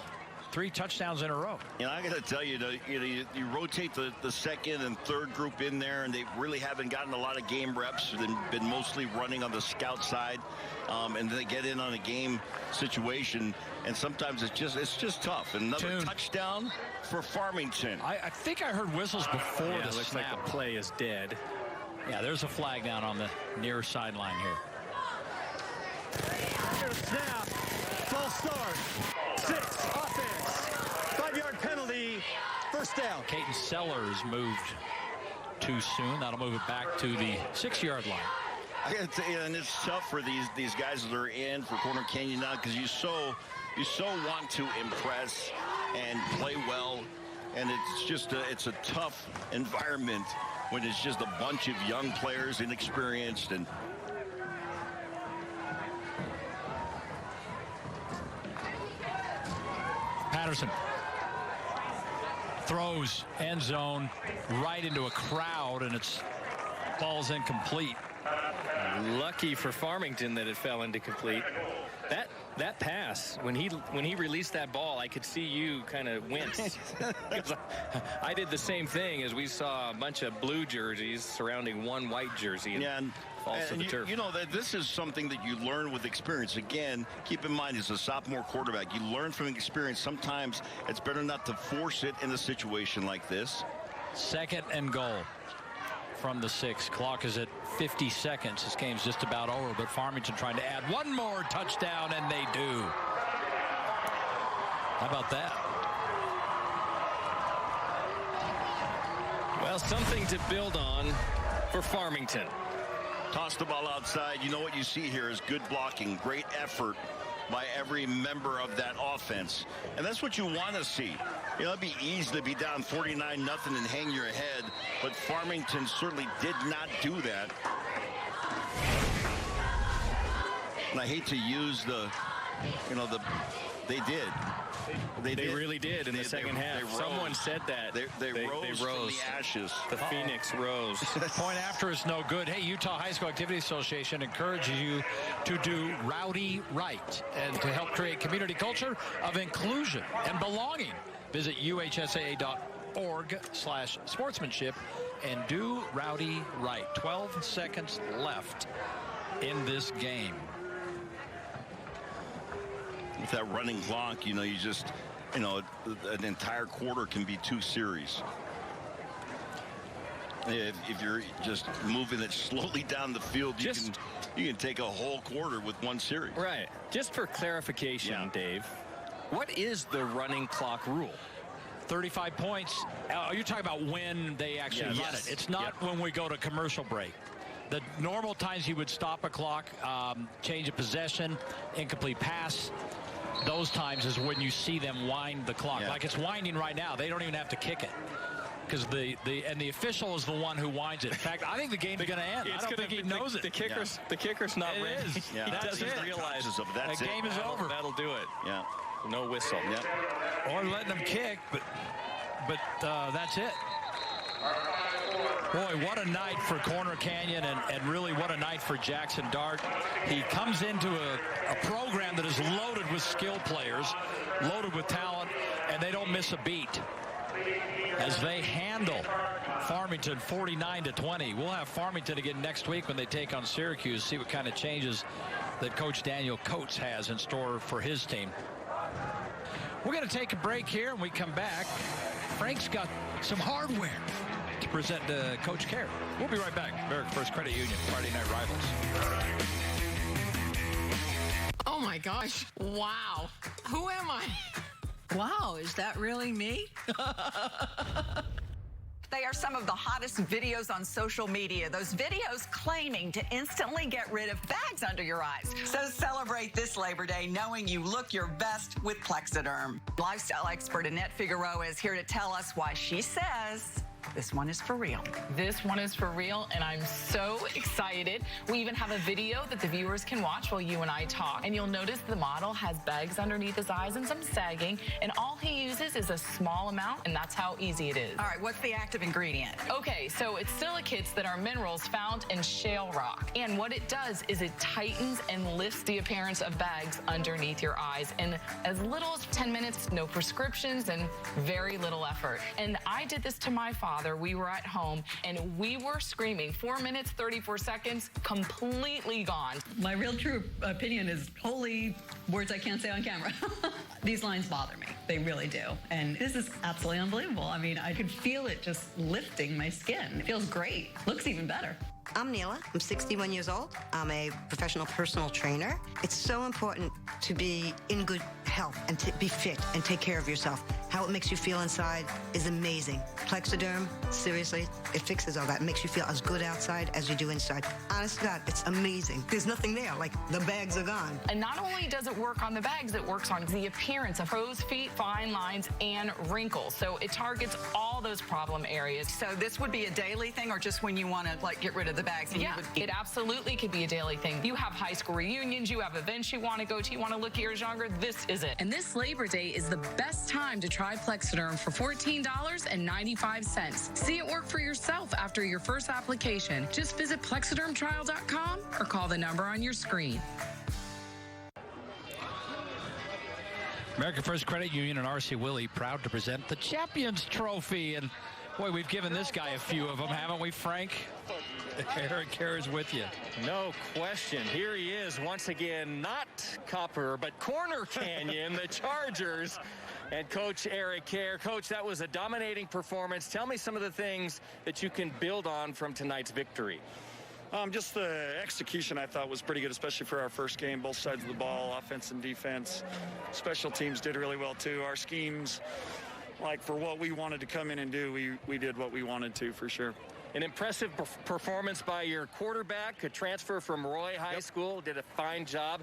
3 touchdowns in a row. I got to tell you, you rotate the second and third group in there, and they really haven't gotten a lot of game reps. They've been mostly running on the scout side, and they get in on a game situation, and sometimes it's just tough. Another touchdown for Farmington. I think I heard whistles before the looks snap. like the play is dead. Yeah, there's a flag down on the near sideline here. Snap. False start. 6 offense. 5-yard penalty. First down. Caton Sellers moved too soon. That'll move it back to the 6-yard line. I got to tell you, and it's tough for these guys that are in for Corner Canyon now, because you so want to impress and play well, and it's a tough environment when it's just a bunch of young players, inexperienced, and Patterson throws end zone right into a crowd, and it's ball's incomplete. Lucky for Farmington that it fell into complete. That pass, when he released that ball, I could see you kind of wince. I did the same thing as we saw a bunch of blue jerseys surrounding one white jersey. And falls to the turf. You know, that this is something that you learn with experience. Again, keep in mind, as a sophomore quarterback, you learn from experience. Sometimes it's better not to force it in a situation like this. 2nd and goal from the 6. Clock is at 50 seconds. This game's just about over, but Farmington trying to add one more touchdown, and they do. How about that? Well, something to build on for Farmington. Toss the ball outside. You know what you see here is good blocking, great effort by every member of that offense. And that's what you want to see. You know, it'd be easy to be down 49-0 and hang your head, but Farmington certainly did not do that. And I hate to use they did. They really did in the second half. Someone said that. They rose from the ashes. The Phoenix rose. Point after is no good. Hey, Utah High School Activity Association encourages you to do rowdy right and to help create community culture of inclusion and belonging. Visit uhsaa.org/sportsmanship and do rowdy right. 12 seconds left in this game. With that running clock, you know, an entire quarter can be 2 series. If you're just moving it slowly down the field, you can take a whole quarter with 1 series. Right. Just for clarification, Dave, what is the running clock rule? 35 points. You're talking about when they actually run it. It's not when we go to commercial break. The normal times you would stop a clock, change of possession, incomplete pass. Those times is when you see them wind the clock. Like it's winding right now. They don't even have to kick it because the official is the one who winds it. In fact, I think the game's going to end. I don't think he knows it. The kicker's not ready. Yeah. He doesn't realize the game is over. That'll do it. Yeah. No whistle. Yeah. Or letting them kick, but that's it. Boy, what a night for Corner Canyon and really what a night for Jackson Dart. He comes into a program that is loaded with skilled players, loaded with talent, and they don't miss a beat as they handle Farmington 49-20. We'll have Farmington again next week when they take on Syracuse, see what kind of changes that Coach Daniel Coates has in store for his team. We're going to take a break here, and we come back. Frank's got some hardware to present to Coach Care. We'll be right back. America First Credit Union, Friday Night Rivals. Oh my gosh. Wow. Who am I? Wow, is that really me? They are some of the hottest videos on social media. Those videos claiming to instantly get rid of bags under your eyes. So celebrate this Labor Day knowing you look your best with Plexiderm. Lifestyle expert Annette Figueroa is here to tell us why she says this one is for real. This one is for real, and I'm so excited. We even have a video that the viewers can watch while you and I talk. And you'll notice the model has bags underneath his eyes and some sagging, and all he uses is a small amount, and that's how easy it is. All right, what's the active ingredient? Okay, so it's silicates that are minerals found in shale rock. And what it does is it tightens and lifts the appearance of bags underneath your eyes in as little as 10 minutes, no prescriptions, and very little effort. And I did this to my father. We were at home and we were screaming. 4 minutes, 34 seconds, completely gone. My real true opinion is holy words I can't say on camera. These lines bother me. They really do. And this is absolutely unbelievable. I mean, I could feel it just lifting my skin. It feels great. Looks even better. I'm Neela. I'm 61 years old. I'm a professional personal trainer. It's so important to be in good health and to be fit and take care of yourself. How it makes you feel inside is amazing. Plexiderm, seriously, it fixes all that. It makes you feel as good outside as you do inside. Honest to God, it's amazing. There's nothing there. Like, the bags are gone. And not only does it work on the bags, it works on the appearance of crow's feet, fine lines, and wrinkles. So it targets all those problem areas. So this would be a daily thing or just when you want to, like, get rid of the bags? Yeah, it absolutely could be a daily thing. You have high school reunions, you have events you want to go to, you want to look years younger, this is it. And this Labor Day is the best time to try Plexiderm for $14.95. See it work for yourself after your first application. Just visit plexidermtrial.com or call the number on your screen. American First Credit Union and R.C. Willey proud to present the Champions Trophy. And, boy, we've given this guy a few of them, haven't we, Frank? Eric Kerr's with you. No question. Here he is once again, not Copper, but Corner Canyon, the Chargers, and Coach Eric Kerr. Coach, that was a dominating performance. Tell me some of the things that you can build on from tonight's victory. Just the execution, I thought, was pretty good, especially for our first game. Both sides of the ball, offense and defense. Special teams did really well, too. Our schemes, like for what we wanted to come in and do, we did what we wanted to, for sure. An impressive performance by your quarterback, a transfer from Roy High School, did a fine job.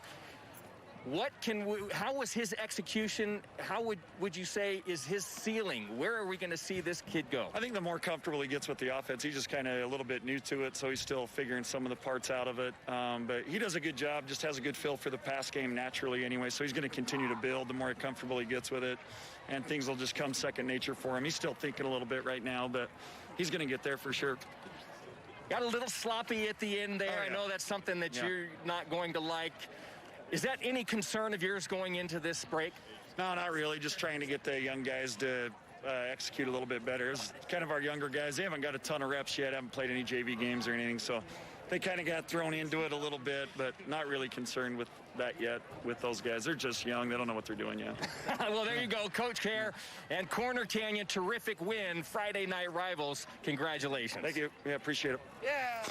How was his execution? How would you say is his ceiling? Where are we going to see this kid go? I think the more comfortable he gets with the offense, he's just kind of a little bit new to it, so he's still figuring some of the parts out of it. But he does a good job, just has a good feel for the pass game naturally anyway, so he's going to continue to build the more comfortable he gets with it, and things will just come second nature for him. He's still thinking a little bit right now, but he's going to get there for sure. Got a little sloppy at the end there. Oh, yeah. I know that's something that you're not going to like. Is that any concern of yours going into this break? No, not really. Just trying to get the young guys to execute a little bit better. It's kind of our younger guys. They haven't got a ton of reps yet. Haven't played any JV games or anything. So they kind of got thrown into it a little bit, but not really concerned with that yet with those guys. They're just young. They don't know what they're doing yet. Well, there you go. Coach Kerr and Corner Canyon, terrific win. Friday night rivals. Congratulations. Thank you. Yeah, appreciate it. Yeah.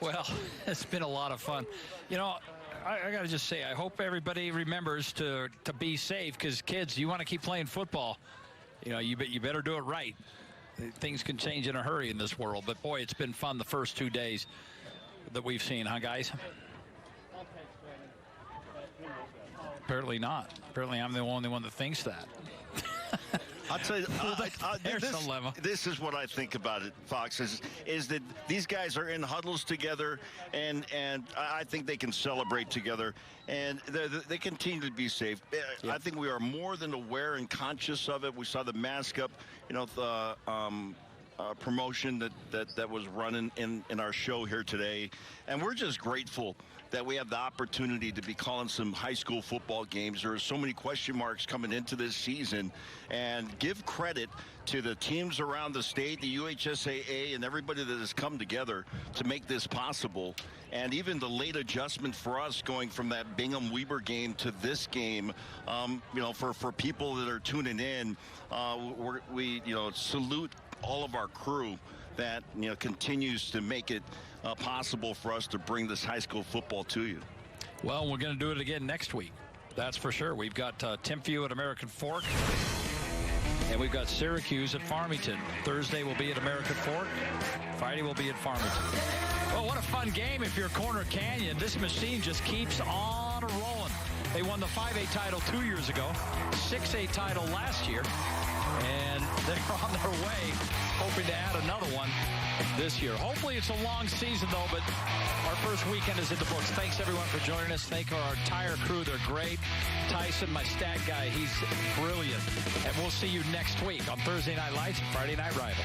Well, it's been a lot of fun. You know, I got to just say, I hope everybody remembers to be safe, because kids, you want to keep playing football. You know, you better do it right. Things can change in a hurry in this world. But, boy, it's been fun the first 2 days that we've seen, huh, guys? Apparently not. Apparently I'm the only one that thinks that. I'll tell you, this is what I think about it, Fox, is that these guys are in huddles together, and I think they can celebrate together, and they continue to be safe. Yeah. I think we are more than aware and conscious of it. We saw the mask up, the promotion that was running in our show here today, and we're just grateful that we have the opportunity to be calling some high school football games. There are so many question marks coming into this season, and give credit to the teams around the state, the UHSAA, and everybody that has come together to make this possible. And even the late adjustment for us going from that Bingham-Weber game to this game, for people that are tuning in, we salute all of our crew that continues to make it possible for us to bring this high school football to you. Well, we're going to do it again next week. That's for sure. We've got Timpview at American Fork, and we've got Syracuse at Farmington. Thursday will be at American Fork. Friday will be at Farmington. Well, what a fun game if you're Corner Canyon. This machine just keeps on rolling. They won the 5A title 2 years ago, 6A title last year, and they're on their way, hoping to add another one this year. Hopefully it's a long season, though, but our first weekend is in the books. Thanks, everyone, for joining us. Thank our entire crew. They're great. Tyson, my stat guy, he's brilliant. And we'll see you next week on Thursday Night Lights and Friday Night Rival.